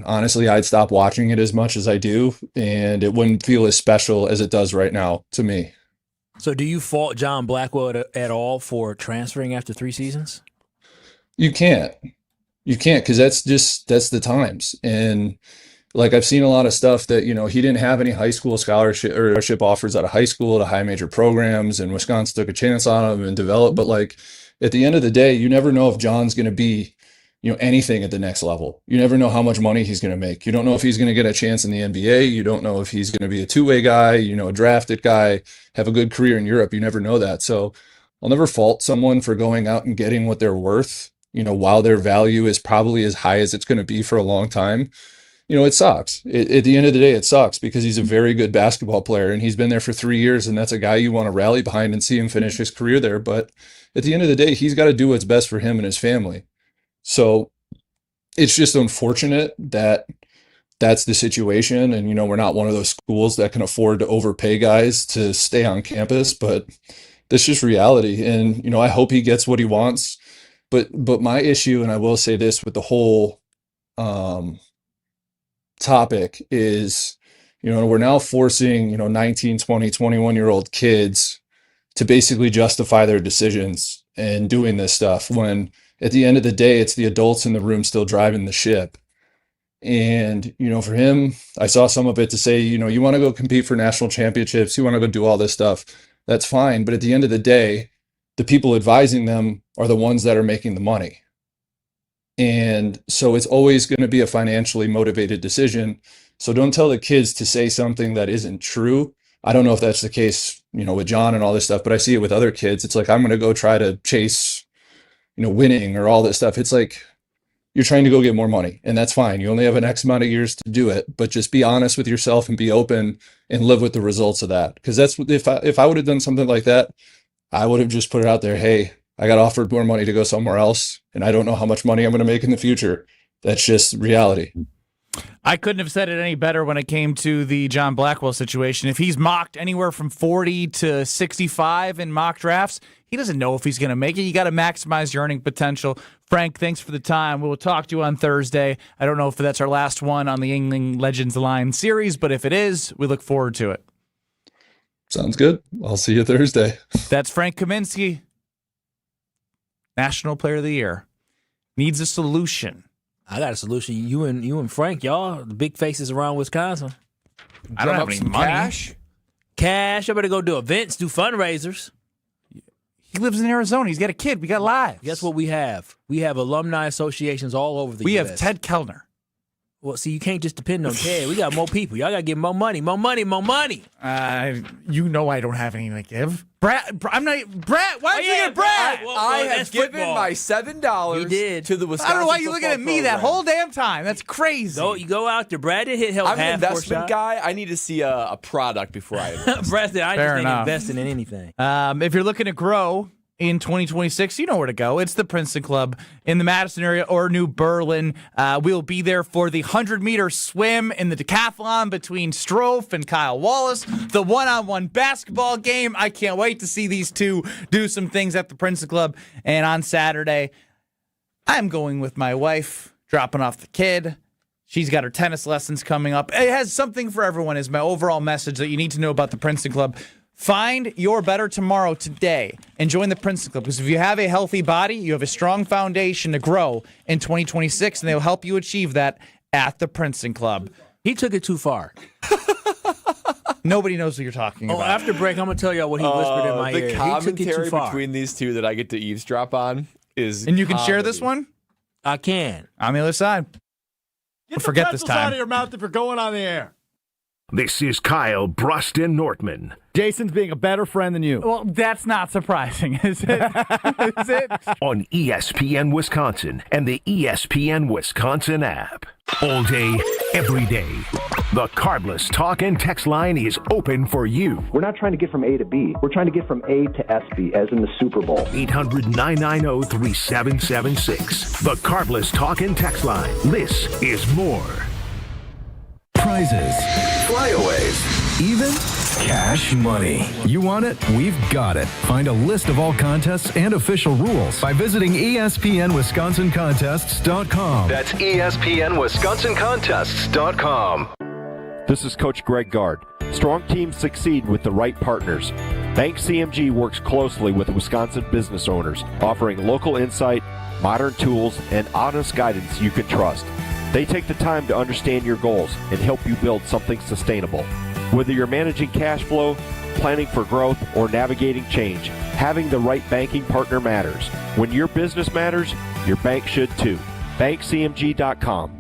honestly, I'd stop watching it as much as I do, and it wouldn't feel as special as it does right now to me. So do you fault John Blackwell at all for transferring after 3 seasons? You can't, because that's the times. And like, I've seen a lot of stuff that, he didn't have any high school scholarship offers out of high school to high major programs, and Wisconsin took a chance on him and developed. But like, at the end of the day, you never know if John's going to be, anything at the next level. You never know how much money he's going to make. You don't know if he's going to get a chance in the NBA. You don't know if he's going to be a two-way guy, a drafted guy, have a good career in Europe. You never know that. So I'll never fault someone for going out and getting what they're worth, while their value is probably as high as it's going to be for a long time. It sucks. At the end of the day, it sucks, because he's a very good basketball player, and he's been there for 3 years, and that's a guy you want to rally behind and see him finish his career there. But at the end of the day, he's got to do what's best for him and his family. So it's just unfortunate that that's the situation. And, we're not one of those schools that can afford to overpay guys to stay on campus, but that's just reality. And, I hope he gets what he wants. But my issue, and I will say this with the whole topic, is, we're now forcing, 19, 20, 21-year-old kids to basically justify their decisions and doing this stuff, when at the end of the day, it's the adults in the room still driving the ship. And, for him, I saw some of it to say, you want to go compete for national championships, you want to go do all this stuff, that's fine. But at the end of the day, the people advising them are the ones that are making the money. And so it's always going to be a financially motivated decision. So don't tell the kids to say something that isn't true. I don't know if that's the case, with John and all this stuff, but I see it with other kids. It's like, I'm going to go try to chase, winning or all this stuff. It's like, you're trying to go get more money, and that's fine. You only have an X amount of years to do it, but just be honest with yourself and be open and live with the results of that. Because that's what, if I would have done something like that, I would have just put it out there. Hey, I got offered more money to go somewhere else, and I don't know how much money I'm going to make in the future. That's just reality. I couldn't have said it any better when it came to the John Blackwell situation. If he's mocked anywhere from 40 to 65 in mock drafts, he doesn't know if he's going to make it. You got to maximize your earning potential. Frank, thanks for the time. We will talk to you on Thursday. I don't know if that's our last one on the Yuengling Legends Line series, but if it is, we look forward to it. Sounds good. I'll see you Thursday. That's Frank Kaminsky, National Player of the Year. Needs a solution. I got a solution. You and Frank, y'all, the big faces around Wisconsin. I don't have any money. Cash. I better go do events, do fundraisers. He lives in Arizona. He's got a kid. We got lives. Guess what we have? We have alumni associations all over the U.S. We U.S. have Ted Kellner. Well, see, you can't just depend on Ted. We got more people. Y'all got to give more money, more money, more money. You know I don't have anything to give. Brad, I'm not. Brad, why did you get Brad? I have given my $7 to the Wisconsin. I don't know why you're looking at me that whole damn time. That's crazy. So you go out there. Brad did hit help. I'm an investment guy. I need to see a product before I invest. Brad said, I just ain't investing in anything. If you're looking to grow in 2026, you know where to go. It's the Princeton Club in the Madison area or New Berlin. We'll be there for the 100-meter swim in the decathlon between Strofe and Kyle Wallace, the one-on-one basketball game. I can't wait to see these two do some things at the Princeton Club. And on Saturday, I'm going with my wife, dropping off the kid. She's got her tennis lessons coming up. It has something for everyone is my overall message that you need to know about the Princeton Club. Find your better tomorrow today and join the Princeton Club, because if you have a healthy body, you have a strong foundation to grow in 2026, and they'll help you achieve that at the Princeton Club. He took it too far. Nobody knows what you're talking about. After break, I'm going to tell y'all what he whispered in my ear. The commentary between these two that I get to eavesdrop on is And you can share this one? I can. On the other side. Get the forget this pretzels time. out of your mouth if you're going on the air. This is Kyle Brust Nortman. Jason's being a better friend than you. Well, that's not surprising, is it? Is it? On ESPN Wisconsin and the ESPN Wisconsin app. All day, every day. The Cardless Talk and Text line is open for you. We're not trying to get from A to B. We're trying to get from A to SB, as in the Super Bowl. 800-990-3776. The Cardless Talk and Text line. This is more. Prizes, flyaways, even cash money. You want it? We've got it. Find a list of all contests and official rules by visiting ESPNWisconsinContests.com. That's ESPNWisconsinContests.com. This is Coach Greg Gard. Strong teams succeed with the right partners. Bank CMG works closely with Wisconsin business owners, offering local insight, modern tools, and honest guidance you can trust. They take the time to understand your goals and help you build something sustainable. Whether you're managing cash flow, planning for growth, or navigating change, having the right banking partner matters. When your business matters, your bank should too. BankCMG.com.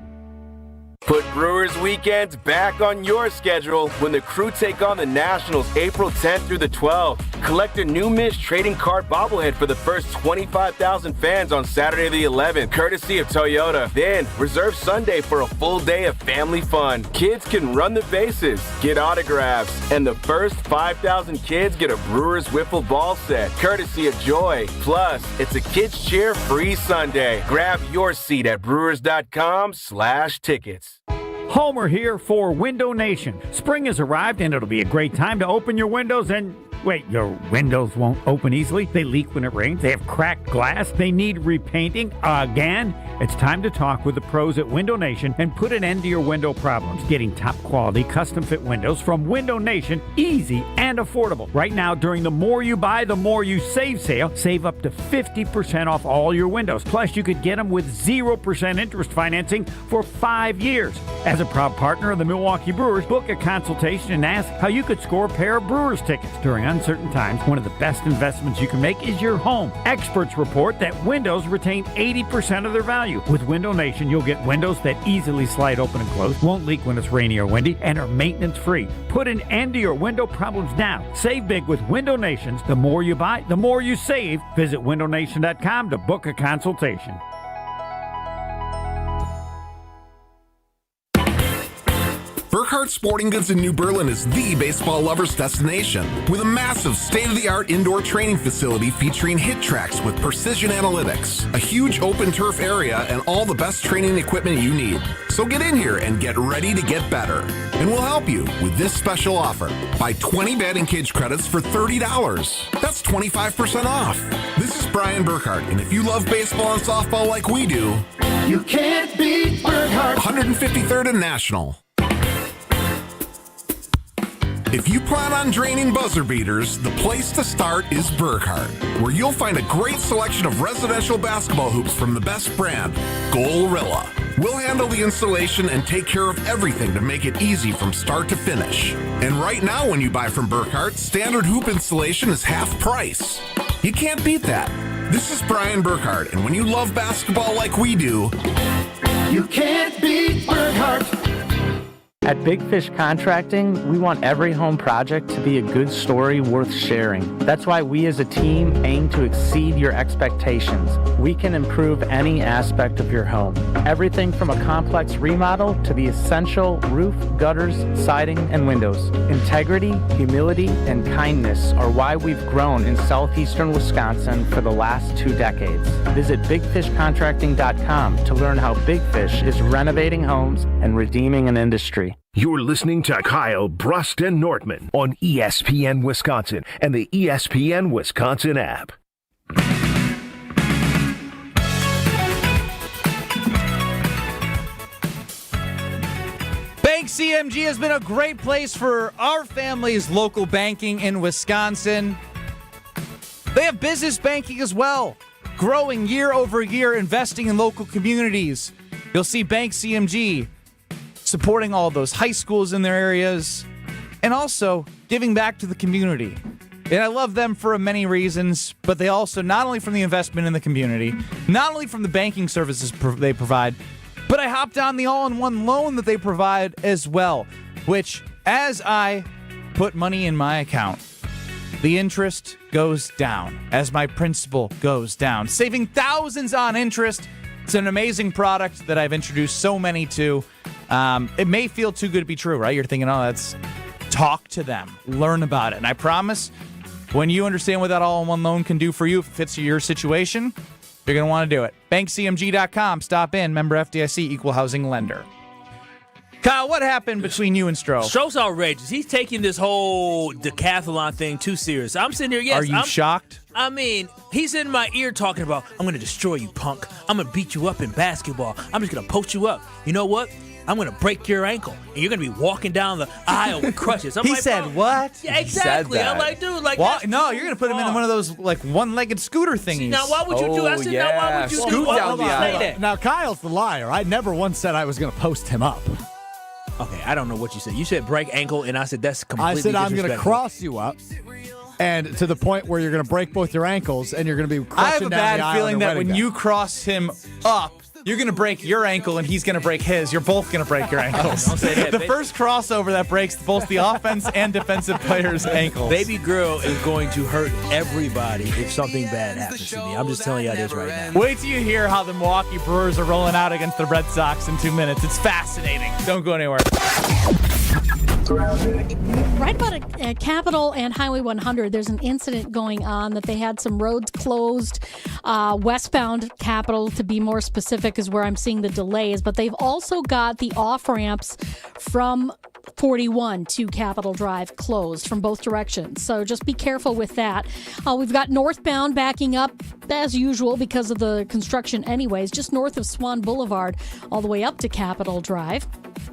Put Brewers weekends back on your schedule when the Crew take on the Nationals April 10th through the 12th. Collect a new Mish trading card bobblehead for the first 25,000 fans on Saturday the 11th, courtesy of Toyota. Then reserve Sunday for a full day of family fun. Kids can run the bases, get autographs, and the first 5,000 kids get a Brewers wiffle ball set, courtesy of Joy. Plus, it's a kids cheer free Sunday. Grab your seat at brewers.com/tickets. Homer here for Window Nation. Spring has arrived and it'll be a great time to open your windows and... Wait, your windows won't open easily? They leak when it rains? They have cracked glass? They need repainting again? It's time to talk with the pros at Window Nation and put an end to your window problems. Getting top quality custom fit windows from Window Nation, easy and affordable. Right now, during the More You Buy, the More You Save sale, save up to 50% off all your windows. Plus, you could get them with 0% interest financing for 5 years. As a proud partner of the Milwaukee Brewers, book a consultation and ask how you could score a pair of Brewers tickets. During uncertain times, one of the best investments you can make is your home. Experts report that windows retain 80% of their value. With Window Nation, you'll get windows that easily slide open and close, won't leak when it's rainy or windy, and are maintenance free. Put an end to your window problems now. Save big with Window Nations. The more you buy, the more you save. Visit windownation.com to book a Burkhardt Sporting Goods in New Berlin is the baseball lover's destination, with a massive state-of-the-art indoor training facility featuring hit tracks with precision analytics, a huge open turf area, and all the best training equipment you need. So get in here and get ready to get better. And we'll help you with this special offer. Buy 20 batting cage credits for $30. That's 25% off. This is Brian Burkhardt, and if you love baseball and softball like we do, you can't beat Burkhardt. 153rd and National. If you plan on draining buzzer beaters, the place to start is Burkhardt, where you'll find a great selection of residential basketball hoops from the best brand, Gorilla. We'll handle the installation and take care of everything to make it easy from start to finish. And right now when you buy from Burkhardt, standard hoop installation is half price. You can't beat that. This is Brian Burkhardt, and when you love basketball like we do, you can't beat Burkhardt. At Big Fish Contracting, we want every home project to be a good story worth sharing. That's why we as a team aim to exceed your expectations. We can improve any aspect of your home. Everything from a complex remodel to the essential roof, gutters, siding, and windows. Integrity, humility, and kindness are why we've grown in southeastern Wisconsin for the last 2 decades. Visit BigFishContracting.com to learn how Big Fish is renovating homes and redeeming an industry. You're listening to Kyle, Brust, and Nortman on ESPN Wisconsin and the ESPN Wisconsin app. Bank CMG has been a great place for our family's local banking in Wisconsin. They have business banking as well, growing year over year, investing in local communities. You'll see Bank CMG supporting all those high schools in their areas, and also giving back to the community. And I love them for many reasons, but they also, not only from the investment in the community, not only from the banking services they provide, but I hopped on the all-in-one loan that they provide as well, which, as I put money in my account, the interest goes down as my principal goes down, saving thousands on interest. It's an amazing product that I've introduced so many to. It may feel too good to be true, right? You're thinking, oh, that's... Talk to them. Learn about it. And I promise, when you understand what that all-in-one loan can do for you, if it fits your situation, you're going to want to do it. BankCMG.com. Stop in. Member FDIC, Equal Housing Lender. Kyle, what happened between you and Stroh? Stroh's outrageous. He's taking this whole decathlon thing too serious. I'm sitting here, yes. Are you shocked? I mean, he's in my ear talking about, I'm going to destroy you, punk. I'm going to beat you up in basketball. I'm just going to post you up. You know what? I'm going to break your ankle, and you're going to be walking down the aisle with crutches. I'm he like, said what? Yeah, exactly. I'm like, dude, like well, no, you're going to put him in one of those like one-legged scooter thingies. Now, why would you do that? Yeah. Now, why would you Scoot down the aisle. Now, Kyle's the liar. I never once said I was going to post him up. Okay, I don't know what you said. You said break ankle, and I said that's completely I said I'm going to disrespectful. cross you up, and to the point where you're going to break both your ankles, and you're going to be crushing I have a down the bad aisle feeling in a that wedding when gown. you cross him up, you're going to break your ankle and he's going to break his. You're both going to break your ankles. Don't say that. The first crossover that breaks both the offense and defensive players' ankles. Baby girl is going to hurt everybody if something bad happens to me. I'm just telling you how it is right now. Wait till you hear how the Milwaukee Brewers are rolling out against the Red Sox in 2 minutes. It's fascinating. Don't go anywhere. Right about Capitol and Highway 100, there's an incident going on that they had some roads closed. Westbound Capitol, to be more specific, is where I'm seeing the delays. But they've also got the off-ramps from 41 to Capitol Drive closed from both directions. So just be careful with that. We've got northbound backing up as usual because of the construction anyways, just north of Swan Boulevard all the way up to Capitol Drive.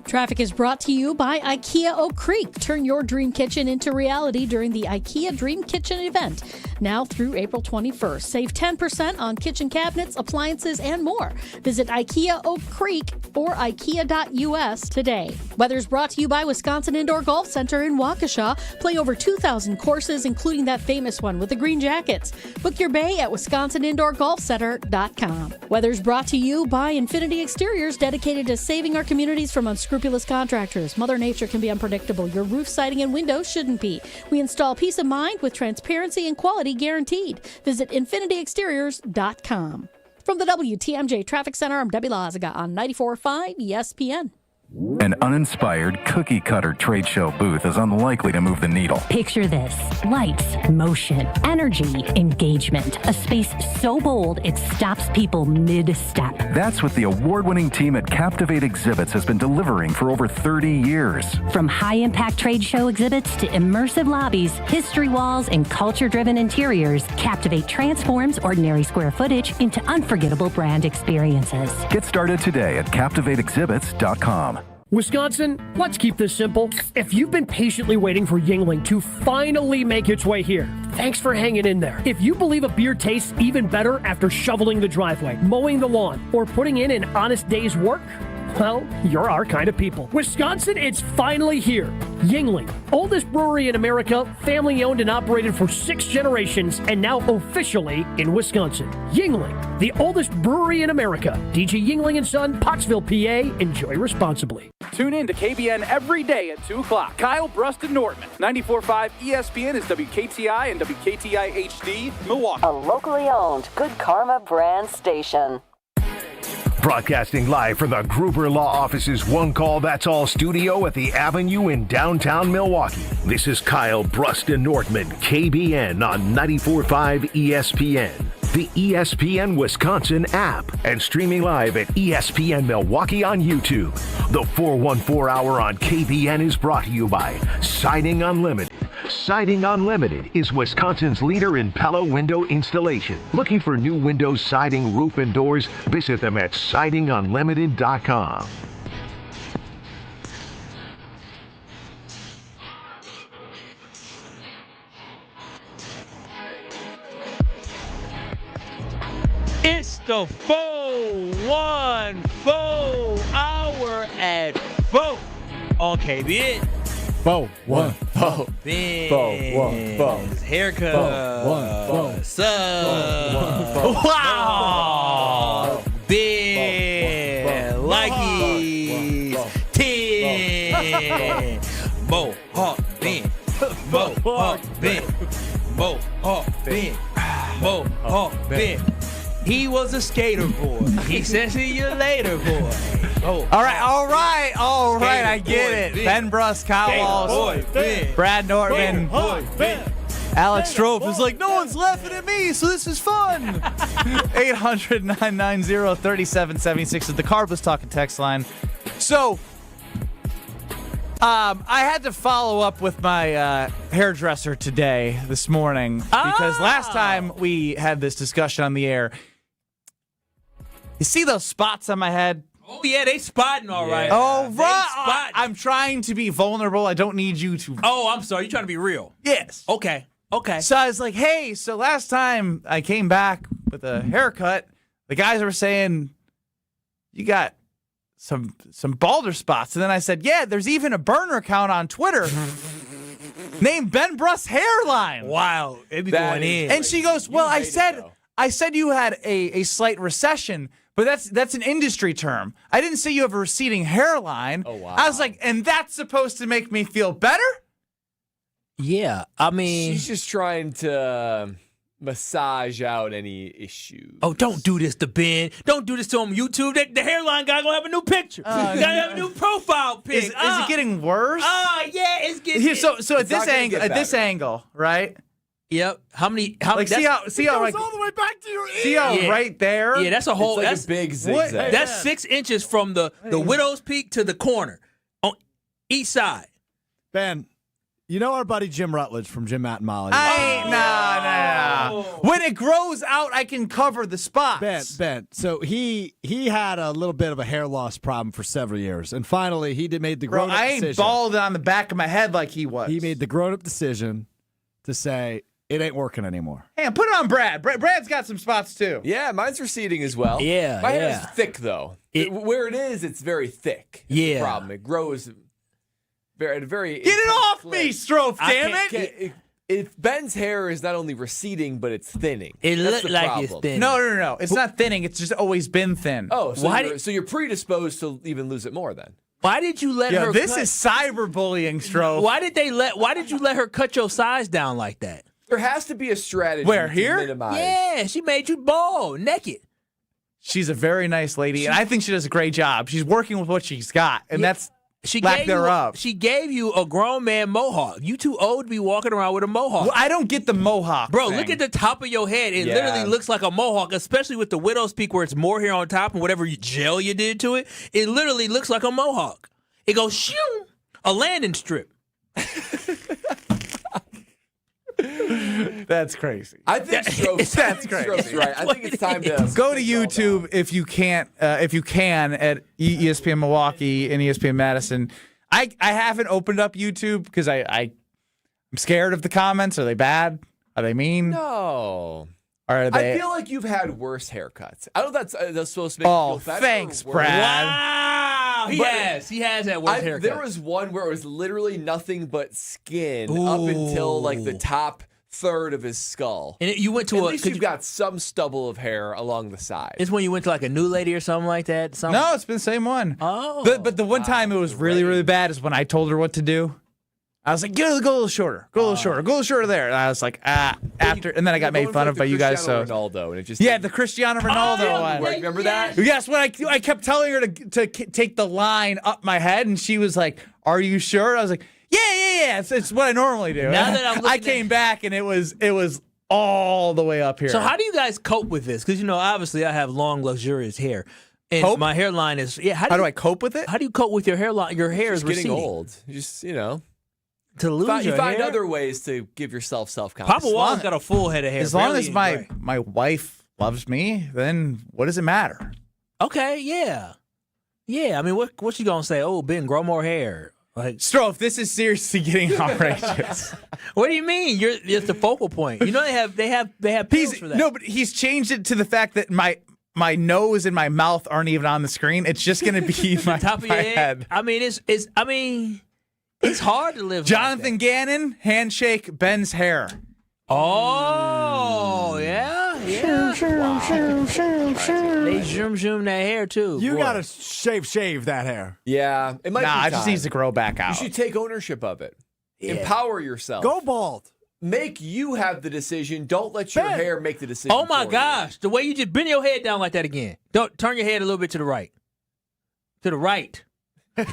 Traffic is brought to you by IKEA Oak Creek. Turn your dream kitchen into reality during the IKEA Dream Kitchen event, now through April 21st. Save 10% on kitchen cabinets, appliances, and more. Visit IKEA Oak Creek or IKEA.us today. Weather's brought to you by Wisconsin Indoor Golf Center in Waukesha. Play over 2,000 courses, including that famous one with the green jackets. Book your bay at WisconsinIndoorGolfCenter.com. Weather's brought to you by Infinity Exteriors, dedicated to saving our communities from unscrupulous contractors. Mother Nature can be unpredictable. Your roof, siding, and windows shouldn't be. We install peace of mind with transparency and quality guaranteed. Visit InfinityExteriors.com. From the WTMJ Traffic Center, I'm Debbie Lazaga on 94.5 ESPN. An uninspired, cookie-cutter trade show booth is unlikely to move the needle. Picture this. Lights, motion, energy, engagement. A space so bold it stops people mid-step. That's what the award-winning team at Captivate Exhibits has been delivering for over 30 years. From high-impact trade show exhibits to immersive lobbies, history walls, and culture-driven interiors, Captivate transforms ordinary square footage into unforgettable brand experiences. Get started today at CaptivateExhibits.com. Wisconsin, let's keep this simple. If you've been patiently waiting for Yuengling to finally make its way here, thanks for hanging in there. If you believe a beer tastes even better after shoveling the driveway, mowing the lawn, or putting in an honest day's work, well, you're our kind of people. Wisconsin, it's finally here. Yuengling, oldest brewery in America, family owned and operated for 6 generations, and now officially in Wisconsin. Yuengling, the oldest brewery in America. DJ Yuengling & Son, Pottsville, PA. Enjoy responsibly. Tune in to KBN every day at 2 o'clock. Kyle, Brust, and Nortman. 94.5 ESPN is WKTI and WKTI HD, Milwaukee. A locally owned Good Karma brand station. Broadcasting live from the Gruber Law Office's One Call That's All studio at the Avenue in downtown Milwaukee. This is Kyle, Brust, and Nortman, KBN on 94.5 ESPN, the ESPN Wisconsin app, and streaming live at ESPN Milwaukee on YouTube. The 414 Hour on KBN is brought to you by Siding Unlimited. Siding Unlimited is Wisconsin's leader in Pella window installation. Looking for new windows, siding, roof, and doors? Visit them at sidingunlimited.com. It's the 414 Hour at 4 on KBN. 414. Ben's haircut. Wow. Ben like he's 10. Mohawk Ben. Mohawk Ben. Mohawk Ben. Mohawk Ben. He was a skater boy. He said, see you later, boy. All right. I get it. Ben Brust, Kyle Wallace, Brad Nortman, Alex Strofe is like, no one's laughing at me, so this is fun. 800-990-3776 is the Carbless Talking text line. So, I had to follow up with my hairdresser this morning, because last time we had this discussion on the air, you see those spots on my head? Oh, yeah, they spotting all right. Oh, right. I'm trying to be vulnerable. I don't need you to. Oh, I'm sorry. You're trying to be real. Yes. Okay. So I was like, hey, so last time I came back with a haircut, the guys were saying you got some balder spots. And then I said, yeah, there's even a burner account on Twitter named Ben Brust Hairline. Wow. It'd be going in. And she goes, well, I said you had a slight recession, but that's an industry term. I didn't say you have a receding hairline. Oh, wow. I was like, and that's supposed to make me feel better? Yeah, I mean, she's just trying to massage out any issues. Oh, don't do this to Ben. Don't do this to him. YouTube, the hairline guy gonna have a new picture. Gotta have a new profile pic. Is it getting worse? Yeah, it's getting. So at this angle, right? Yep. How many? Like, see how like all the way back to your ear. see how right there? Yeah, that's a whole. It's like that's a big zigzag. That's 6 inches from the widow's peak to the corner on each side. Ben, you know our buddy Jim Rutledge from Jim, Matt, and Molly? No. When it grows out, I can cover the spots. Ben. So he had a little bit of a hair loss problem for several years, and finally made the grown-up decision. I ain't bald on the back of my head like he was. He made the grown-up decision to say it ain't working anymore. Hey, put it on Brad. Brad's got some spots too. Yeah, mine's receding as well. Yeah, my hair is thick though. Where it is, it's very thick. That's the problem. It grows very. Get it off me, Strofe! Damn it! If Ben's hair is not only receding, but it's thinning. It looks looked like it's thinning. No. It's not thinning. It's just always been thin. Oh, so you're predisposed to even lose it more then. Why did you let her? This is cyberbullying, Strofe. Why did you let her cut your size down like that? There has to be a strategy. Where, to here? minimize. Yeah, she made you bald, naked. she's a very nice lady, and I think she does a great job. She's working with what she's got, and that's lack thereof. She gave you a grown man mohawk. You too old to be walking around with a mohawk. Well, I don't get the mohawk Bro, thing. look at the top of your head. It literally looks like a mohawk, especially with the widow's peak where it's more hair on top and whatever gel you did to it. It literally looks like a mohawk. It goes shoo, a landing strip. That's crazy. I think Stroke's right. I think it's time to go to YouTube if you can at ESPN Milwaukee and ESPN Madison. I haven't opened up YouTube because I'm scared of the comments. Are they bad? Are they mean? No. Are they? I feel like you've had worse haircuts. I don't know if that's supposed to make you feel better. Thanks, or worse. Brad. Wow, he has that worse haircut. There was one where it was literally nothing but skin up until like the top third of his skull. And you went to At least you've got some stubble of hair along the side. It's when you went to like a new lady or something like that? No, it's been the same one. Oh. But the one time it was really, really bad is when I told her what to do. I was like, go a little shorter. Go a little shorter. Go a little shorter there. And I was like, after. And then I got made fun of by you guys. So Ronaldo, and it just the Cristiano Ronaldo one. Remember that? Yes, when I kept telling her to take the line up my head, and she was like, "Are you sure?" I was like, "Yeah. It's what I normally do." Now that I came back, and it was all the way up here. So how do you guys cope with this? Because obviously I have long, luxurious hair. And my hairline is How do I cope with it? How do you cope with your hairline? Your hair is getting receding. old. You just to lose you your find hair? other ways to give yourself self-confidence. Papa Wallace got a full head of hair. As long as my wife loves me, then what does it matter? Okay, yeah. I mean, what you gonna say? Oh, Ben, grow more hair. Like, Strofe, this is seriously getting outrageous. What do you mean? It's the focal point. They have pills for that. No, but he's changed it to the fact that my nose and my mouth aren't even on the screen. It's just gonna be my top of your head. I mean, it's hard to live. Jonathan Gannon, handshake, Ben's hair. Oh, yeah. They zoom that hair too. You gotta shave that hair. Yeah, it might. It just needs to grow back out. You should take ownership of it. Yeah. Empower yourself. Go bald. Make you have the decision. Don't let your hair make the decision. Oh my gosh, the way you just bend your head down like that again. Don't turn your head a little bit to the right. To the right. No,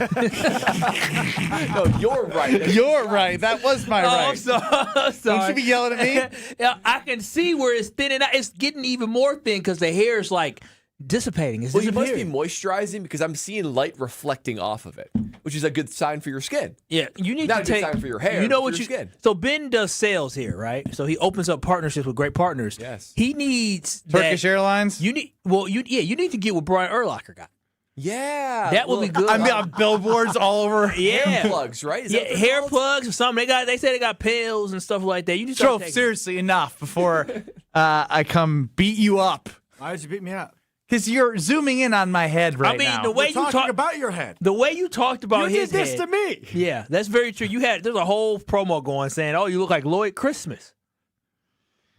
you're right. You're right. That was my right. I'm sorry. Don't you be yelling at me. Yeah, I can see where it's thinning out. It's getting even more thin because the hair is like dissipating. It's you must be moisturizing because I'm seeing light reflecting off of it, which is a good sign for your skin. Yeah, you need Not to a good sign for your hair. You know but what for your skin. So Ben does sales here, right? So he opens up partnerships with great partners. Yes. He needs Turkish Airlines. You need you need to get what Brian Urlacher got. Yeah, that would be good. I mean, on billboards all over. Hair plugs, right? Is that what hair plugs or something. They say they got pills and stuff like that. You just Strofe, seriously, enough before I come beat you up. Why did you beat me up? Because you're zooming in on my head right now. The way you talked about your head. The way you talked about you his did this head. to me. Yeah, that's very true. There's a whole promo going saying, "Oh, you look like Lloyd Christmas."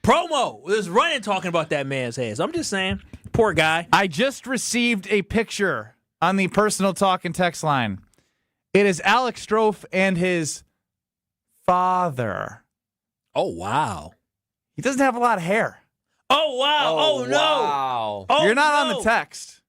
Promo. There's running talking about that man's head. So I'm just saying, poor guy. I just received a picture on the personal talk and text line. It is Alex Strofe and his father. Oh, wow. He doesn't have a lot of hair. Oh, wow. Oh, no. Wow. Oh, You're not on the text.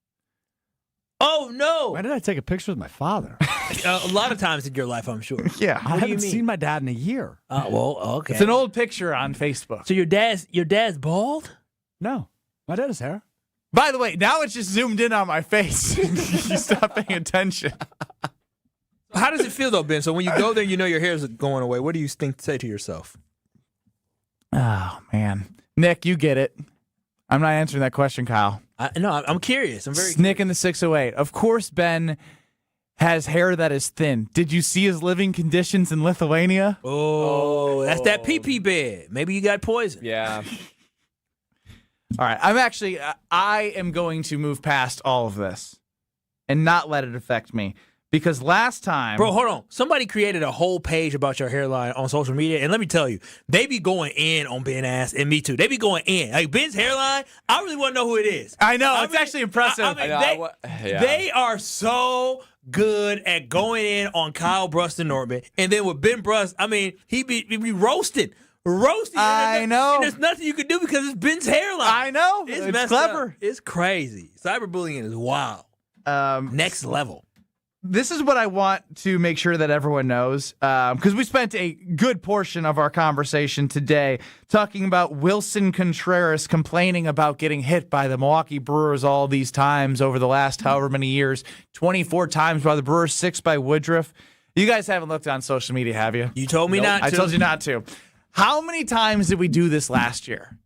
Oh, no. Why did I take a picture with my father? A lot of times in your life, I'm sure. Yeah. I haven't seen my dad in a year. Well, okay. It's an old picture on Facebook. So your dad's bald? No. My dad has hair. By the way, now it's just zoomed in on my face. You stop paying attention. How does it feel, though, Ben? So when you go there, you know your hair is going away. What do you say to yourself? Oh, man. Nick, you get it. I'm not answering that question, Kyle. No, I'm curious. I'm very Nick in the 608. Of course, Ben has hair that is thin. Did you see his living conditions in Lithuania? Oh, that's that pee-pee bed. Maybe you got poison. Yeah. All right. I am going to move past all of this and not let it affect me. Because last time... Bro, hold on. Somebody created a whole page about your hairline on social media, and let me tell you, they be going in on Ben ass, and me too. They be going in. Like, Ben's hairline, I really want to know who it is. I know. It's actually impressive. They are so good at going in on Kyle Brust Nortman, and then with Ben Brust, he be roasted roasting. I know. And there's nothing you can do because it's Ben's hairline. I know. It's It's messed clever. up. It's crazy. Cyberbullying is wild. Next level. This is what I want to make sure that everyone knows, because we spent a good portion of our conversation today talking about Willson Contreras complaining about getting hit by the Milwaukee Brewers all these times over the last however many years, 24 times by the Brewers, 6 by Woodruff. You guys haven't looked on social media, have you? You told me not to. I told you not to. How many times did we do this last year?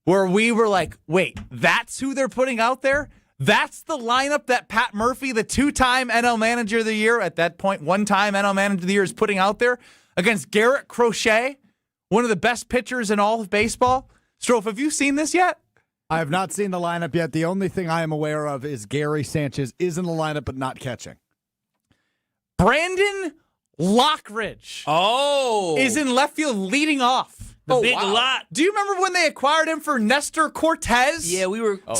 Where we were like, wait, that's who they're putting out there? That's the lineup that Pat Murphy, the 2-time NL Manager of the Year, at that point, 1-time NL Manager of the Year, is putting out there against Garrett Crochet, one of the best pitchers in all of baseball. Strofe, have you seen this yet? I have not seen the lineup yet. The only thing I am aware of is Gary Sanchez is in the lineup but not catching. Brandon Lockridge is in left field leading off. The big lot. Do you remember when they acquired him for Nestor Cortez? Yeah, we were I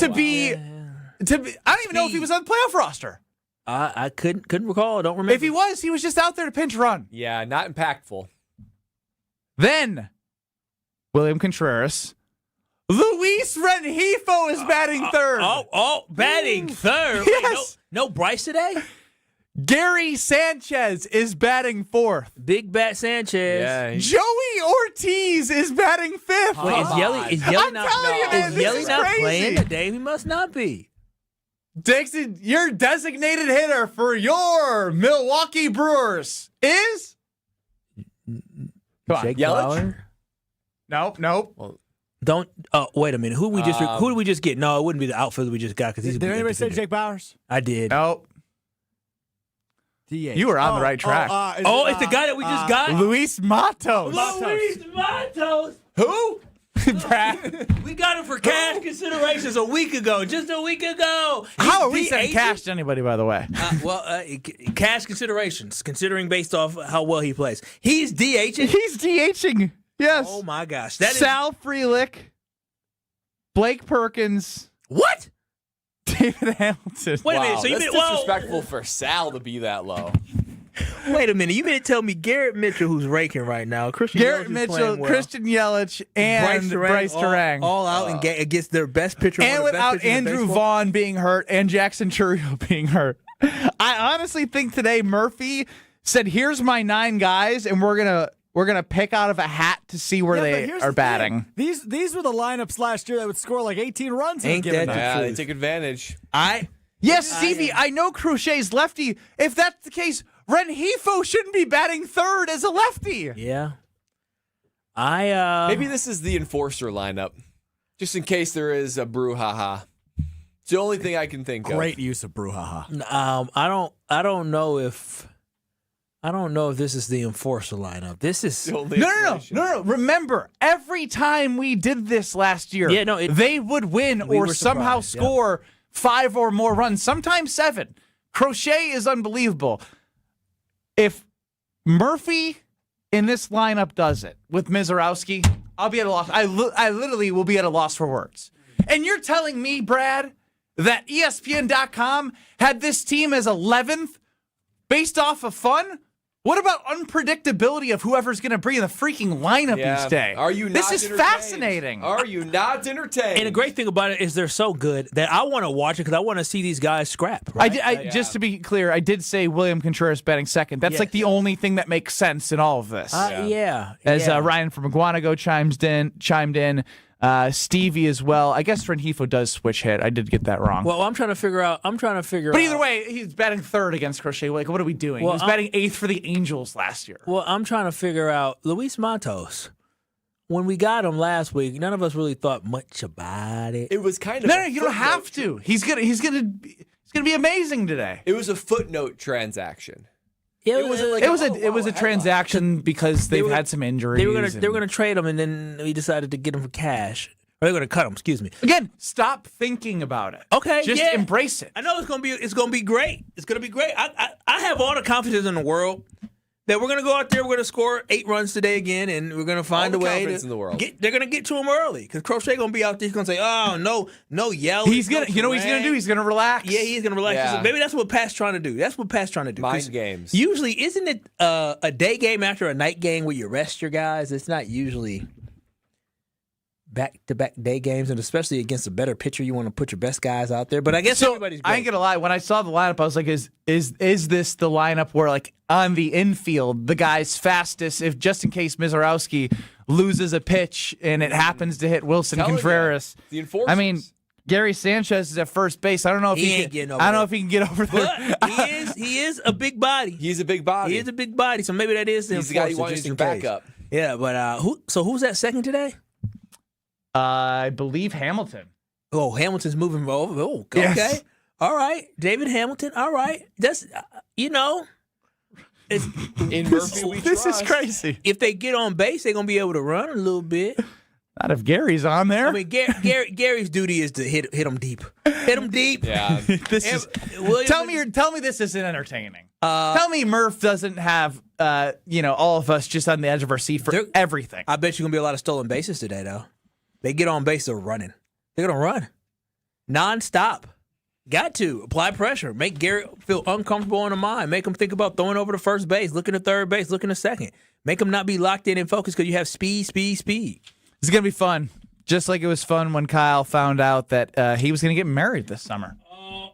don't even know if he was on the playoff roster. I couldn't recall. I don't remember. If he was just out there to pinch run. Yeah, not impactful. Then William Contreras. Luis Rengifo is batting third. Batting third. Yes. Wait, no Bryce today? Gary Sanchez is batting fourth. Big Bat Sanchez. Yeah, Joey Ortiz is batting fifth. Wait, is Yelly I'm telling you, man, is this Yelly is not crazy. playing today? He must not be. Dixon, your designated hitter for your Milwaukee Brewers is? Come on. Jake Yelich? Bauer? Nope. Well, don't. Wait a minute. Who did we just get? No, it wouldn't be the outfielder we just got because he's. Did anybody say Jake Bowers? I did. Nope. DH. You were on the right track. It's the guy that we just got. Luis Matos. Luis Matos. Who? Brad. We got him for cash considerations a week ago. Just a week ago. How are we sending cash to anybody, by the way? Cash considerations, considering based off how well he plays. He's DHing. He's DHing. Yes. Oh my gosh. Sal Frelick, Blake Perkins. What? David Hamilton. Wait a minute. So you that's disrespectful for Sal to be that low. Wait a minute. You mean to tell me Garrett Mitchell, who's raking right now, Christian Yelich, and Bryce Terang. All out and against their best pitcher. And without Andrew Vaughn being hurt and Jackson Chourio being hurt. I honestly think today Murphy said, here's my 9 guys, and we're gonna pick out of a hat to see where they are batting. These were the lineups last year that would score like 18 runs. Ain't that the Yeah, they truth? take advantage. Yes, Stevie, I know Crochet's lefty. If that's the case, Rengifo shouldn't be batting third as a lefty. Yeah. Maybe this is the enforcer lineup, just in case there is a brouhaha. It's the only thing I can think of. Great use of brouhaha. I don't know if this is the enforcer lineup. This is No. Remember, every time we did this last year, they would win or somehow score 5 or more runs, sometimes 7. Crochet is unbelievable. If Murphy in this lineup does it with Mizorowski, I'll be at a loss. I literally will be at a loss for words. And you're telling me, Brad, that ESPN.com had this team as 11th based off of fun? What about unpredictability of whoever's going to bring in the freaking lineup each day? Are you not This is entertained? fascinating. Are you not entertained? And the great thing about it is they're so good that I want to watch it because I want to see these guys scrap. Right? Just to be clear, I did say William Contreras batting second. That's like the only thing that makes sense in all of this. As Ryan from Iguanago chimed in. Stevie as well. I guess Rengifo does switch hit. I did get that wrong. Well, I'm trying to figure out. But either way, he's batting third against Crochet. Like, what are we doing? Well, he was batting 8th for the Angels last year. Well, I'm trying to figure out Luis Matos. When we got him last week, none of us really thought much about it. It was kind of no. You don't have to. He's gonna be amazing today. It was a footnote transaction. Yeah, it was a transaction because they've had some injuries. They were gonna trade him, and then we decided to get him for cash. Or they're gonna cut him. Excuse me. Again, stop thinking about it. Okay, just embrace it. I know it's gonna be great. It's gonna be great. I have all the confidence in the world that we're going to go out there, we're going to score 8 runs today again, and we're going to find a way to in the world. They're going to get to him early because Crochet going to be out there. He's going to say, "Oh, no yelling." He's gonna, you know, what he's going to do. He's going to relax. Yeah, he's going to relax. Yeah. Maybe that's what Pat's trying to do. Mind games. Usually, isn't it a day game after a night game where you rest your guys? It's not usually back-to-back day games, and especially against a better pitcher, you want to put your best guys out there. But I guess everybody's great. I ain't gonna lie. When I saw the lineup, I was like, "Is this the lineup where, like, on the infield, the guy's fastest? If just in case Mizorowski loses a pitch and it happens to hit Willson Contreras, the enforcers. I mean, Gary Sanchez is at first base. I don't know if he can get over there. But he is a big body. He's a big body. He is a big body. So maybe that is the He's the guy you enforcer, want just as your in case. backup. Yeah, but who's at second today? I believe Hamilton. Oh, Hamilton's moving over. Oh, okay. Yes. All right. David Hamilton. All right. That's, it's, in Murphy we This trust. is crazy. If they get on base, they're going to be able to run a little bit. Not if Gary's on there. I mean, Gary's duty is to hit him deep. Hit him deep. Yeah. Tell me this isn't entertaining. Tell me Murph doesn't have all of us just on the edge of our seat for everything. I bet you're going to be a lot of stolen bases today, though. They get on base, they're running. They're going to run. Non-stop. Got to. Apply pressure. Make Gary feel uncomfortable in the mind. Make him think about throwing over to first base, looking to third base, looking to second. Make him not be locked in and focused because you have speed. It's going to be fun. Just like it was fun when Kyle found out that he was going to get married this summer.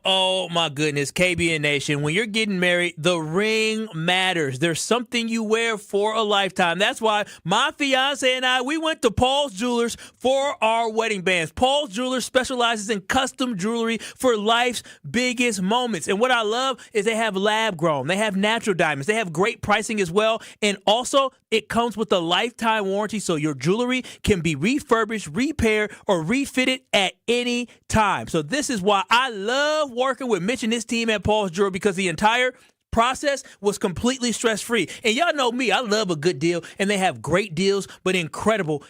Oh, my goodness. KBN Nation, when you're getting married, the ring matters. There's something you wear for a lifetime. That's why my fiance and I, we went to Paul's Jewelers for our wedding bands. Paul's Jewelers specializes in custom jewelry for life's biggest moments. And what I love is they have lab grown. They have natural diamonds. They have great pricing as well. And also, it comes with a lifetime warranty, so your jewelry can be refurbished, repaired, or refitted at any time. So this is why I love working with Mitch and his team at Paul's Jewelry, because the entire process was completely stress-free. And y'all know me, I love a good deal, and they have great deals, but incredible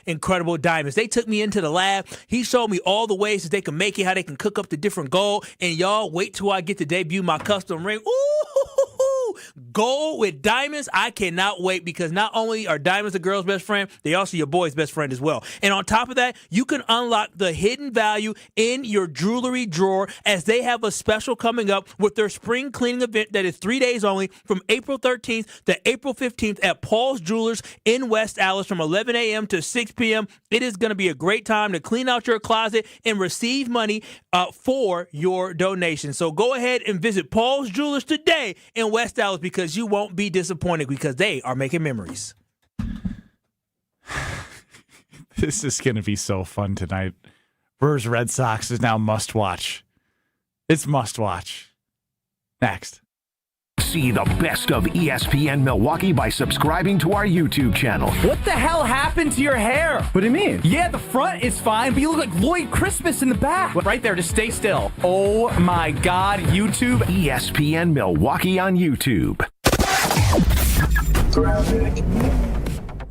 diamonds. They took me into the lab. He showed me all the ways that they can make it, how they can cook up the different gold. And y'all, wait till I get to debut my custom ring. Ooh, gold with diamonds. I cannot wait, because not only are diamonds the girl's best friend, they also your boy's best friend as well. And on top of that, you can unlock the hidden value in your jewelry drawer, as they have a special coming up with their spring cleaning event that is 3 days only, from April 13th to April 15th at Paul's Jewelers in West Allis from 11 a.m. to 6 p.m. It is going to be a great time to clean out your closet and receive money for your donation. So go ahead and visit Paul's Jewelers today in West Allis, because you won't be disappointed, because they are making memories. This is going to be so fun tonight. Brewers Red Sox is now must watch. It's must watch. Next. See the best of ESPN Milwaukee by subscribing to our YouTube channel. What the hell happened to your hair? What do you mean? Yeah, the front is fine, but you look like Lloyd Christmas in the back. Right there, just stay still. Oh my God, YouTube. ESPN Milwaukee on YouTube.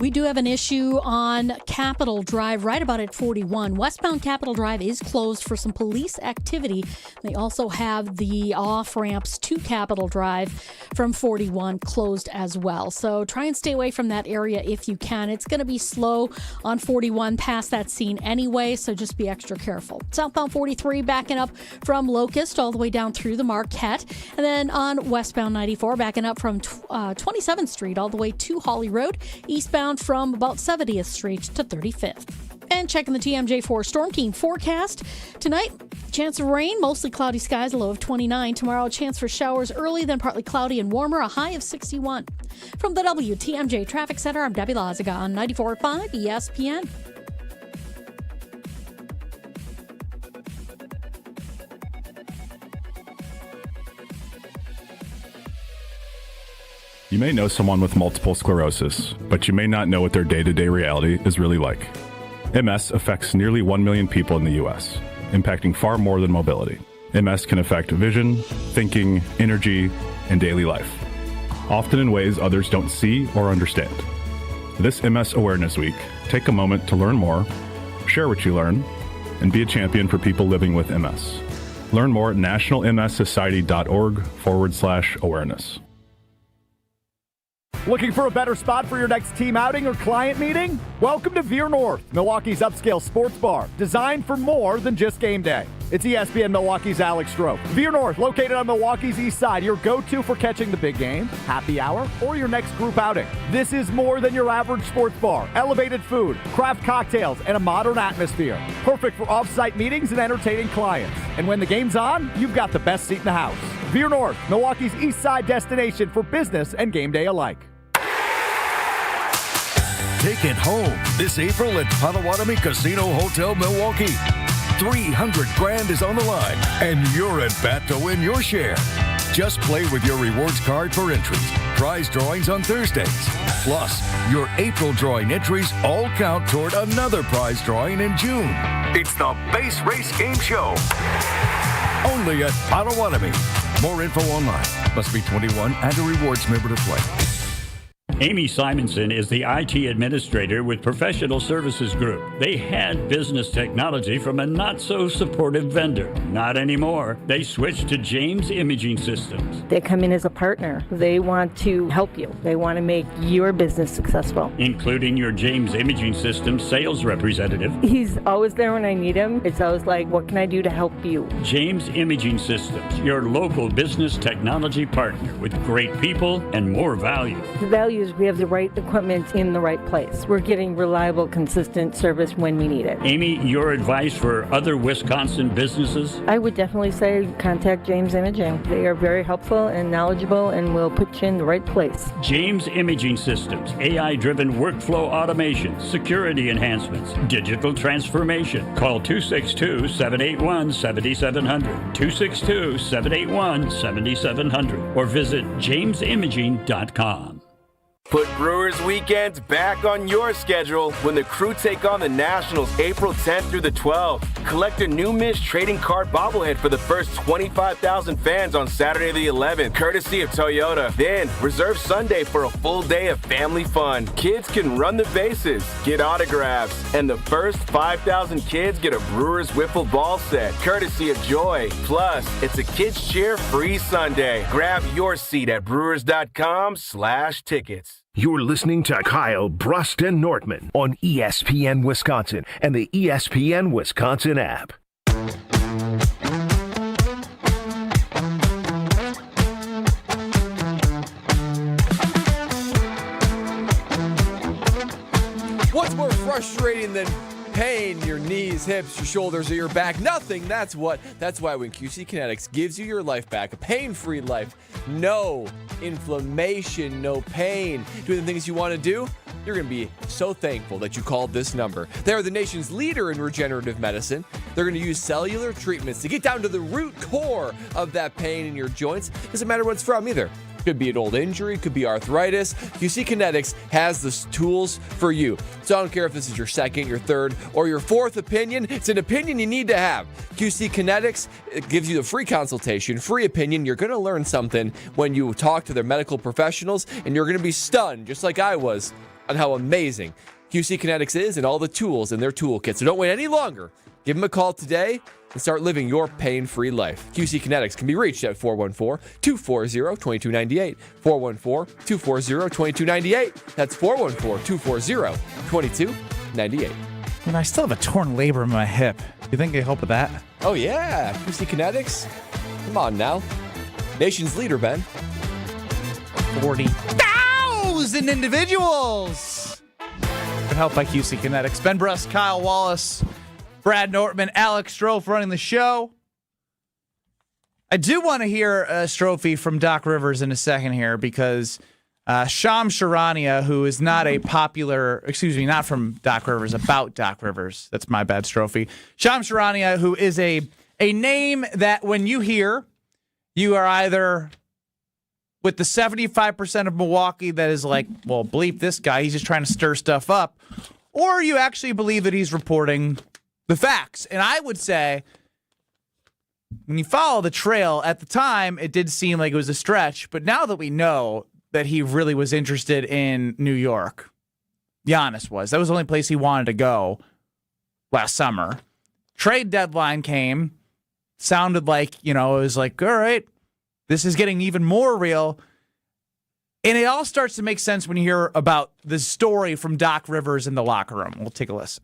We do have an issue on Capitol Drive right about at 41. Westbound Capitol Drive is closed for some police activity. They also have the off-ramps to Capitol Drive from 41 closed as well. So try and stay away from that area if you can. It's going to be slow on 41 past that scene anyway, so just be extra careful. Southbound 43 backing up from Locust all the way down through the Marquette. And then on westbound 94 backing up from 27th Street all the way to Holly Road. Eastbound from about 70th Street to 35th. And checking the TMJ4 Storm Team forecast. Tonight, chance of rain, mostly cloudy skies, a low of 29. Tomorrow, a chance for showers early, then partly cloudy and warmer, a high of 61. From the WTMJ Traffic Center, I'm Debbie Lazaga on 94.5 ESPN. You may know someone with multiple sclerosis, but you may not know what their day-to-day reality is really like. MS affects nearly 1 million people in the U.S., impacting far more than mobility. MS can affect vision, thinking, energy, and daily life, often in ways others don't see or understand. This MS Awareness Week, take a moment to learn more, share what you learn, and be a champion for people living with MS. Learn more at nationalmssociety.org/awareness. Looking for a better spot for your next team outing or client meeting? Welcome to Veer North, Milwaukee's upscale sports bar, designed for more than just game day. It's ESPN Milwaukee's Alex Strofe. Veer North, located on Milwaukee's east side, your go-to for catching the big game, happy hour, or your next group outing. This is more than your average sports bar. Elevated food, craft cocktails, and a modern atmosphere. Perfect for off-site meetings and entertaining clients. And when the game's on, you've got the best seat in the house. Veer North, Milwaukee's east side destination for business and game day alike. Take it home this April at Potawatomi Casino Hotel Milwaukee. $300,000 is on the line, and you're at bat to win your share. Just play with your rewards card for entries, prize drawings on Thursdays. Plus, your April drawing entries all count toward another prize drawing in June. It's the Base Race Game Show. Only at Potawatomi. More info online. Must be 21 and a rewards member to play. Amy Simonson is the IT administrator with Professional Services Group. They had business technology from a not-so-supportive vendor. Not anymore. They switched to James Imaging Systems. They come in as a partner. They want to help you. They want to make your business successful. Including your James Imaging Systems sales representative. He's always there when I need him. It's always like, what can I do to help you? James Imaging Systems, your local business technology partner with great people and more value. The value is we have the right equipment in the right place. We're getting reliable, consistent service when we need it. Amy, your advice for other Wisconsin businesses? I would definitely say contact James Imaging. They are very helpful and knowledgeable and will put you in the right place. James Imaging Systems, AI-driven workflow automation, security enhancements, digital transformation. Call 262-781-7700, 262-781-7700, or visit jamesimaging.com. Put Brewers weekends back on your schedule when the Crew take on the Nationals April 10th through the 12th. Collect a new Miss trading card bobblehead for the first 25,000 fans on Saturday the 11th, courtesy of Toyota. Then reserve Sunday for a full day of family fun. Kids can run the bases, get autographs, and the first 5,000 kids get a Brewers wiffle ball set, courtesy of Joy. Plus, it's a kids cheer free Sunday. Grab your seat at brewers.com/tickets. You're listening to Kyle, Brust, and Nortman on ESPN Wisconsin and the ESPN Wisconsin app. What's more frustrating than pain, your knees, hips, your shoulders, or your back? Nothing. That's why when QC Kinetics gives you your life back, a pain-free life, no inflammation, no pain, doing the things you want to do, you're going to be so thankful that you called this number. They are the nation's leader in regenerative medicine. They're going to use cellular treatments to get down to the root core of that pain in your joints. Doesn't matter what it's from either. Could be an old injury, could be arthritis. QC Kinetics has the tools for you. So I don't care if this is your second, your third, or your fourth opinion. It's an opinion you need to have. QC Kinetics gives you a free consultation, free opinion. You're going to learn something when you talk to their medical professionals, and you're going to be stunned, just like I was, on how amazing QC Kinetics is and all the tools in their toolkit. So don't wait any longer. Give them a call today and start living your pain-free life. QC Kinetics can be reached at 414-240-2298. 414-240-2298. That's 414-240-2298. And I still have a torn labrum in my hip. You think I help with that? Oh, yeah. QC Kinetics. Come on now. Nation's leader, Ben. 40,000 individuals. Been helped by QC Kinetics. Ben Brust, Kyle Wallace, Brad Nortman, Alex Strofe running the show. I do want to hear a strophe from Doc Rivers in a second here because Shams Charania, who is not a popular, not from Doc Rivers, about Doc Rivers. That's my bad strophe. Shams Charania, who is a name that when you hear, you are either with the 75% of Milwaukee that is like, well, bleep this guy, he's just trying to stir stuff up, or you actually believe that he's reporting the facts. And I would say, when you follow the trail, at the time, it did seem like it was a stretch. But now that we know that he really was interested in New York, Giannis was. That was the only place he wanted to go last summer. Trade deadline came. Sounded like, it was like, all right, this is getting even more real. And it all starts to make sense when you hear about the story from Doc Rivers in the locker room. We'll take a listen.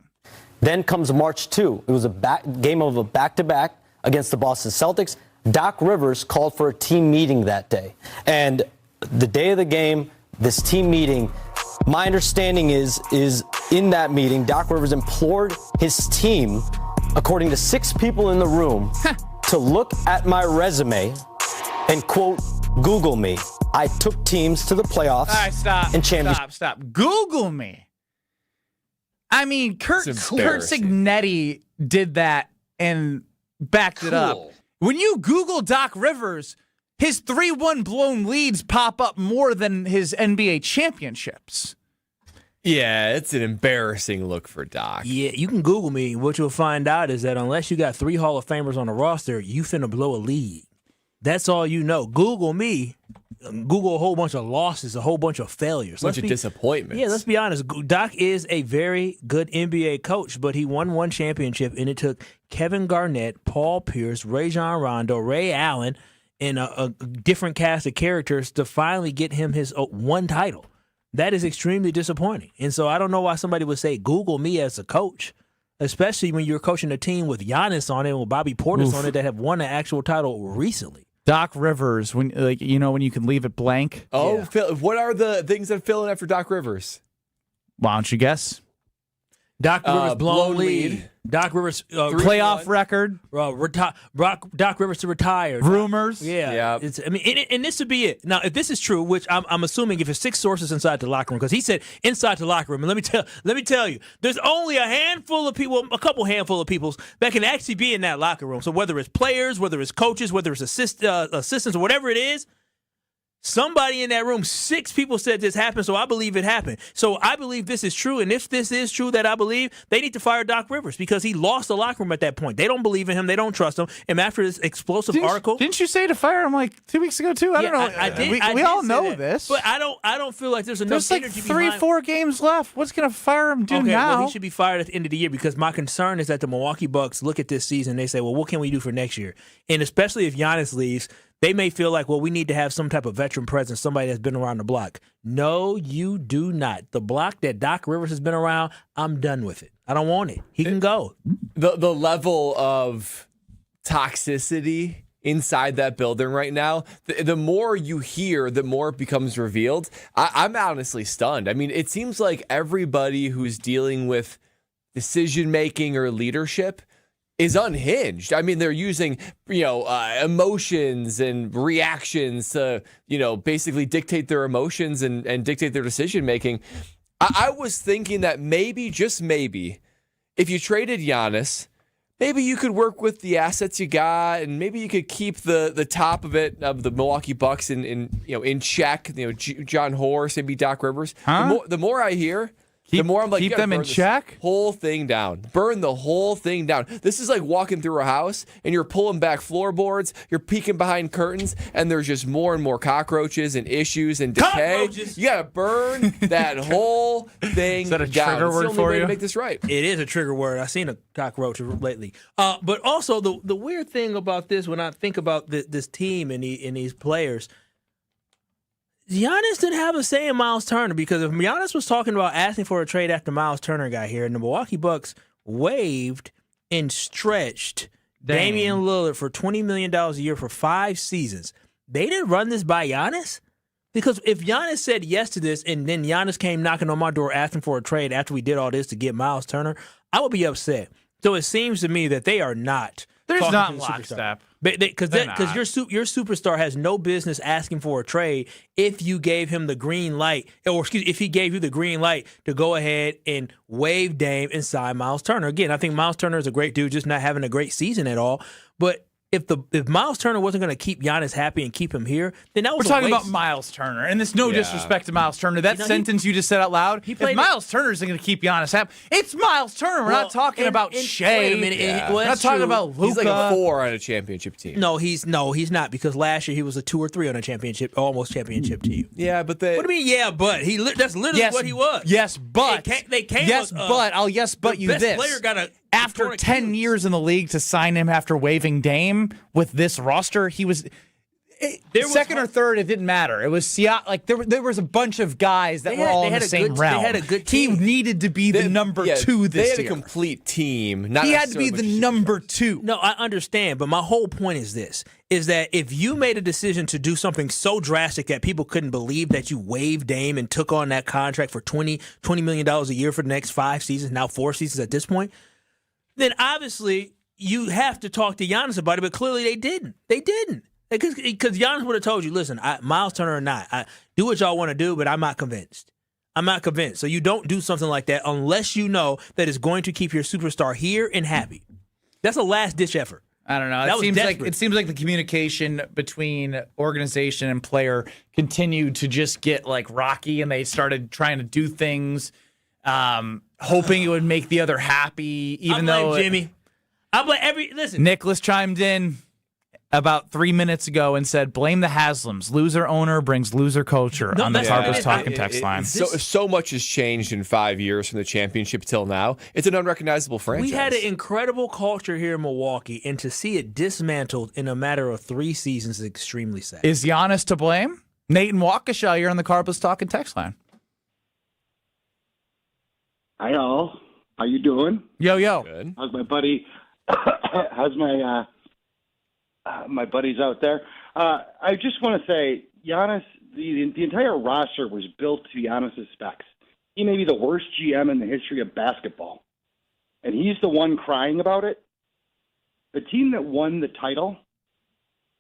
Then comes March 2. It was a game of a back-to-back against the Boston Celtics. Doc Rivers called for a team meeting that day. And the day of the game, this team meeting, my understanding is in that meeting, Doc Rivers implored his team, according to 6 people in the room, to look at my resume and, quote, Google me. I took teams to the playoffs. All right, stop. And championship. Stop. Google me. I mean, Kurt Signetti did that and backed it up. When you Google Doc Rivers, his 3-1 blown leads pop up more than his NBA championships. Yeah, it's an embarrassing look for Doc. Yeah, you can Google me. What you'll find out is that unless you got 3 Hall of Famers on the roster, you finna blow a lead. That's all you know. Google me. Google a whole bunch of losses, a whole bunch of failures. A bunch of disappointments. Yeah, let's be honest. Doc is a very good NBA coach, but he won 1 championship, and it took Kevin Garnett, Paul Pierce, Rajon Rondo, Ray Allen, and a different cast of characters to finally get him his 1 title. That is extremely disappointing. And so I don't know why somebody would say Google me as a coach, especially when you're coaching a team with Giannis on it and with Bobby Portis on it that have won an actual title recently. Doc Rivers, when when you can leave it blank. Oh, yeah. Phil, what are the things that fill in after Doc Rivers? Why don't you guess? Doc Rivers blown lead. Doc Rivers playoff record. Doc Rivers to retire. Rumors. Yeah. And this would be it. Now, if this is true, which I'm assuming if it's 6 sources inside the locker room, because he said inside the locker room, and let me tell you, there's only a couple handful of people that can actually be in that locker room. So whether it's players, whether it's coaches, whether it's assistants, or whatever it is. Somebody in that room, 6 people said this happened, so I believe it happened. So I believe this is true, and if this is true that I believe, they need to fire Doc Rivers because he lost the locker room at that point. They don't believe in him. They don't trust him. And after this explosive article... Didn't you say to fire him like 2 weeks ago, too? I don't know. I did. We all know that, this. But I don't feel like there's enough energy behind... There's 3-4 games left. What's going to fire him now? Well, he should be fired at the end of the year because my concern is that the Milwaukee Bucks look at this season and they say, well, what can we do for next year? And especially if Giannis leaves... They may feel like, well, we need to have some type of veteran presence, somebody that's been around the block. No, you do not. The block that Doc Rivers has been around, I'm done with it. I don't want it. He can go. The level of toxicity inside that building right now, the more you hear, the more it becomes revealed. I'm honestly stunned. I mean, it seems like everybody who's dealing with decision-making or leadership is unhinged. I mean, they're using, emotions and reactions to, basically dictate their emotions and dictate their decision making. I was thinking that maybe, just maybe, if you traded Giannis, maybe you could work with the assets you got, and maybe you could keep the top of it of the Milwaukee Bucks in check. John Horst, maybe Doc Rivers. Huh? The more I hear. The more I'm like, keep them in check? Whole thing down. Burn the whole thing down. This is like walking through a house and you're pulling back floorboards, you're peeking behind curtains, and there's just more and more cockroaches and issues and decay. Cockroaches. You gotta burn that whole thing down. Is that a trigger word it's the only for way you? to make this right. It is a trigger word. I've seen a cockroach lately. But also the weird thing about this, when I think about this team and these players, Giannis didn't have a say in Miles Turner, because if Giannis was talking about asking for a trade after Miles Turner got here, and the Milwaukee Bucks waived and stretched Damian Lillard for $20 million a year for 5 seasons, they didn't run this by Giannis? Because if Giannis said yes to this and then Giannis came knocking on my door asking for a trade after we did all this to get Miles Turner, I would be upset. So it seems to me that they are not. There's talking not to the lockstep. Because your superstar has no business asking for a trade if you gave him the green light, if he gave you the green light to go ahead and waive Dame and sign Miles Turner. Again, I think Miles Turner is a great dude, just not having a great season at all. But if Miles Turner wasn't going to keep Giannis happy and keep him here, then that was We're talking about Miles Turner, and there's no disrespect to Miles Turner. That sentence you just said out loud, if Miles Turner isn't going to keep Giannis happy, it's Miles Turner. We're not talking about Shea. We're not talking about Luka. He's like a 4 on a championship team. No, he's not, because last year he was a 2 or 3 on a almost championship team. Yeah, but what do you mean? Yeah, but that's literally what he was. Yes, but they came. I'll you this. Player got after 10 years in the league to sign him after waiving Dame with this roster, second or third, it didn't matter. It was like there was a bunch of guys that were all in the same realm. They had a good team. He needed to be the number 2 this year. They had a complete team. He had to be the number 2. No, I understand, but my whole point is this: is that if you made a decision to do something so drastic that people couldn't believe that you waived Dame and took on that contract for $20 million a year for the next 5 seasons, now 4 seasons at this point, then obviously you have to talk to Giannis about it. But clearly they didn't. They didn't. Because Giannis would have told you, listen, Miles Turner or not, do what y'all want to do, but I'm not convinced. I'm not convinced. So you don't do something like that unless you know that it's going to keep your superstar here and happy. That's a last-ditch effort. I don't know. It seems like the communication between organization and player continued to just get like rocky, and they started trying to do things, hoping it would make the other happy. Even though Jimmy, I blame listen. Nicholas chimed in about 3 minutes ago and said, blame the Haslams. Loser owner brings loser culture on the Carpus Talking text line. So much has changed in 5 years from the championship till now. It's an unrecognizable franchise. We had an incredible culture here in Milwaukee, and to see it dismantled in a matter of 3 seasons is extremely sad. Is Giannis to blame? Nate and Waukesha, you're on the Carpus Talking text line. Hi, all. How you doing? Yo. Good. How's my buddy? How's my buddies out there? I just want to say, Giannis, the entire roster was built to Giannis' specs. He may be the worst GM in the history of basketball, and he's the one crying about it. The team that won the title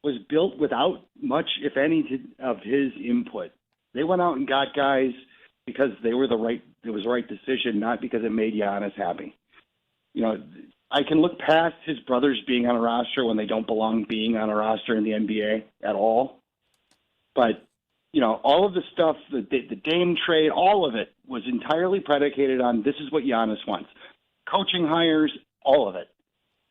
was built without much, if any, of his input. They went out and got guys because it was the right decision, not because it made Giannis happy. You know, I can look past his brothers being on a roster when they don't belong being on a roster in the NBA at all. But, you know, all of the stuff, the Dame trade, all of it was entirely predicated on this is what Giannis wants. Coaching hires, all of it.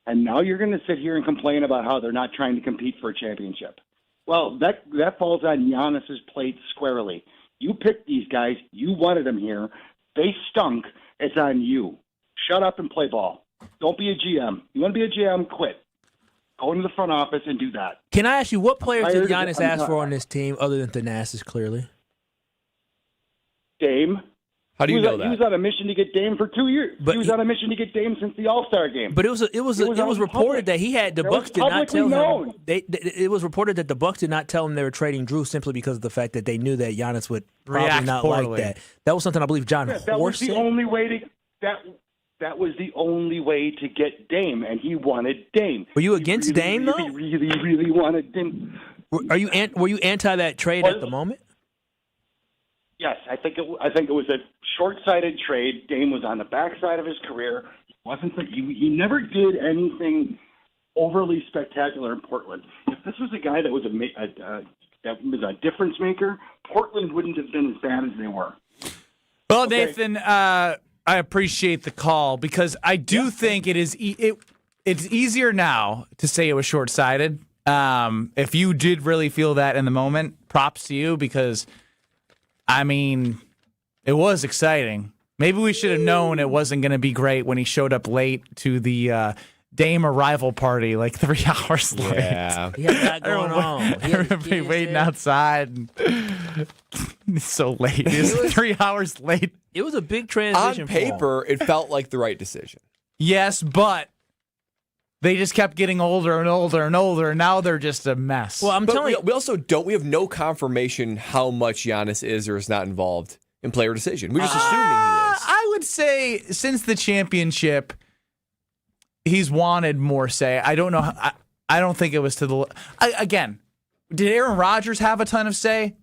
And now you're going to sit here and complain about how they're not trying to compete for a championship. Well, that falls on Giannis's plate squarely. You picked these guys. You wanted them here. They stunk. It's on you. Shut up and play ball. Don't be a GM. You want to be a GM? Quit. Go into the front office and do that. Can I ask you, what players did Giannis ask for on this team other than Thanasis, clearly? Dame. How do you know that? He was on a mission to get Dame for 2 years. He was on a mission to get Dame since the All-Star game. But it was reported that he had the Bucks did not tell him. It was reported that the Bucks did not tell him they were trading Drew simply because of the fact that they knew that Giannis would probably react not poorly. like that. That was something I believe John that was the only way to That was the only way to get Dame, and he wanted Dame. Were you against Dame, though? He really wanted Dame. Were you anti that trade at the moment? Yes, I think it was a short-sighted trade. Dame was on the backside of his career. He never did anything overly spectacular in Portland. If this was a guy that was a difference maker, Portland wouldn't have been as bad as they were. Well, okay. Nathan, I appreciate the call because I do think it's easier now to say it was short-sighted. If you did really feel that in the moment, props to you because, I mean, it was exciting. Maybe we should have known it wasn't going to be great when he showed up late to the Dame arrival party, like 3 hours late. Yeah, he had that going on. Everybody waiting outside. It's so late. It's 3 hours late. It was a big transition. On paper, it felt like the right decision. Yes, but they just kept getting older and older and older, and now they're just a mess. Well, I'm telling you, we have no confirmation how much Giannis is or is not involved in player decision. We're just assuming he is. I would say since the championship, he's wanted more say. I don't know. I don't think it was to the. Again, did Aaron Rodgers have a ton of say?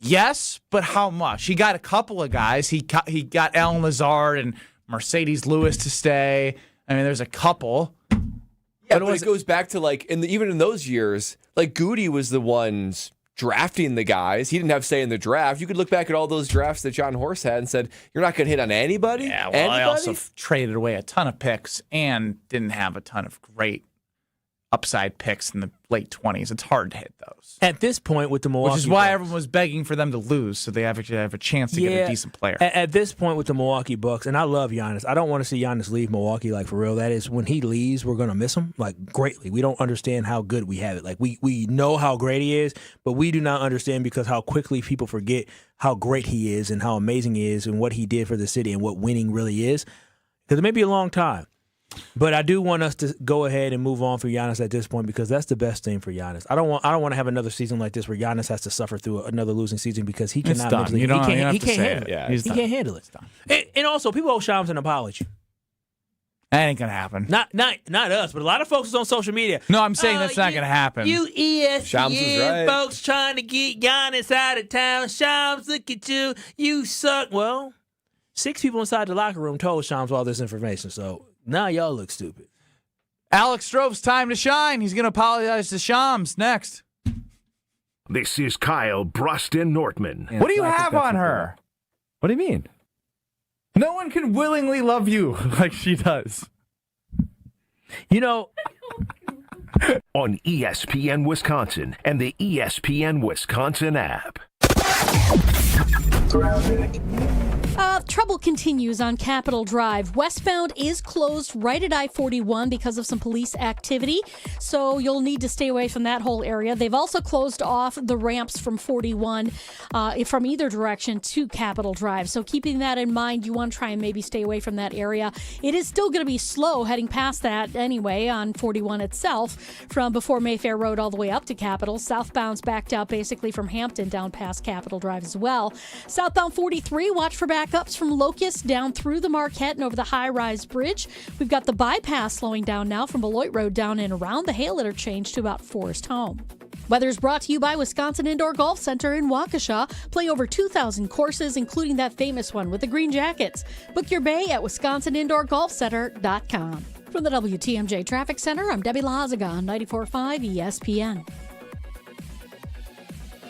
Yes, but how much? He got a couple of guys. He got Alan Lazard and Mercedes Lewis to stay. I mean, there's a couple. Yeah, but it goes back to even in those years, like Goody was the ones drafting the guys. He didn't have say in the draft. You could look back at all those drafts that John Horst had and said, "You're not going to hit on anybody." Yeah, well, I also traded away a ton of picks and didn't have a ton of great upside picks in the late 20s. It's hard to hit those. At this point with the Milwaukee Which is why Bucks, everyone was begging for them to lose, so they actually have a chance to get a decent player. At this point with the Milwaukee Bucks, and I love Giannis. I don't want to see Giannis leave Milwaukee, like, for real. That is, when he leaves, we're going to miss him, like, greatly. We don't understand how good we have it. Like, we know how great he is, but we do not understand because how quickly people forget how great he is and how amazing he is and what he did for the city and what winning really is. Because it may be a long time. But I do want us to go ahead and move on for Giannis at this point because that's the best thing for Giannis. I don't want to have another season like this where Giannis has to suffer through another losing season because he cannot mentally. He can't handle it. Yeah, he can't handle it. And also, people owe Shams an apology. That ain't gonna happen. Not us, but a lot of folks on social media. No, I'm saying that's not gonna happen. You Shams is ESPN right. folks trying to get Giannis out of town. Shams, look at you. You suck. Well, 6 people inside the locker room told Shams all this information, so now y'all look stupid. Alex Strove's time to shine. He's going to apologize to Shams next. This is Kyle Brust Nortman. What do you have on her? What do you mean? No one can willingly love you like she does. You know, on ESPN Wisconsin and the ESPN Wisconsin app. Trouble continues on Capitol Drive. Westbound is closed right at I-41 because of some police activity, so you'll need to stay away from that whole area. They've also closed off the ramps from 41 from either direction to Capitol Drive, so keeping that in mind, you want to try and maybe stay away from that area. It is still going to be slow heading past that anyway on 41 itself from before Mayfair Road all the way up to Capitol. Southbound's backed out basically from Hampton down past Capitol Drive as well. Southbound 43, watch for backups from Locust down through the Marquette and over the high-rise bridge. We've got the bypass slowing down now from Beloit Road down and around the Hale interchange to about Forest Home. Weather is brought to you by Wisconsin Indoor Golf Center in Waukesha. Play over 2,000 courses, including that famous one with the green jackets. Book your bay at wisconsinindoorgolfcenter.com. From the WTMJ Traffic Center, I'm Debbie Lazaga on 94.5 ESPN.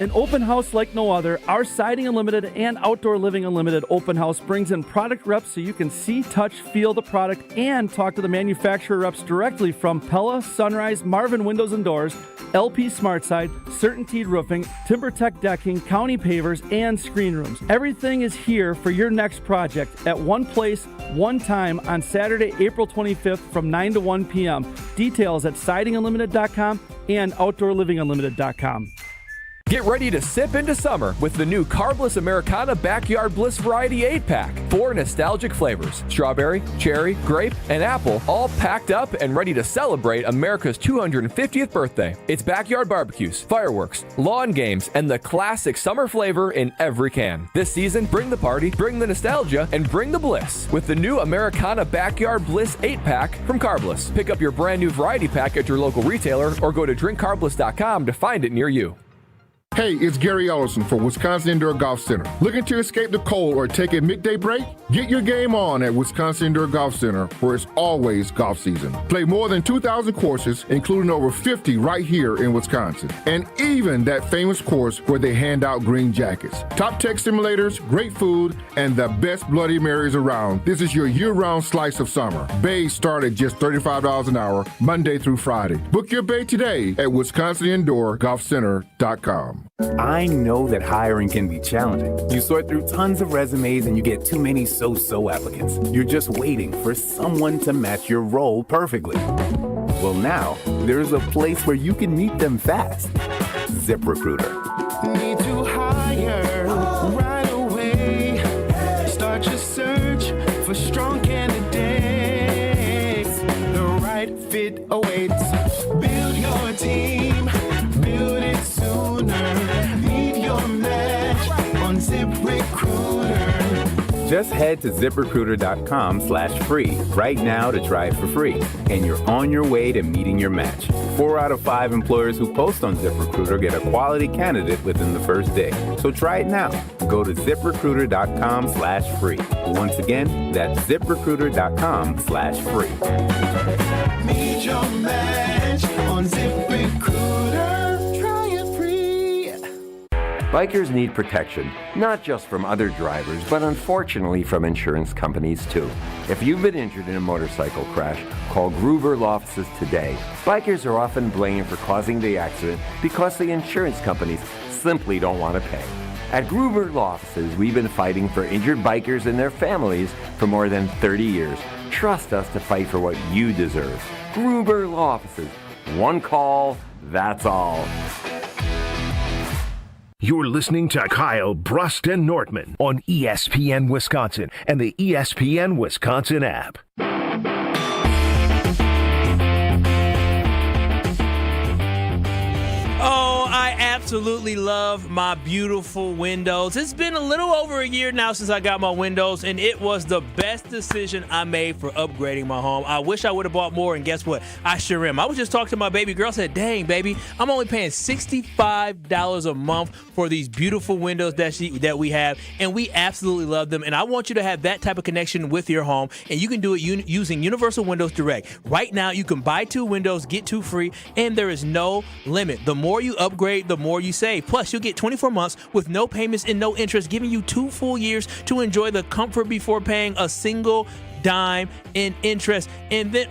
An open house like no other, our Siding Unlimited and Outdoor Living Unlimited open house brings in product reps so you can see, touch, feel the product, and talk to the manufacturer reps directly from Pella, Sunrise, Marvin Windows and Doors, LP SmartSide, Certainteed Roofing, TimberTech Decking, County Pavers, and Screen Rooms. Everything is here for your next project at one place, one time on Saturday, April 25th from 9 to 1 p.m. Details at sidingunlimited.com and outdoorlivingunlimited.com. Get ready to sip into summer with the new Carbless Americana Backyard Bliss Variety 8-pack. 4 nostalgic flavors, strawberry, cherry, grape, and apple, all packed up and ready to celebrate America's 250th birthday. It's backyard barbecues, fireworks, lawn games, and the classic summer flavor in every can. This season, bring the party, bring the nostalgia, and bring the bliss with the new Americana Backyard Bliss 8-pack from Carbless. Pick up your brand new variety pack at your local retailer or go to drinkcarbless.com to find it near you. Hey, it's Gary Ellison for Wisconsin Indoor Golf Center. Looking to escape the cold or take a midday break? Get your game on at Wisconsin Indoor Golf Center, where it's always golf season. Play more than 2,000 courses, including over 50 right here in Wisconsin. And even that famous course where they hand out green jackets. Top tech simulators, great food, and the best Bloody Marys around. This is your year-round slice of summer. Bays start at just $35 an hour, Monday through Friday. Book your bay today at wisconsinindoorgolfcenter.com. I know that hiring can be challenging. You sort through tons of resumes and you get too many so-so applicants. You're just waiting for someone to match your role perfectly. Well, now, there's a place where you can meet them fast. ZipRecruiter. Need to hire right away. Start your search for strong candidates. The right fit awaits. Build your team. Build it sooner. Leave your match on ZipRecruiter. Just head to ZipRecruiter.com/free right now to try it for free. And you're on your way to meeting your match. 4 out of 5 employers who post on ZipRecruiter get a quality candidate within the first day. So try it now. Go to ZipRecruiter.com/free. Once again, that's ZipRecruiter.com/free. Meet your match on ZipRecruiter. Try it free. Bikers need protection, not just from other drivers, but unfortunately from insurance companies too. If you've been injured in a motorcycle crash, call Gruber Law Offices today. Bikers are often blamed for causing the accident because the insurance companies simply don't want to pay. At Gruber Law Offices, we've been fighting for injured bikers and their families for more than 30 years. Trust us to fight for what you deserve. Gruber Law Offices. One call, that's all. You're listening to Kyle, Brust, and Nortman on ESPN Wisconsin and the ESPN Wisconsin app. Oh, I absolutely love my beautiful windows. It's been a little over a year now since I got my windows, and it was the best decision I made for upgrading my home. I wish I would have bought more, and guess what? I sure am. I was just talking to my baby girl, said, dang, baby, I'm only paying $65 a month for these beautiful windows that we have, and we absolutely love them, and I want you to have that type of connection with your home, and you can do it using Universal Windows Direct. Right now, you can buy 2 windows, get 2 free, and there is no limit. The more you upgrade, the more you save. Plus, you'll get 24 months with no payments and no interest, giving you 2 full years to enjoy the comfort before paying a single dime in interest. And then,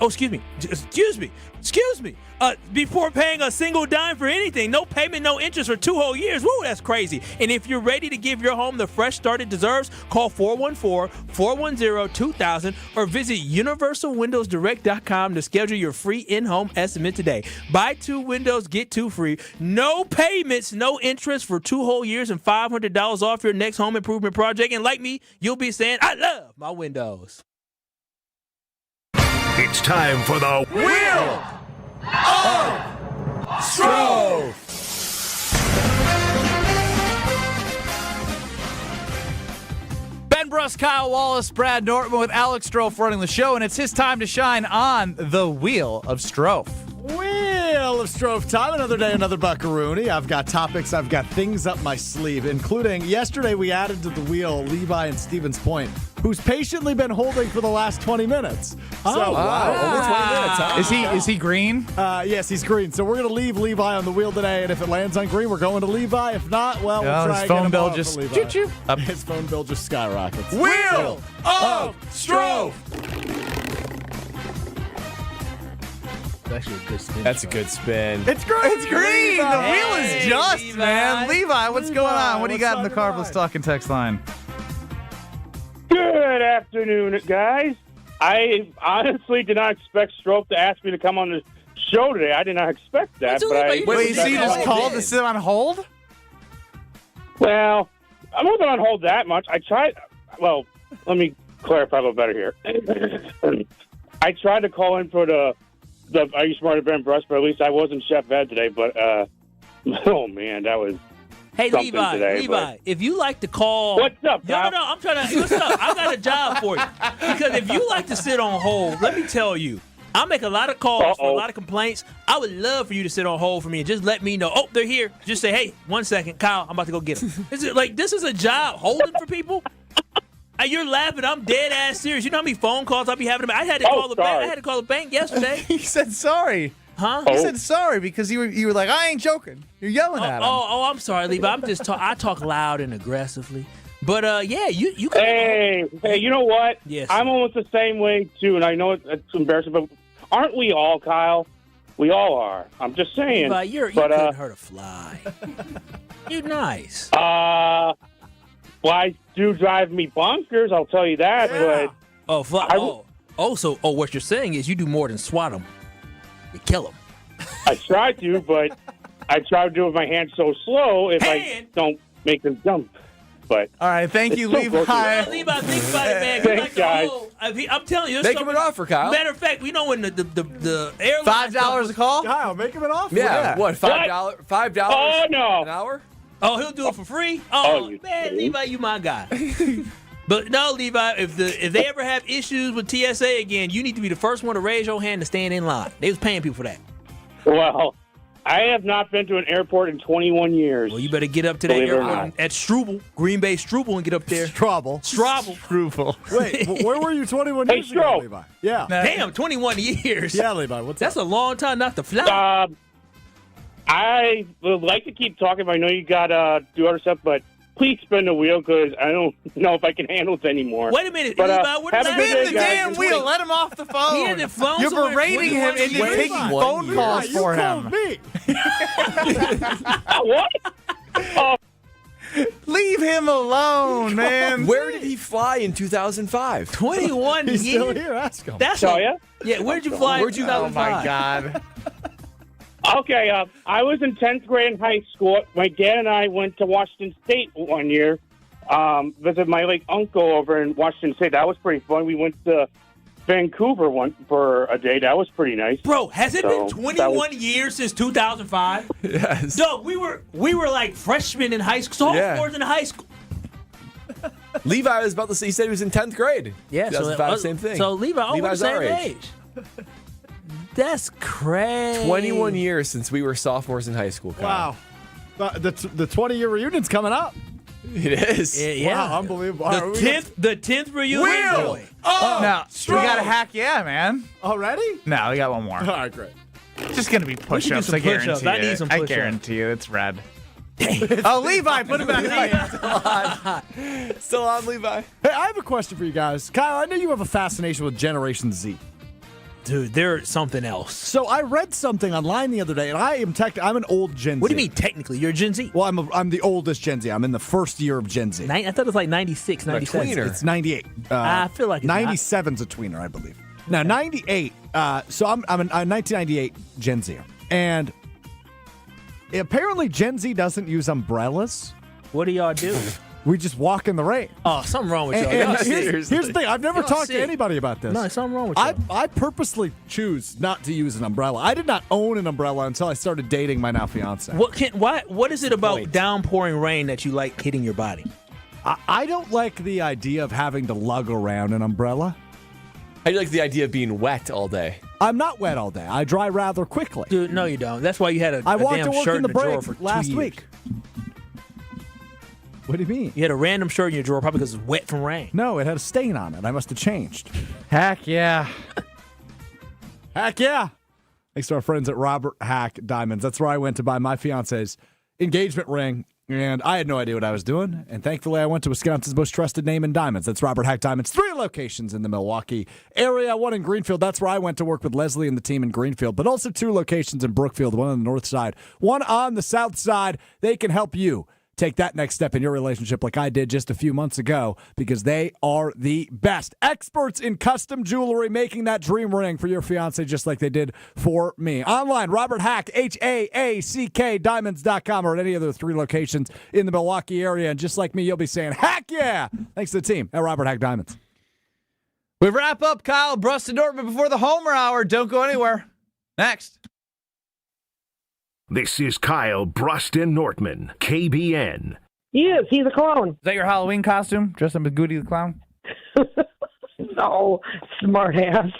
before paying a single dime for anything. No payment, no interest for 2 whole years. Woo, that's crazy. And if you're ready to give your home the fresh start it deserves, call 414-410-2000 or visit universalwindowsdirect.com to schedule your free in-home estimate today. Buy 2 windows, get 2 free. No payments, no interest for 2 whole years and $500 off your next home improvement project. And like me, you'll be saying, I love my windows. It's time for the Wheel of Strofe. Ben Brust, Kyle Wallace, Brad Nortman with Alex Strofe running the show, and it's his time to shine on the Wheel of Strofe. Wheel of Strofe time. Another day, another buckaroony. I've got topics. I've got things up my sleeve, including yesterday we added to the wheel Levi and Stevens Point, who's patiently been holding for the last 20 minutes. Over 20 minutes, huh? Is he green? Yes, he's green. So we're going to leave Levi on the wheel today, and if it lands on green, we're going to Levi. If not, well, we'll try his again phone bill tomorrow just for Levi. choo-choo. Up. His phone bill just skyrockets. Wheel of Strofe. Actually a good spin. That's a good spin. It's green. It's green. Levi. The wheel is just, Levi. man. Levi, what's going on? What do you got in the What's on your Carbless Talking text line? Good afternoon, guys. I honestly did not expect Strofe to ask me to come on the show today. I did not expect that. Wait, so you just called to sit on hold? Well, I wasn't on hold that much. I tried. Well, let me clarify a little better here. I tried to call in for the Are You Smarter Ben Brust, but at least I wasn't Chef Ed today. But, oh, man, that was something today. Levi, if you like to call. What's up, Kyle? No, I'm trying to. What's up? I got a job for you. Because if you like to sit on hold, let me tell you, I make a lot of calls for a lot of complaints. I would love for you to sit on hold for me and just let me know. Oh, they're here. Just say, hey, 1 second, Kyle, I'm about to go get them. This is a job holding for people? You're laughing. I'm dead ass serious. You know how many phone calls I'll be having? I had to call the bank. I had to call the bank yesterday. He said sorry. Huh? He said sorry because you were like, I ain't joking. You're yelling at him. I'm sorry, Levi. I'm just I talk loud and aggressively. But yeah, you can. Hey, you know what? Yes. I'm almost the same way too, and I know it's embarrassing, but aren't we all, Kyle? We all are. I'm just saying. Levi, you couldn't hurt a fly. You're nice. Flies do drive me bonkers, I'll tell you that. Yeah. But So what you're saying is you do more than swat them. You kill them. I try to, but I try to do it with my hands so slow if I don't make them jump. But all right, thank you, Levi. Levi, think about it, man. Thanks, guys. I'm telling you, make him an offer, Kyle. Matter of fact, we know when the airline $5 a call. Kyle, make him an offer. Yeah, what? $5? Oh no, an hour? Oh, he'll do it for free? Oh man, Levi, you my guy. But no, Levi, if they ever have issues with TSA again, you need to be the first one to raise your hand to stand in line. They was paying people for that. Well, I have not been to an airport in 21 years. Well, you better get up to that airport at Struble, Green Bay Struble, and get up there. Strauble. Wait, where were you 21 years ago, Levi? Yeah. Damn, 21 years. Yeah, Levi, what's That's up? a long time not to fly. I would like to keep talking, but I know you got to do other stuff, but please spin the wheel because I don't know if I can handle it anymore. Wait a minute. But, Spin the damn wheel. Let him off the phone. He hasn't flown You're somewhere berating him into taking phone calls for him. Me. What? Oh. Leave him alone, man. Where did he fly in 2005? 21 He's years. still here. Ask him. That's Yeah? Yeah, where'd you fly? Where'd you go? Oh, my God. Okay, I was in 10th grade in high school. My dad and I went to Washington State one year, visit my uncle over in Washington State. That was pretty fun. We went to Vancouver for a day. That was pretty nice. Bro, has it been 21 years since 2005? Yes. Dog, we were like freshmen in high school, sophomores in high school. Levi was about to say, he said he was in 10th grade. Yeah, so 2005, same thing. So Levi, we're the Levi's our same age. That's crazy. 21 years since we were sophomores in high school, Kyle. Wow. The 20-year reunion's coming up. It is. Yeah. Wow, unbelievable. The 10th reunion. Wheel! Oh, no. We got a hack, man. Already? No, we got one more. All right, great. Just going to be push-ups, some I guarantee push-ups. I need some I push-ups. guarantee you. It's red. Oh, Levi, put it back in. Still on, Levi. Hey, I have a question for you guys. Kyle, I know you have a fascination with Generation Z. Dude, they're something else. So I read something online the other day, and I'm an old Gen Z. What do you mean technically? You're a Gen Z? Well, I'm the oldest Gen Z. I'm in the first year of Gen Z. I thought it was like 96, 97. It's 98. I feel like it's 97's a tweener, I believe. Now, 98, so I'm a 1998 Gen Z. And apparently Gen Z doesn't use umbrellas. What do y'all do? We just walk in the rain. Oh, something wrong with y'all. And here's the thing. I've never Y'all talked sick. to anybody about this. No, something wrong with y'all. I purposely choose not to use an umbrella. I did not own an umbrella until I started dating my now fiance. What is it about downpouring rain that you like hitting your body? I don't like the idea of having to lug around an umbrella. How do you like the idea of being wet all day? I'm not wet all day. I dry rather quickly. Dude, no, you don't. That's why you had I walked damn to work shirt in the drawer break for 2 last years. week. What do you mean? You had a random shirt in your drawer probably because it's wet from rain. No, it had a stain on it. I must have changed. Heck yeah. Heck yeah. Thanks to our friends at Robert Hack Diamonds. That's where I went to buy my fiance's engagement ring, and I had no idea what I was doing. And thankfully, I went to Wisconsin's most trusted name in diamonds. That's Robert Hack Diamonds. 3 locations in the Milwaukee area, 1 in Greenfield. That's where I went to work with Leslie and the team in Greenfield, but also 2 locations in Brookfield, 1 on the north side, 1 on the south side. They can help you take that next step in your relationship like I did just a few months ago, because they are the best. Experts in custom jewelry, making that dream ring for your fiance just like they did for me. Online, Robert Hack, HAACK, diamonds.com, or at any other 3 locations in the Milwaukee area. And just like me, you'll be saying, heck yeah! Thanks to the team at Robert Hack Diamonds. We wrap up Kyle, Brust Nortman before the Homer Hour. Don't go anywhere. Next. This is Kyle Brust Nortman, KBN. Yes, he's a clown. Is that your Halloween costume? Dressed up as Goody the Clown? No, smart ass.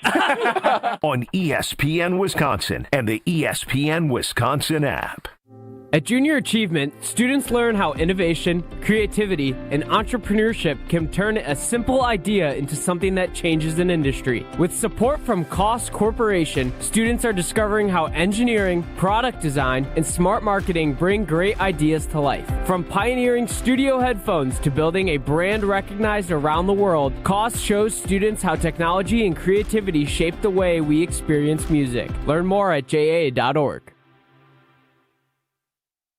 On ESPN Wisconsin and the ESPN Wisconsin app. At Junior Achievement, students learn how innovation, creativity, and entrepreneurship can turn a simple idea into something that changes an industry. With support from Koss Corporation, students are discovering how engineering, product design, and smart marketing bring great ideas to life. From pioneering studio headphones to building a brand recognized around the world, Koss shows students how technology and creativity shape the way we experience music. Learn more at ja.org.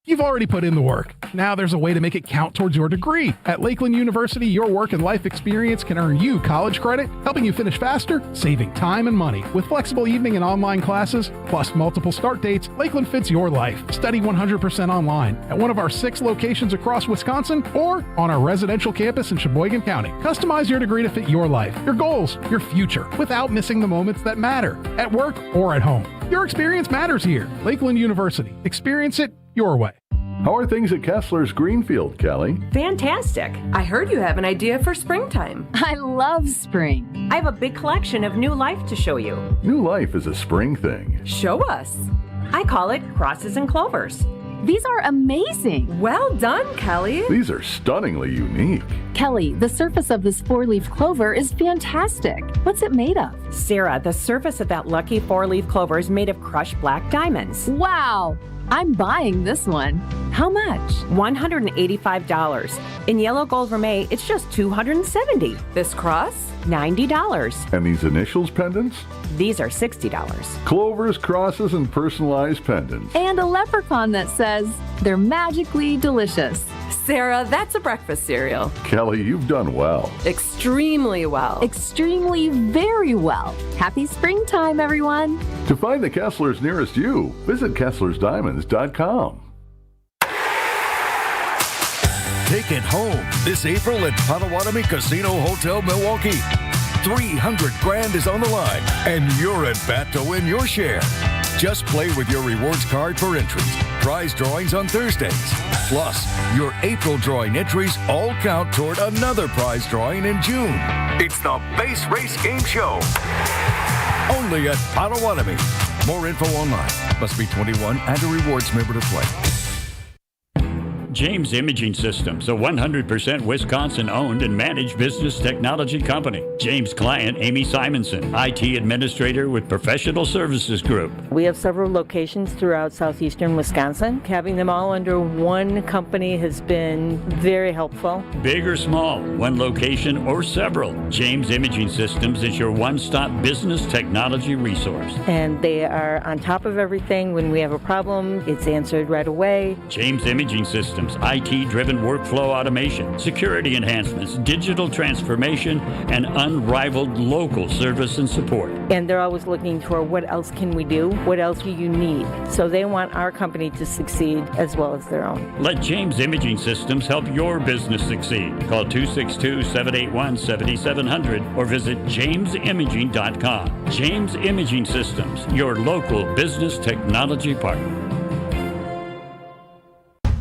You've already put in the work. Now there's a way to make it count towards your degree. At Lakeland University, your work and life experience can earn you college credit, helping you finish faster, saving time and money. With flexible evening and online classes, plus multiple start dates, Lakeland fits your life. Study 100% online at one of our 6 locations across Wisconsin or on our residential campus in Sheboygan County. Customize your degree to fit your life, your goals, your future, without missing the moments that matter, at work or at home. Your experience matters here. Lakeland University. Experience it your way. How are things at Kessler's Greenfield, Kelly? Fantastic. I heard you have an idea for springtime. I love spring. I have a big collection of new life to show you. New life is a spring thing. Show us. I call it crosses and clovers. These are amazing. Well done, Kelly. These are stunningly unique. Kelly, the surface of this 4-leaf clover is fantastic. What's it made of? Sarah, the surface of that lucky 4-leaf clover is made of crushed black diamonds. Wow. I'm buying this one. How much? $185. In yellow gold vermeil, it's just $270. This cross, $90. And these initials pendants? These are $60. Clovers, crosses, and personalized pendants. And a leprechaun that says they're magically delicious. Sarah, that's a breakfast cereal. Kelly, you've done well. Extremely well. Extremely very well. Happy springtime, everyone. To find the Kesslers nearest you, visit KesslersDiamonds.com. Take it home this April at Potawatomi Casino Hotel Milwaukee. $300,000 is on the line, and you're at bat to win your share. Just play with your rewards card for entries. Prize drawings on Thursdays. Plus, your April drawing entries all count toward another prize drawing in June. It's the Base Race Game Show. Only at Potawatomi. More info online. Must be 21 and a rewards member to play. James Imaging Systems, a 100% Wisconsin-owned and managed business technology company. James' client, Amy Simonson, IT administrator with Professional Services Group. We have several locations throughout southeastern Wisconsin. Having them all under one company has been very helpful. Big or small, one location or several, James Imaging Systems is your one-stop business technology resource. And they are on top of everything. When we have a problem, it's answered right away. James Imaging Systems, IT-driven workflow automation, security enhancements, digital transformation, and unrivaled local service and support. And they're always looking for what else can we do? What else do you need? So they want our company to succeed as well as their own. Let James Imaging Systems help your business succeed. Call 262-781-7700 or visit jamesimaging.com. James Imaging Systems, your local business technology partner.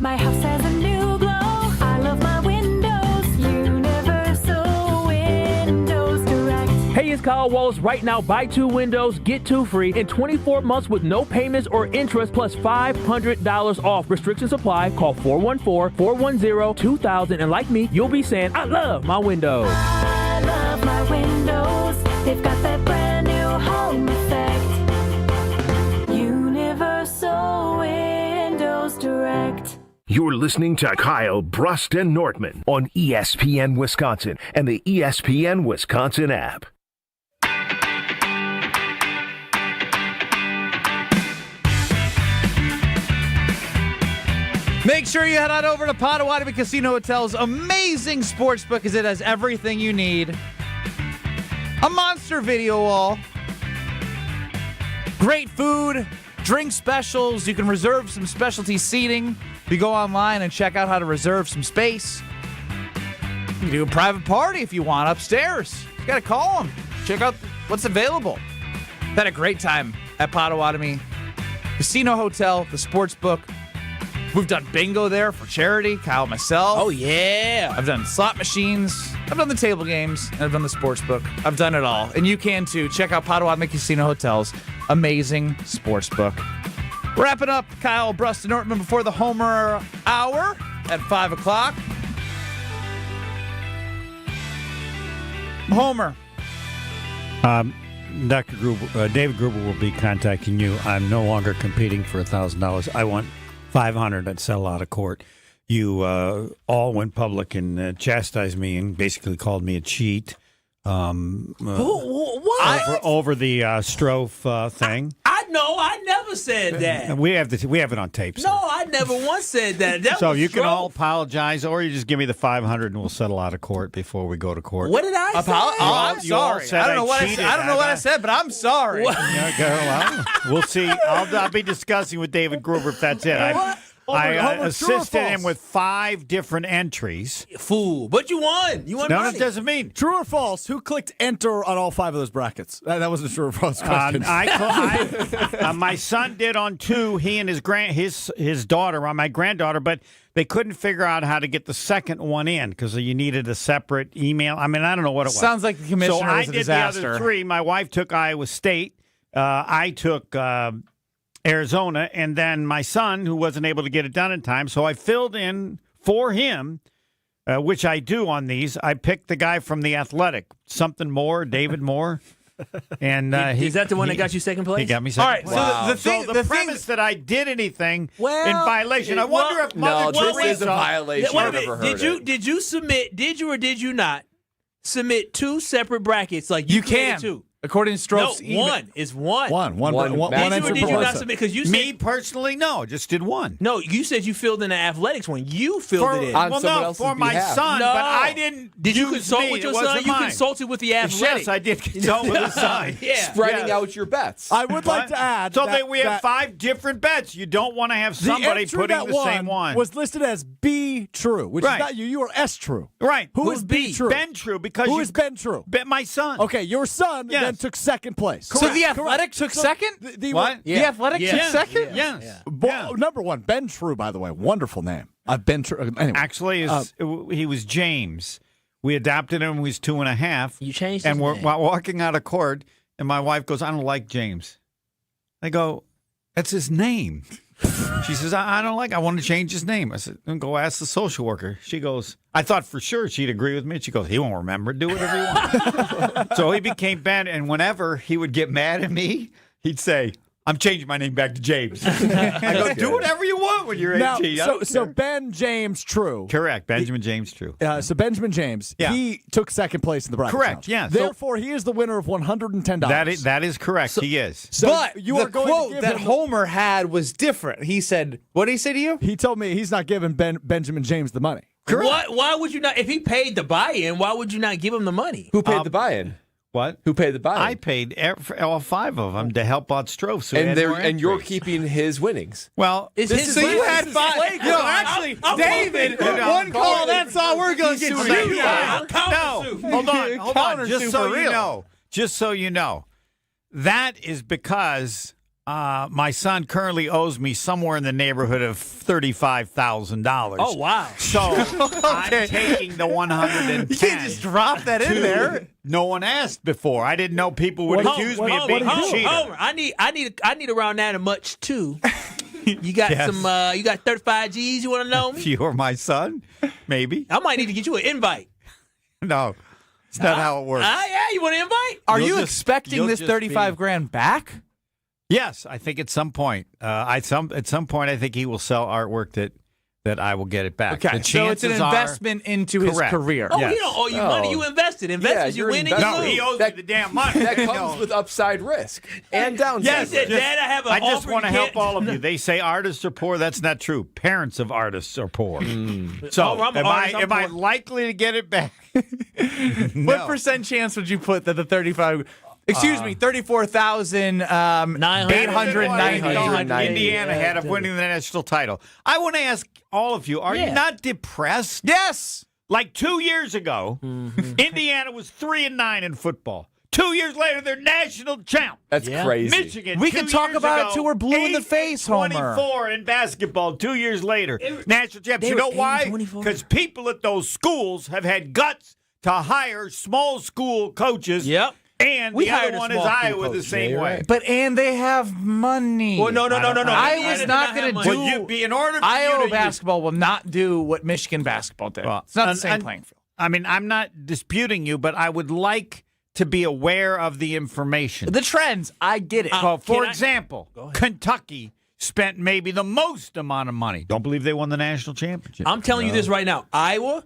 My house has a new glow. I love my windows. Universal Windows Direct. Hey, it's Kyle Wallace. Right now, buy 2 windows, get 2 free in 24 months with no payments or interest plus $500 off. Restrictions apply. Call 414-410-2000. And like me, you'll be saying, I love my windows. I love my windows. They've got that brand new home effect. Universal Windows Direct. You're listening to Kyle, Brust, and Nortman on ESPN Wisconsin and the ESPN Wisconsin app. Make sure you head on over to Potawatomi Casino Hotel's amazing sportsbook as it has everything you need. A monster video wall. Great food, drink specials. You can reserve some specialty seating. You go online and check out how to reserve some space. You can do a private party if you want upstairs. You got to call them. Check out what's available. Had a great time at Potawatomi Casino Hotel, the sports book. We've done bingo there for charity, Kyle, myself. Oh, yeah. I've done slot machines. I've done the table games. And I've done the sports book. I've done it all. And you can too. Check out Potawatomi Casino Hotel's amazing sports book. Wrapping up Kyle, Brust, and Nortman before the Homer Hour at 5 o'clock. Homer. Dr. Gruber, David Gruber will be contacting you. I'm no longer competing for $1,000. I want $500. I'd settle out of court. You all went public and chastised me and basically called me a cheat. What? Over the Strofe thing. I never said that. We have it on tape. No, I never once said that. That so was you can all Strofe. apologize, or you just give me the $500 and we'll settle out of court before we go to court. What did I say? I'm sorry. I don't know what I said. I don't know what I said, but I'm sorry. Yeah, well, we'll see. I'll be discussing with David Gruber if that's it. I assisted him with 5 different entries. Fool. But you won. You won No, money. that doesn't mean. True or false? Who clicked enter on all 5 of those brackets? That wasn't a true or false question. My son did on 2. He and his daughter, my granddaughter, but they couldn't figure out how to get the second one in because you needed a separate email. I mean, I don't know what it was. Sounds like the commissioner was a disaster. So I did the other 3. My wife took Iowa State. I took Arizona, and then my son, who wasn't able to get it done in time, so I filled in for him, which I do on these. I picked the guy from The Athletic, something more, David Moore. And Is that the one that got you second place? He got me second. All right, place. so the premise that I did anything Well, in violation. I wonder if Mother this Teresa is a violation. Wait a I've never minute. heard Did you submit? Did you or did you not submit two separate brackets? Like You created can. two. According to No, Stroph's one is one. One Did you answer or did per you not person. submit? Because you said Me personally, no, just did one. no. You said you filled in the athletics one. You filled it in. On Well, someone no, else's for my behalf. son, No. but I didn't. Did you use consult me. with It your wasn't son? You mine. consulted with the athletic. Yes, I did consult with his son. Yeah. Spreading out your bets. I would like to add So that we have 5 different bets. You don't want to have the somebody entry putting that the same one. was listed as B true, which Right. is not you. You are S true. Right. Who is B true? Ben True, because Who you is Ben true? bet my son. Okay, your son Yes. then took second place. So the Athletic took second? What? The Athletic took second? Yes. Number one, Ben True, by the way, wonderful name. Ben True. Anyway, Actually, he was James. We adopted him when he was 2.5. You changed And his we're name. walking out of court, and my wife goes, "I don't like James." I go, "That's his name." She says, I don't like. I want to change his name. I said, "Go ask the social worker." She goes, I thought for sure she'd agree with me. She goes, "He won't remember. Do whatever you want." So he became Ben, and whenever he would get mad at me, he'd say, "I'm changing my name back to James." I go, "Do whatever you want when you're 18. now, so Ben James True. Correct. Benjamin James True. So Benjamin James, Yeah. he took second place in the bracket. Correct, challenge. yeah. So- Therefore, he is the winner of $110. That is correct. He is. So But you the are going quote to give that him Homer had was different. He said, what did he say to you? He told me he's not giving Benjamin James the money. Why would you not? If he paid the buy-in, why would you not give him the money? Who paid the buy-in? What? Who paid the buy-in? I paid for all 5 of them to help out Strofe. So and you're keeping his winnings. Well, So you had 5. No, actually, David, one call, that's all we're going to get you. Hold on. Just so you know, that is because my son currently owes me somewhere in the neighborhood of $35,000. Oh wow! So I'm taking the 110. You can't just drop that in there. No one asked before. I didn't know people would accuse me of being a cheater. Homer, I need around that much too. You got Yes. you got 35 G's. You want to know If me? you were my son, maybe. I might need to get you an invite. No, it's not how it works. Yeah, you want an invite? Are You'll you just- expecting you'll this just 35 be- grand back? Yes, I think at some point, at some point, I think he will sell artwork that I will get it back. Okay, The so it's an chances are- investment into his Correct. career. Oh, Yes. he don't owe you money. You invested. Investors, you you're win and you investing. No, lose. he owes me the damn money. That comes No. with upside risk and downside Yes, risk. Dad, I have an I just offer want to you help can't- all of you. They say artists are poor. That's not true. Parents of artists are poor. So Oh, I'm an artist, I'm am I poor. likely to get it back? What percent chance would you put that the 35? Excuse me, 34,890. Indiana had of winning the national title. I want to ask all of you: are you not depressed? Yes. Like 2 years ago, Indiana was 3-9 in football. 2 years later, they're national champ. That's crazy. Michigan. We 2 can talk years about it ago, till we're blue in the face, Homer. 24 in basketball 2 years later. National champs. You know why? Because people at those schools have had guts to hire small school coaches. Yep. And We the hired other a one is small school Iowa the coach. same Yeah, you're way. right. But they have money. Well, no. Iowa's not going to do. In order for Iowa you to basketball will not do what Michigan basketball did. Well, It's not the same playing field. I mean, I'm not disputing you, but I would like to be aware of the information. The trends, I get it. Well, for example, Kentucky spent maybe the most amount of money. Don't believe they won the national championship. I'm telling you this right now. Iowa,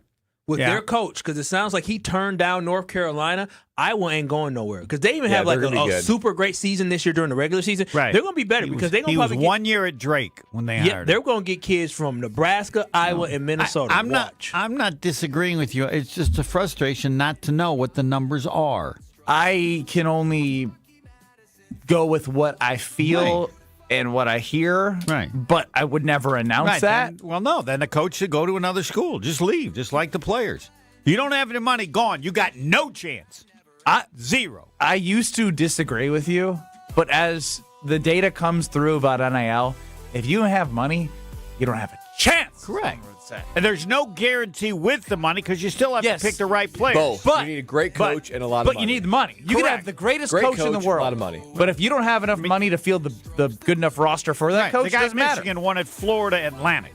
with Yeah. their coach, because it sounds like he turned down North Carolina, Iowa ain't going nowhere. Because they even have they're like gonna be a good. super great season this year during the regular season. Right. They're going to be better He because was- they're going he to was probably 1 year at Drake when they get, hired they're him. going to get kids from Nebraska, Iowa, and Minnesota. I'm not disagreeing with you. It's just a frustration not to know what the numbers are. I can only go with what I feel and what I hear. Right. But I would never announce that. Then the coach should go to another school. Just leave, just like the players. You don't have any money, gone. You got no chance. Zero. I used to disagree with you, but as the data comes through about NIL, if you don't have money, you don't have a chance. Correct. And there's no guarantee with the money because you still have to pick the right players. Both. But- you need a great coach and a lot of But money. you need the money. You could Correct. have the greatest Great coach in the coach, world. a lot of money. But if you don't have enough money to field the good enough roster for that Right. coach, The guy it at doesn't matter. Michigan won at Florida Atlantic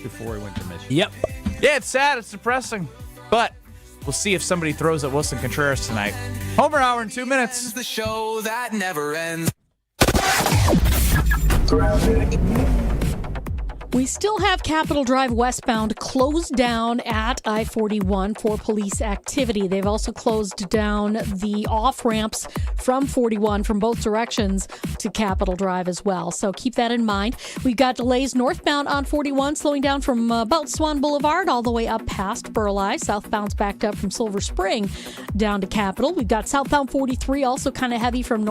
before he went to Michigan. Yep. Yeah, it's sad. It's depressing. But We'll see if somebody throws at Willson Contreras tonight. Homer Hour in 2 minutes. The show that never ends. We still have Capitol Drive westbound closed down at I-41 for police activity. They've also closed down the off-ramps from 41 from both directions to Capitol Drive as well. So keep that in mind. We've got delays northbound on 41, slowing down from about Swan Boulevard all the way up past Burleigh. Southbound's backed up from Silver Spring down to Capitol. We've got southbound 43 also kind of heavy from